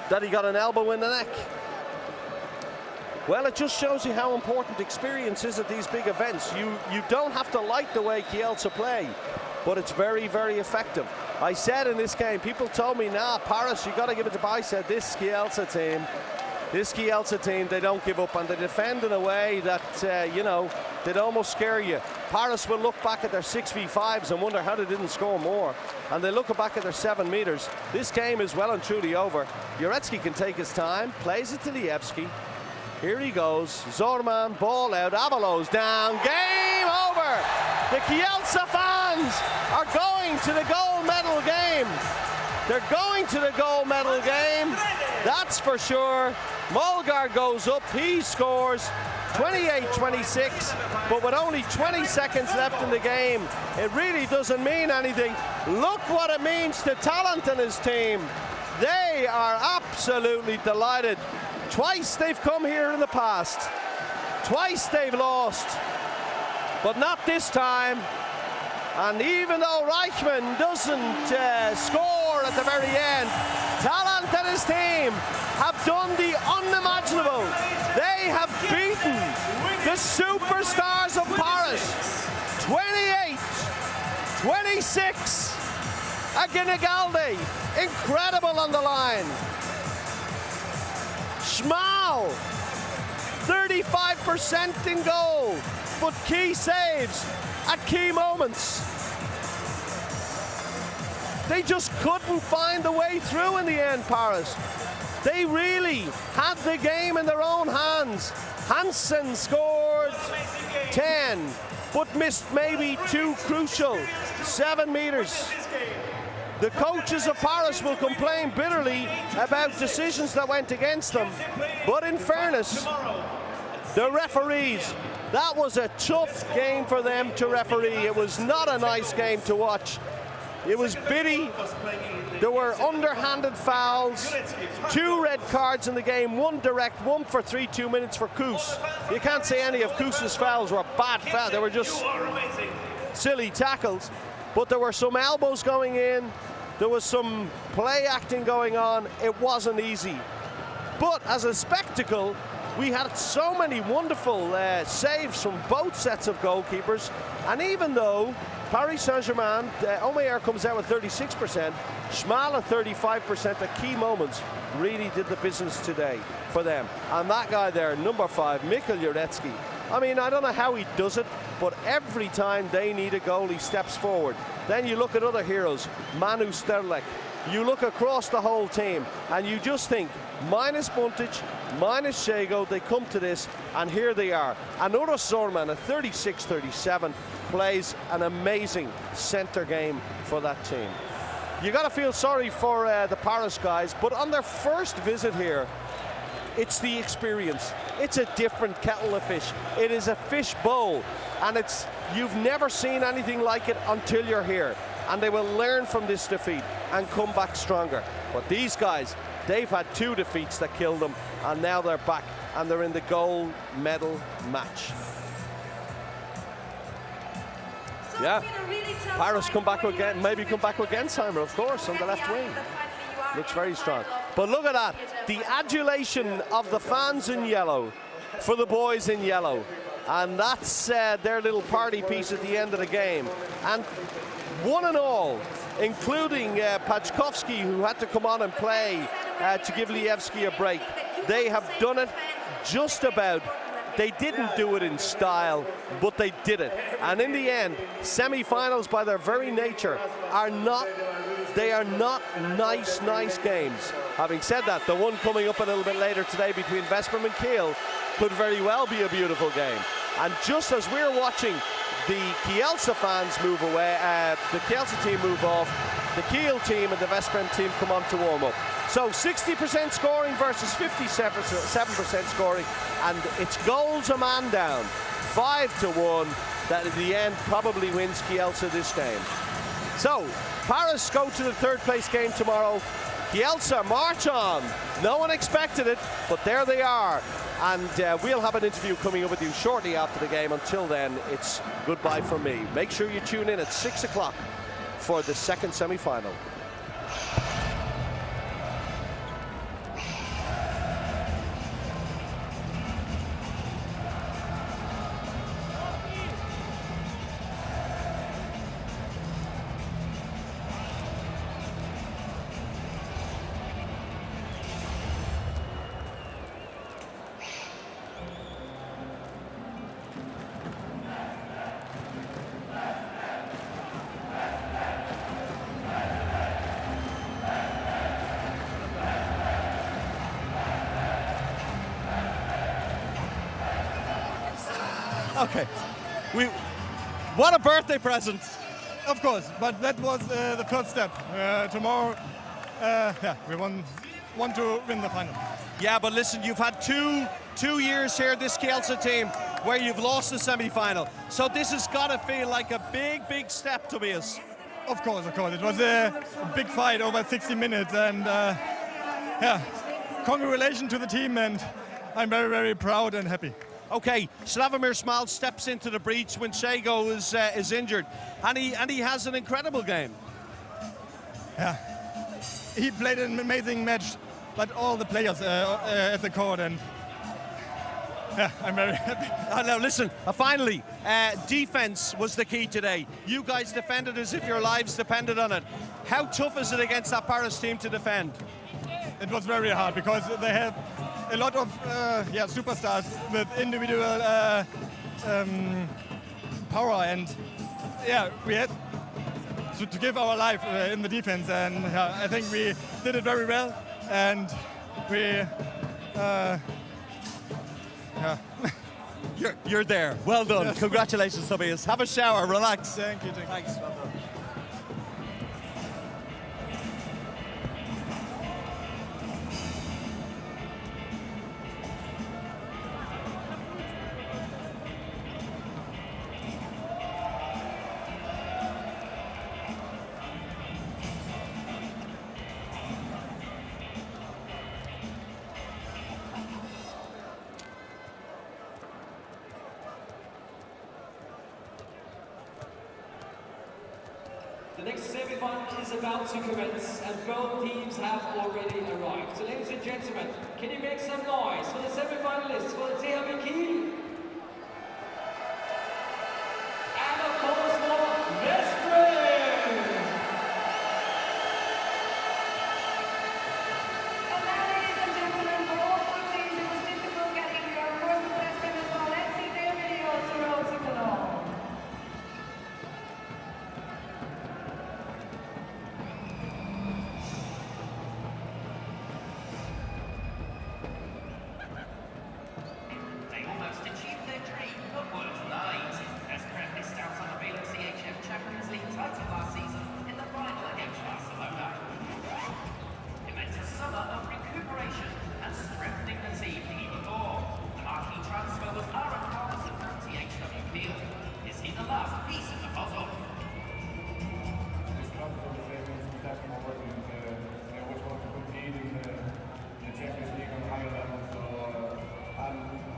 that he got an elbow in the neck. Well, it just shows you how important experience is at these big events. You don't have to like the way Kielce play, but it's very, very effective. I said in this game, people told me, nah, Paris, you got to give it to Paris. I said, this Kielce team, they don't give up, and they defend in a way that, you know, they'd almost scare you. Paris will look back at their 6v5s and wonder how they didn't score more. And they look back at their 7 meters. This game is well and truly over. Uretsky can take his time, plays it to Lievski. Here he goes, Zorman, ball out, Avalos down, game over! The Kielce fans are going to the gold medal game. They're going to the gold medal game, that's for sure. Mulgar goes up, he scores 28-26, but with only 20 seconds left in the game, it really doesn't mean anything. Look what it means to Talent and his team. They are absolutely delighted. Twice they've come here in the past. Twice they've lost, but not this time. And even though Reichman doesn't score at the very end, Talent and his team have done the unimaginable. They have beaten the superstars of Paris. 28-26. Aginigaldi, incredible on the line. Schmal, 35% in goal, but key saves at key moments. They just couldn't find the way through in the end, Paris. They really had the game in their own hands. Hansen scored 10, but missed maybe 2 crucial 7 meters. The coaches of Paris will complain bitterly about decisions that went against them. But in fairness, the referees, that was a tough game for them to referee. It was not a nice game to watch. It was bitty. There were underhanded fouls, 2 red cards in the game, 1 direct, 1 for 2 minutes for Koos. You can't say any of Koos's fouls were bad fouls. They were just silly tackles. But there were some elbows going in. There was some play acting going on. It wasn't easy. But as a spectacle, we had so many wonderful saves from both sets of goalkeepers. And even though Paris Saint-Germain, Omeyer comes out with 36%, Schmal at 35% at key moments, really did the business today for them. And that guy there, number 5, Mikkel Jurecki, I mean, I don't know how he does it, but every time they need a goal, he steps forward. Then you look at other heroes, Manu Sterlek. You look across the whole team, and you just think, minus Buntic, minus Shago, they come to this, and here they are. Another Sorman at 36-37 plays an amazing centre game for that team. You got to feel sorry for the Paris guys, but on their first visit here, it's the experience. It's a different kettle of fish. It is a fish bowl, and you've never seen anything like it until you're here. And they will learn from this defeat and come back stronger. But these guys, they've had 2 defeats that killed them, and now they're back, and they're in the gold medal match. Yeah, Paris come back again, maybe come back with Gensheimer, of course, on the left wing. Looks very strong. But look at that, the adulation of the fans in yellow for the boys in yellow. And that's their little party piece at the end of the game. And one and all, including Pachkovsky, who had to come on and play to give Lievski a break, they have done it just about. They didn't do it in style, but they did it. And in the end, semi-finals by their very nature are not nice games. Having said that, the one coming up a little bit later today between Vesperm and Kiel could very well be a beautiful game. And just as we're watching the Kielce fans move away, the Kielce team move off, the Kiel team and the Vesperm team come on to warm up. So 60% scoring versus 57% scoring, and it's goals a man down, 5-1, that at the end probably wins Kielce this game. So Paris go to the 3rd place game tomorrow. Kielce march on. No one expected it, but there they are. And we'll have an interview coming up with you shortly after the game. Until then, it's goodbye from me. Make sure you tune in at 6 o'clock for the 2nd semi-final. Okay, what a birthday present. Of course, but that was the first step. Tomorrow, yeah, we want to win the final. Yeah, but listen, you've had two years here, this Kielce team, where you've lost the semi-final. So this has got to feel like a big step, Tobias. Of course. It was a big fight over 60 minutes, and yeah, congratulations to the team, and I'm very proud and happy. Okay, Slavomir Schmal steps into the breach when Shago is injured, and he has an incredible game. Yeah, he played an amazing match, but all the players at the court, and yeah, I'm very happy. Now listen, finally, defense was the key today. You guys defended as if your lives depended on it. How tough is it against that Paris team to defend? It was very hard because they have a lot of superstars with individual power, and yeah, we had to give our life in the defense, and I think we did it very well, and we yeah. You're there. Well done. Yes. Congratulations, Tobias. Have a shower, relax. Thank you. Thanks. fun is about to commence and both teams have already arrived. So ladies and gentlemen, can you make some noise for the semi-finalists for the THW Kiel? And of course for Vestbrem! And now, ladies and gentlemen, for all four teams, it was difficult getting here. Of course, the best team as well. Let's see their video to roll to Cologne. They almost achieved their dream, but were denied. Vestbrem missed out on the VELUX EHF Champions League title last season in the final against Barcelona. It meant a summer of recuperation and strengthening the team even more. The marquee transfer was Aaron Carlson from THW Kiel. Is he the last piece of the puzzle? This comes from the same step forward and they always want to compete in the Champions League on a higher level. So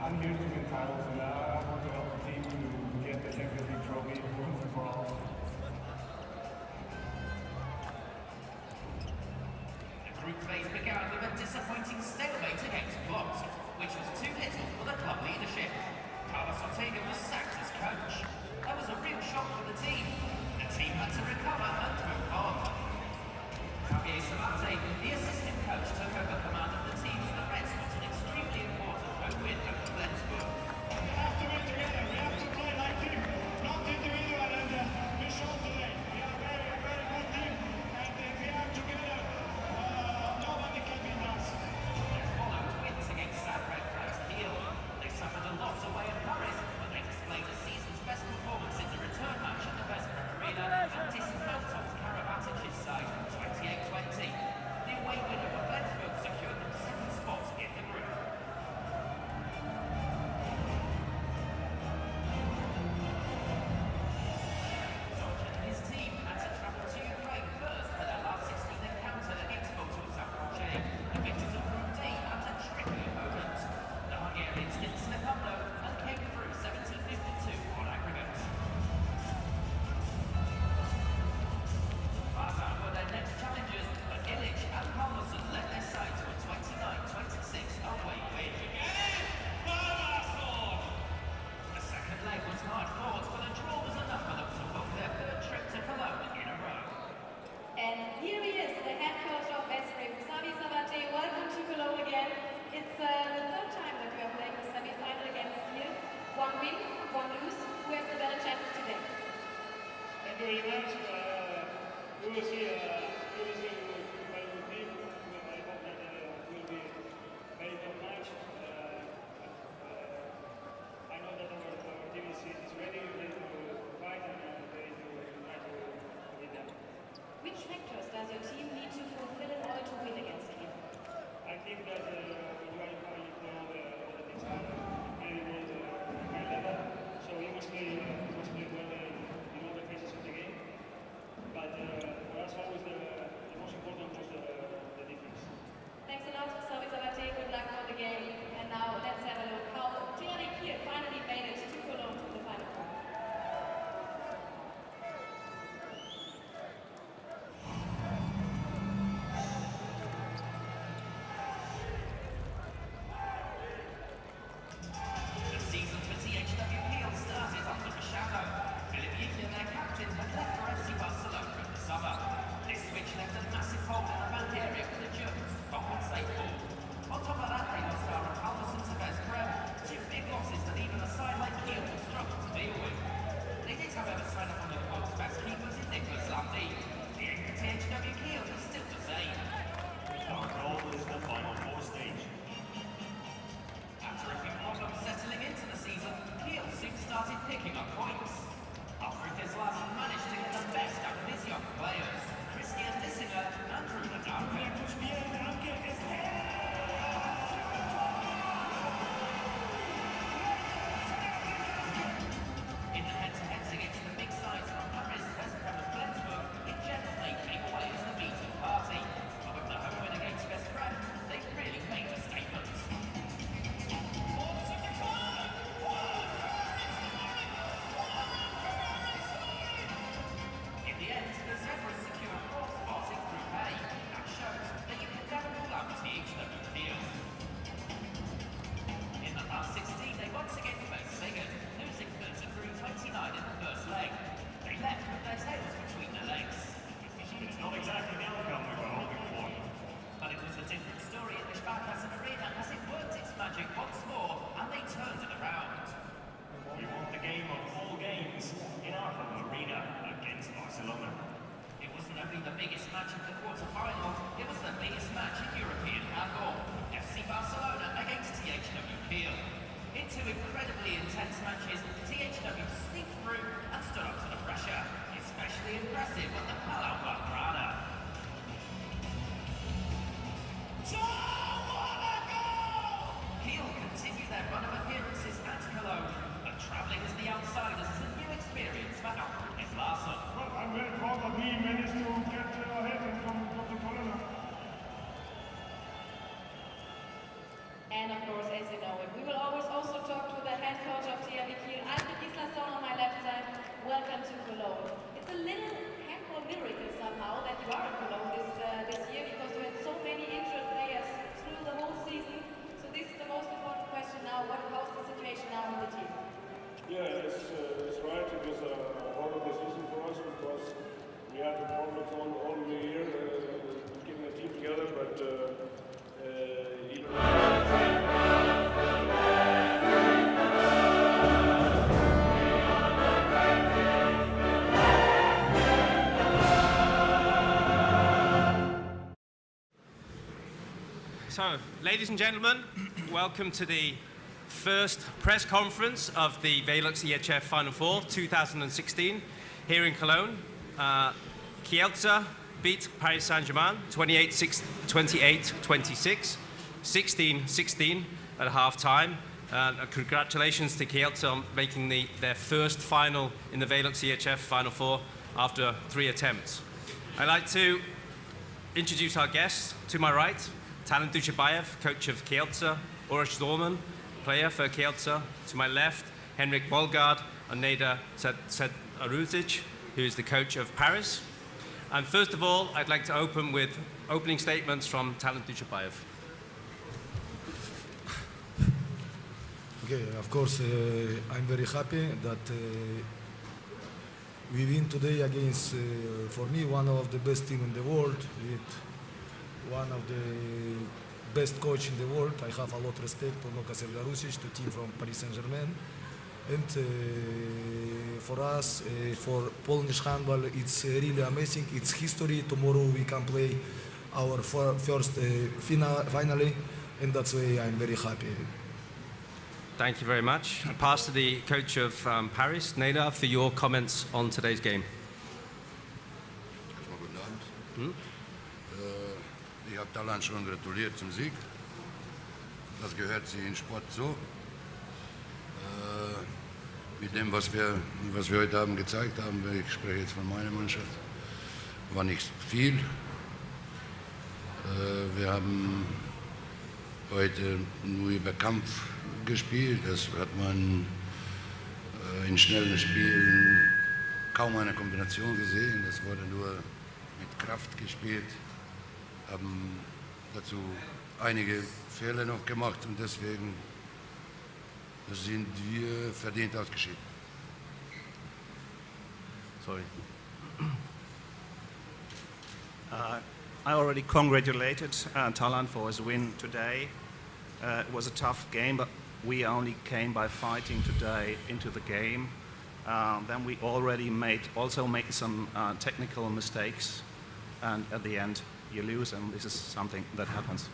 I'm here to win titles and I want to help the team to get the Champions League trophy once and for all. The group phase began with a disappointing stalemate against Box, which was too little for the club leadership. Carlos Ortega was sacked as coach. That was a real shock for the team. The team had to recover and move on. Javier Sabate, the assistant coach, took over command of the team as the Reds got an extremely important home win over Flensburg. We have to win together, we have to play like team, not individual, and we showed today. We are a very, very good team, and if we are together, nobody can beat us. They followed wins against Saint-Germain and Kiel. They suffered a loss away at Paris, but they displayed the season's best performance in the return match at the Vestbrem Arena and dismantled Karabatic's side 28-20. The away winner So, ladies and gentlemen, welcome to the first press conference of the VELUX EHF Final Four 2016 here in Cologne. Kielce beat Paris Saint-Germain 28-26, 16-16 at half-time. Congratulations to Kielce on making their first final in the VELUX EHF Final Four after 3 attempts. I'd like to introduce our guests. To my right, Tauron coach of Kielce, Ulrich Dorman, player for Kielce. To my left, Henrik Molgaard and Neda Saruzic, who is the coach of Paris. And first of all, I'd like to open with opening statements from Tauron. Okay, of course, I'm very happy that we win today against, for me, one of the best teams in the world, with one of the best coach in the world. I have a lot of respect for Neda Saruzic, the team from Paris Saint-Germain. And for us, for Polish handball, it's really amazing. It's history. Tomorrow we can play our first finale, and that's why I'm very happy. Thank you very much. I pass to the coach of Paris, Neda, for your comments on today's game. Guten Abend. Ich habe Tauron schon gratuliert zum Sieg. Das gehört sich in Sport so. Mit dem, was wir heute Abend gezeigt haben, ich spreche jetzt von meiner Mannschaft, war nicht viel. Wir haben heute nur über Kampf gespielt. Das hat man in schnellen Spielen kaum eine Kombination gesehen. Das wurde nur mit Kraft gespielt. Haben dazu einige Fehler noch gemacht und deswegen sind wir verdient ausgeschieden. Sorry. I already congratulated Tauron for his win today. It was a tough game, but we only came by fighting today into the game. Then we already made some technical mistakes, and at the end you lose, and this is something that happens.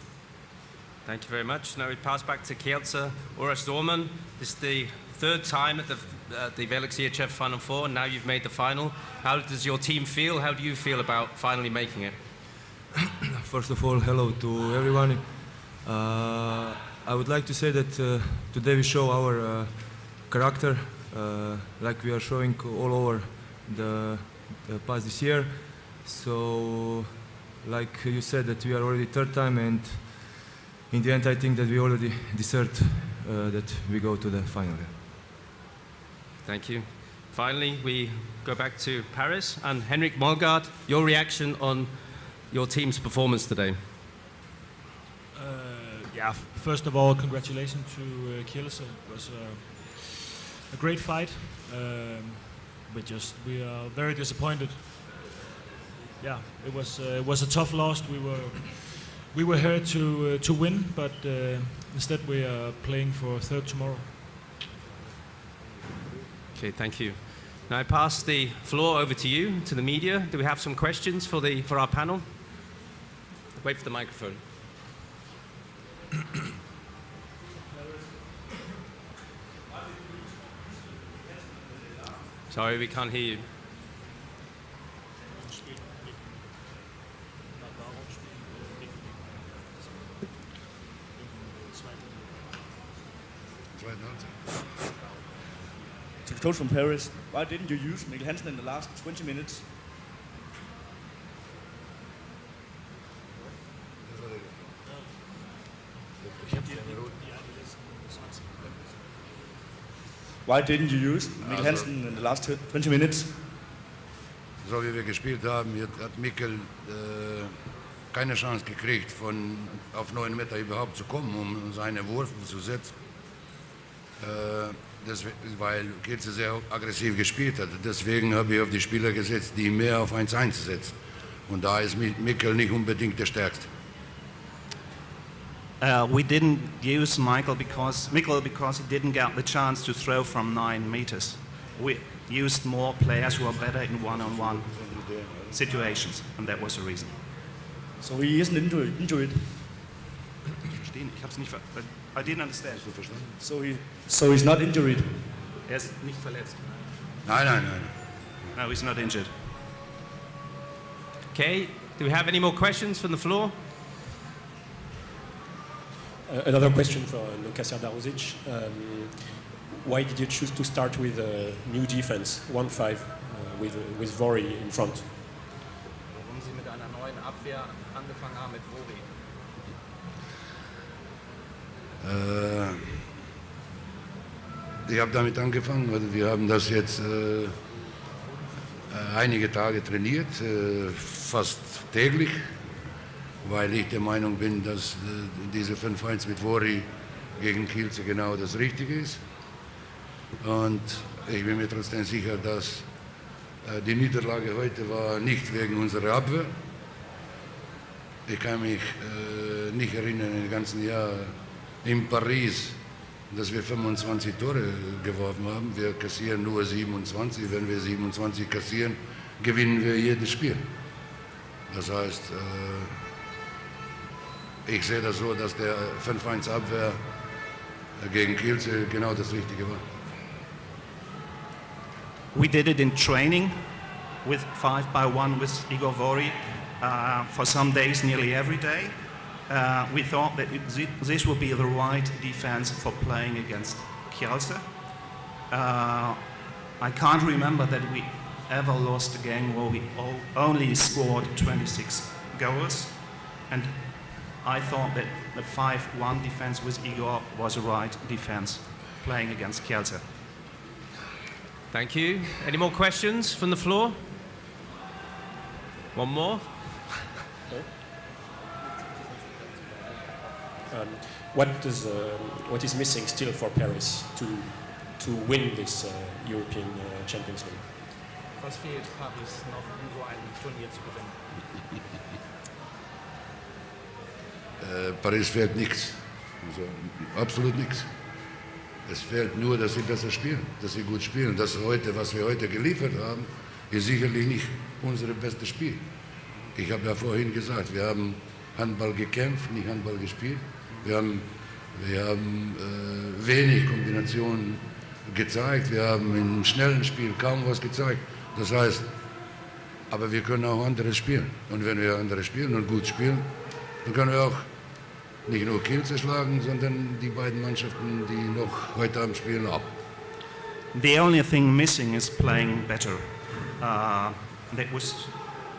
Thank you very much. Now we pass back to Kielce. Ulrich Dorman, this is the third time at the VELUX EHF Final Four, and now you've made the final. How does your team feel? How do you feel about finally making it? First of all, hello to everyone. I would like to say that today we show our character, like we are showing all over the past this year. So, like you said, that we are already third time, and in the end, I think that we already deserved that we go to the final. Thank you. Finally, we go back to Paris, and Henrik Molgaard, your reaction on your team's performance today. Yeah, first of all, congratulations to Kielce. It was a great fight. We are very disappointed. Yeah, it was a tough loss. We were here to win, but instead we are playing for third tomorrow. Okay, thank you. Now I pass the floor over to you, to the media. Do we have some questions for our panel? Wait for the microphone. Sorry, we can't hear you. To the coach from Paris, why didn't you use Mikkel Hansen in the last 20 minutes? Why didn't you use Mikkel Hansen in the last 20 minutes? So wie wir gespielt haben, hat Mikkel keine Chance gekriegt, auf 9 Meter überhaupt zu kommen, um seine Wurf zu setzen. Weil Kielce sehr aggressiv gespielt hat. Deswegen habe ich auf die Spieler gesetzt, die mehr auf 1-1 setzen. Und da ist Mikkel nicht unbedingt der Stärkste. We didn't use Mikkel because he didn't get the chance to throw from 9 meters. We used more players who are better in one-on-one situations, and that was the reason. So he isn't into it? Ich hab's nicht I didn't understand. So he's not injured? Er ist nicht verletzt. Nein. No, he's not injured. Okay, do we have any more questions from the floor? Another question for Luka Serdarusic. Why did you choose to start with a new defense, 1-5, with Vori in front? Warum Sie mit einer neuen Abwehr angefangen haben mit Vori? Ich habe damit angefangen, also wir haben das jetzt einige Tage trainiert, fast täglich, weil ich der Meinung bin, dass diese 5-1 mit Vori gegen Kielce genau das Richtige ist. Und ich bin mir trotzdem sicher, dass die Niederlage heute war nicht wegen unserer Abwehr. Ich kann mich nicht erinnern, im ganzen Jahr in Paris, dass wir 25 Tore geworfen haben. Wir kassieren nur 27. Wenn wir 27 kassieren, gewinnen wir jedes Spiel. Das heißt, ich sehe das so, dass der 5-1 Abwehr gegen Kielce genau das Richtige war. We did it in training with 5-by-1 with Igor Vori for some days, nearly every day. We thought that this would be the right defense for playing against Kielce. I can't remember that we ever lost a game where we only scored 26 goals. And I thought that the 5-1 defense with Igor was the right defense playing against Kielce. Thank you. Any more questions from the floor? One more? What is missing still for Paris to win this European Champions League? Was fehlt Paris noch, um so ein Turnier zu gewinnen? Paris fehlt nichts, also absolut nichts. Es fehlt nur, dass sie besser spielen, dass sie gut spielen. Das heute, was wir heute geliefert haben, ist sicherlich nicht unser bestes Spiel. Ich habe ja vorhin gesagt, wir haben Handball gekämpft, nicht Handball gespielt. Wir haben wenig Kombinationen gezeigt. Wir haben im schnellen Spiel kaum was gezeigt. Das heißt, aber wir können auch anderes spielen. Und wenn wir anderes spielen und gut spielen, dann können wir auch nicht nur Kielce schlagen, sondern die beiden Mannschaften, die noch heute Abend spielen, auch. The only thing missing is playing better.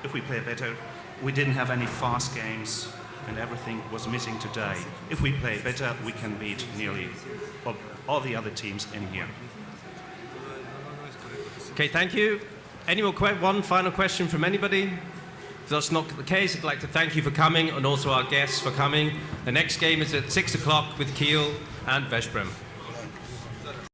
If we play better, we didn't have any fast games, and everything was missing today. If we play better, we can beat nearly all the other teams in here. Okay, thank you. Any more one final question from anybody? If that's not the case, I'd like to thank you for coming and also our guests for coming. The next game is at 6 o'clock with Kiel and Veszprem.